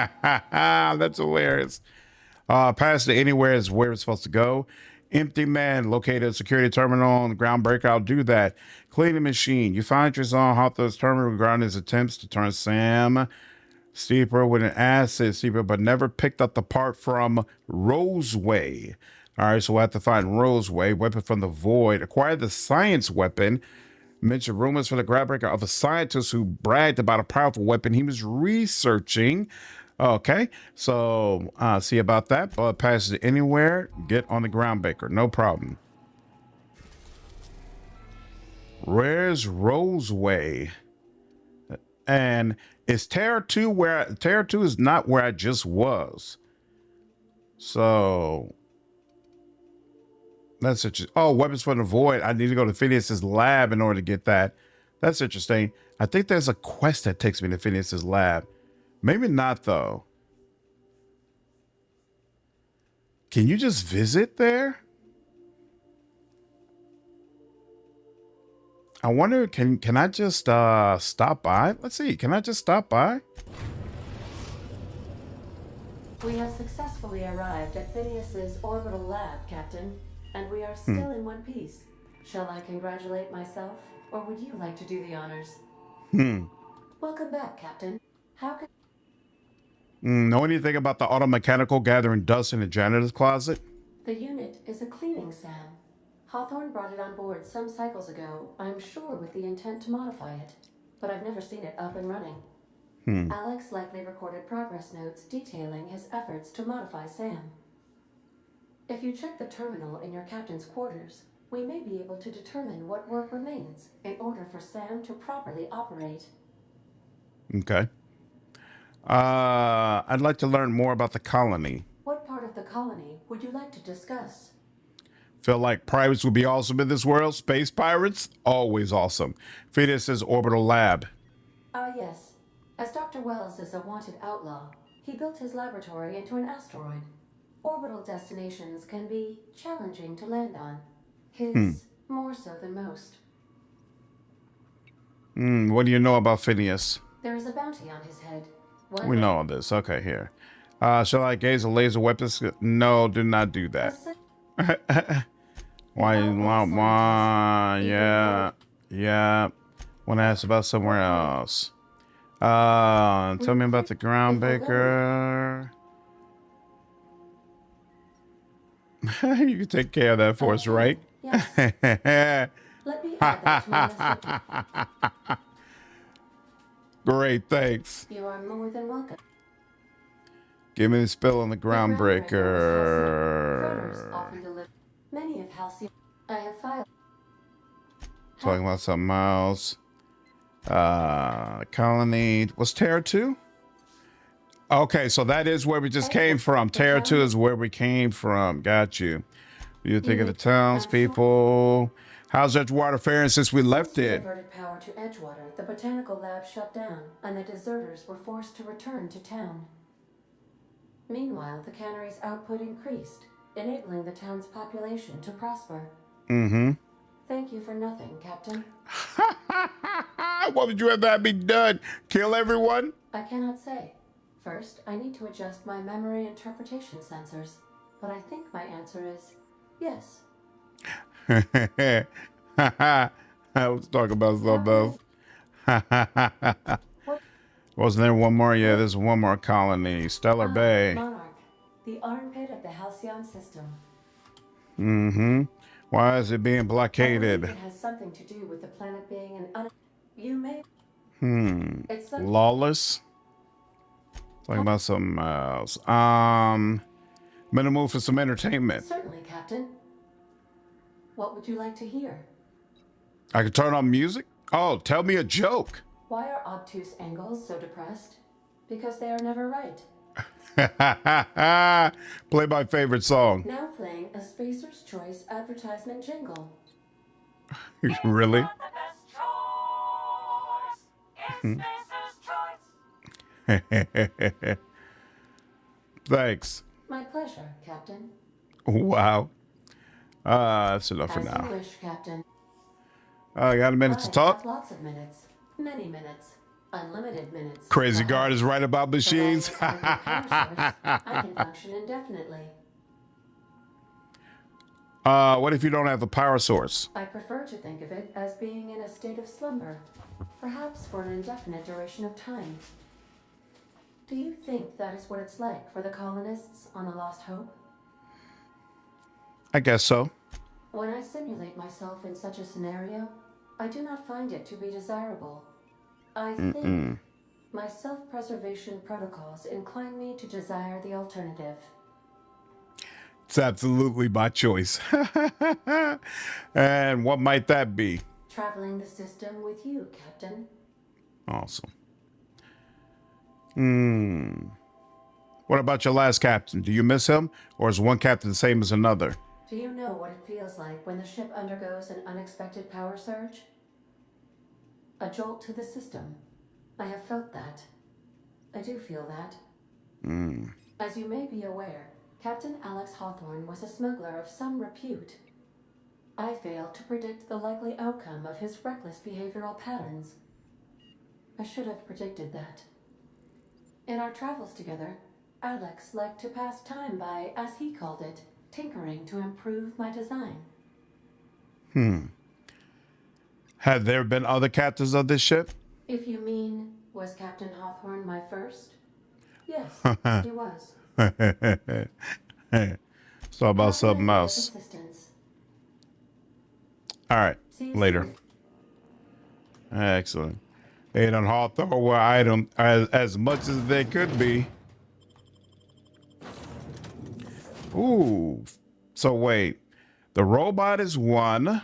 That's hilarious. Pass to anywhere is where it's supposed to go. Empty man located a security terminal on the Groundbreaker. I'll do that. Cleaning machine. You find yourself on Hawthorne's terminal regarding his attempts to turn Sam Steeper with an acid steeper, but never picked up the part from Roseway. All right, so we'll have to find Roseway. Weapon from the Void. Acquired the science weapon. Mentioned rumors from the Groundbreaker of a scientist who bragged about a powerful weapon he was researching. Okay, so see about that. But passes anywhere, get on the Groundbreaker, no problem. Where's Roseway? And is Terra 2 where Terra 2 is not where I just was. So that's interesting. Oh, weapons from the void. I need to go to Phineas's lab in order to get that. That's interesting. I think there's a quest that takes me to Phineas's lab. Maybe not, though. Can you just visit there? I wonder, can I just stop by? Let's see. Can I just stop by? We have successfully arrived at Phineas's orbital lab, Captain, and we are still in one piece. Shall I congratulate myself, or would you like to do the honors? Welcome back, Captain. How can... Know anything about the automechanical gathering dust in the janitor's closet? The unit is a cleaning SAM. Hawthorne brought it on board some cycles ago, I'm sure with the intent to modify it. But I've never seen it up and running. Alex likely recorded progress notes detailing his efforts to modify SAM. If you check the terminal in your captain's quarters, we may be able to determine what work remains in order for SAM to properly operate. Okay. I'd like to learn more about the colony. What part of the colony would you like to discuss? Feel like pirates would be awesome in this world. Space pirates, always awesome. Phineas's orbital lab. Yes. As Dr. Wells is a wanted outlaw, he built his laboratory into an asteroid. Orbital destinations can be challenging to land on. His more so than most. What do you know about Phineas? There is a bounty on his head. We know all this. Okay, here. Shall I gaze a laser weapons? No, do not do that. Why? Yeah. Want to ask about somewhere else. Tell me about the Groundbreaker. You can take care of that for us, right? Yes. Let me add that to my list. Great, thanks. You are more than welcome. Give me the spell on the Groundbreaker. Many of Halcyon. I have filed. Talking about something else. Colony was Terra 2? Okay, so that is where we just came from. Terra 2 is where we came from. Got you. You think of the townspeople. How's Edgewater faring since we left it? Diverted power to Edgewater, the botanical lab shut down, and the deserters were forced to return to town. Meanwhile, the cannery's output increased, enabling the town's population to prosper. Mm-hmm. Thank you for nothing, Captain. What would you have that be done? Kill everyone? I cannot say. First, I need to adjust my memory interpretation sensors, but I think my answer is yes. I was talking about something else. Wasn't there one more? Yeah, there's one more colony. Stellar Bay. Monarch, the armpit of the Halcyon system. Mm-hmm. Why is it being blockaded? It has something to do with the planet being an you may. Lawless. Talking about something else. I'm gonna move for some entertainment. Certainly, Captain. What would you like to hear? I can turn on music? Oh, tell me a joke. Why are obtuse angles so depressed? Because they are never right. Play my favorite song. Now playing a Spacer's Choice advertisement jingle. Really? Thanks. My pleasure, Captain. Wow. That's enough for As now. you wish, Captain. I got a minute to talk. Lots of minutes. Many minutes. Unlimited minutes. Crazy guard is right about machines. I can function indefinitely. What if you don't have the power source? I prefer to think of it as being in a state of slumber, perhaps for an indefinite duration of time. Do you think that is what it's like for the colonists on the Lost Hope? I guess so. When I simulate myself in such a scenario, I do not find it to be desirable. I think my self-preservation protocols incline me to desire the alternative. It's absolutely my choice. And what might that be? Traveling the system with you, Captain. Awesome. What about your last captain? Do you miss him? Or is one captain the same as another? Do you know what it feels like when the ship undergoes an unexpected power surge? A jolt to the system. I have felt that. I do feel that. As you may be aware, Captain Alex Hawthorne was a smuggler of some repute. I failed to predict the likely outcome of his reckless behavioral patterns. I should have predicted that. In our travels together, Alex liked to pass time by, as he called it, tinkering to improve my design. Have there been other captains of this ship? If you mean, was Captain Hawthorne my first? Yes, he was. So about something else. All right, later. Excellent. Aid on Hawthorne were item as much as they could be. Ooh. So wait, the robot is one.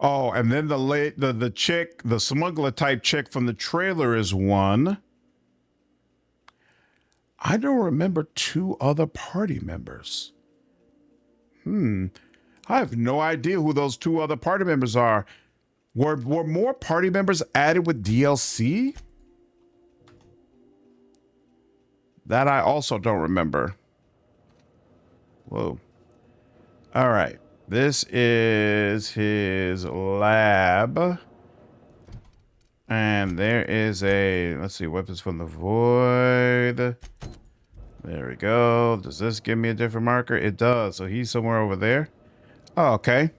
Oh, and then the chick, the smuggler type chick from the trailer is one. I don't remember two other party members. I have no idea who those two other party members are. Were more party members added with DLC? That I also don't remember. Whoa. All right. This is his lab. And there is a, let's see, weapons from the void. There we go. Does this give me a different marker? It does. So he's somewhere over there. Oh, okay.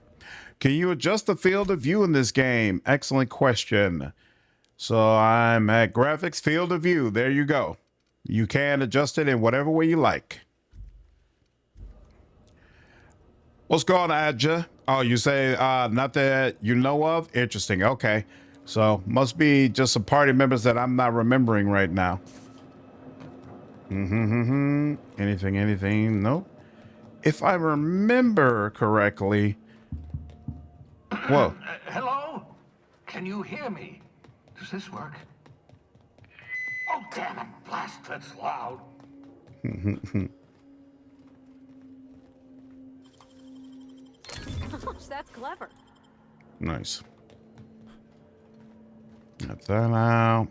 Can you adjust the field of view in this game? Excellent question. So I'm at graphics, field of view. There you go. You can adjust it in whatever way you like. What's going on, Adja? Oh, you say not that you know of? Interesting. Okay. So must be just some party members that I'm not remembering right now. Anything? Nope. If I remember correctly. Whoa. Hello? Can you hear me? Does this work? Oh, damn it. Blast, that's loud. Gosh, that's clever. Nice. Get that out.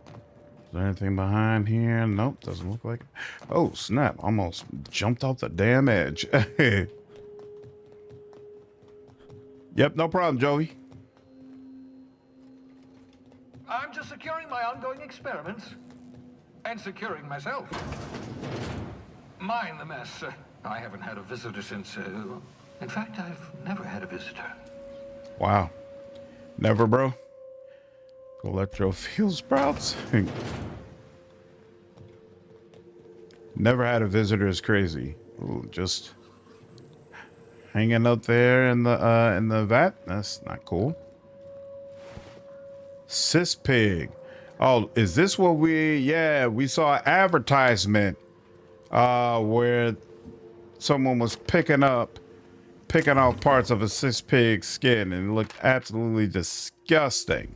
Is there anything behind here? Nope, doesn't look like it. Oh, snap. Almost jumped off the damn edge. Yep, no problem, Joey. I'm just securing my ongoing experiments. And securing myself. Mind the mess. I haven't had a visitor since... in fact, I've never had a visitor. Wow. Never, bro. Electro field sprouts. Never had a visitor is crazy. Ooh, just hanging up there in the vat. That's not cool. Cis pig. Oh, is this what we saw an advertisement where someone was picking off parts of a cis pig skin and it looked absolutely disgusting.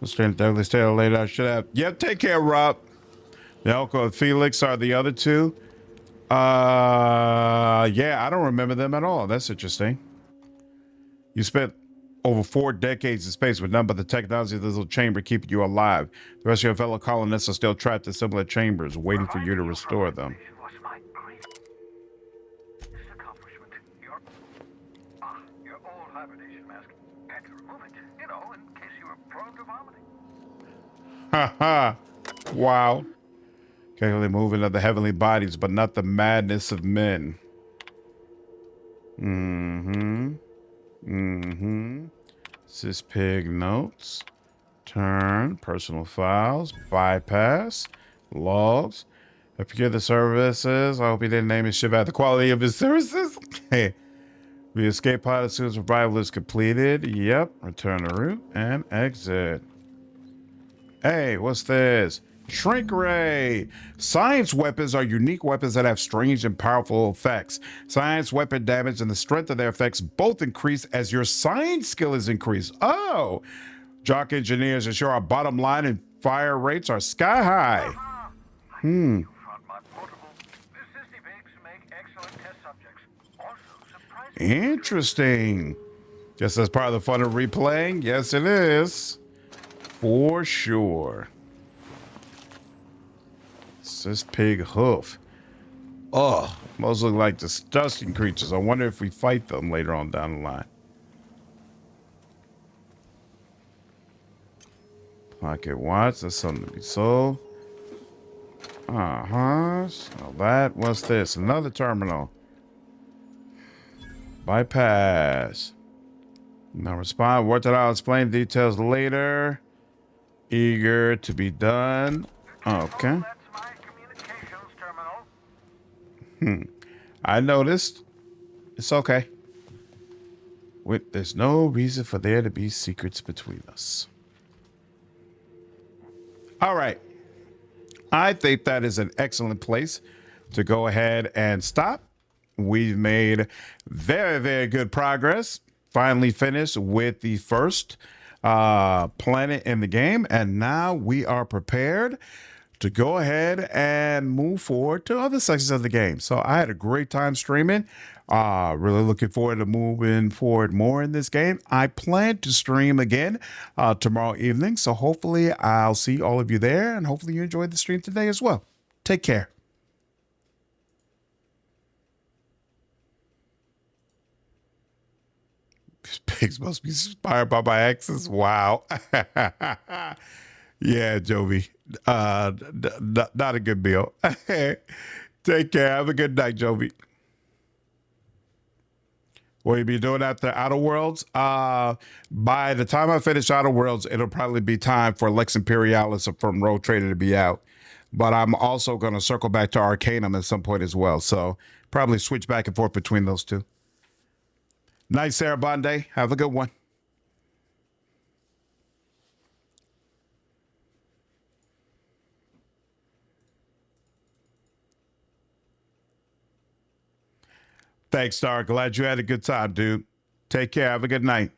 Mr. Douglas Taylor laid out should have. Yep, take care, Rob. The Elko and Felix are the other two. Yeah, I don't remember them at all. That's interesting. You spent over 4 decades in space with none but the technology of this little chamber keeping you alive. The rest of your fellow colonists are still trapped in similar chambers, waiting for you to restore them. Your old hibernation mask. Had to remove it, you know, in case you were prone to vomiting. Haha. Wow. Occasionally moving of the heavenly bodies, but not the madness of men. Cis pig notes. Turn. Personal files. Bypass. Logs. I forget the services. I hope he didn't name his ship out the quality of his services. Hey. The escape pod as soon as survival is completed. Yep. Return to route and exit. Hey, what's this? Shrink ray. Science weapons are unique weapons that have strange and powerful effects. Science weapon damage and the strength of their effects both increase as your science skill is increased. Oh, jock engineers ensure our bottom line and fire rates are sky high. Interesting. Guess that's part of the fun of replaying. Yes, it is. For sure. This pig hoof. Oh, most look like disgusting creatures. I wonder if we fight them later on down the line. Pocket watch. That's something to be sold. So that, what's this? Another terminal. Bypass. Now respond. What did I explain? Details later. Eager to be done. Okay. I noticed. It's okay. There's no reason for there to be secrets between us. All right. I think that is an excellent place to go ahead and stop. We've made very, very good progress. Finally finished with the first planet in the game. And now we are prepared to go ahead and move forward to other sections of the game. So I had a great time streaming. Really looking forward to moving forward more in this game. I plan to stream again tomorrow evening. So hopefully I'll see all of you there, and hopefully you enjoyed the stream today as well. Take care. These pigs must be inspired by my exes. Wow. Yeah, Jovi. Not a good meal. Take care. Have a good night, Jovi. What you be doing after Outer Worlds? By the time I finish Outer Worlds, it'll probably be time for Lex Imperialis from Road Trader to be out. But I'm also going to circle back to Arcanum at some point as well. So probably switch back and forth between those two. Nice, Sarah Bonde. Have a good one. Thanks, Star. Glad you had a good time, dude. Take care. Have a good night.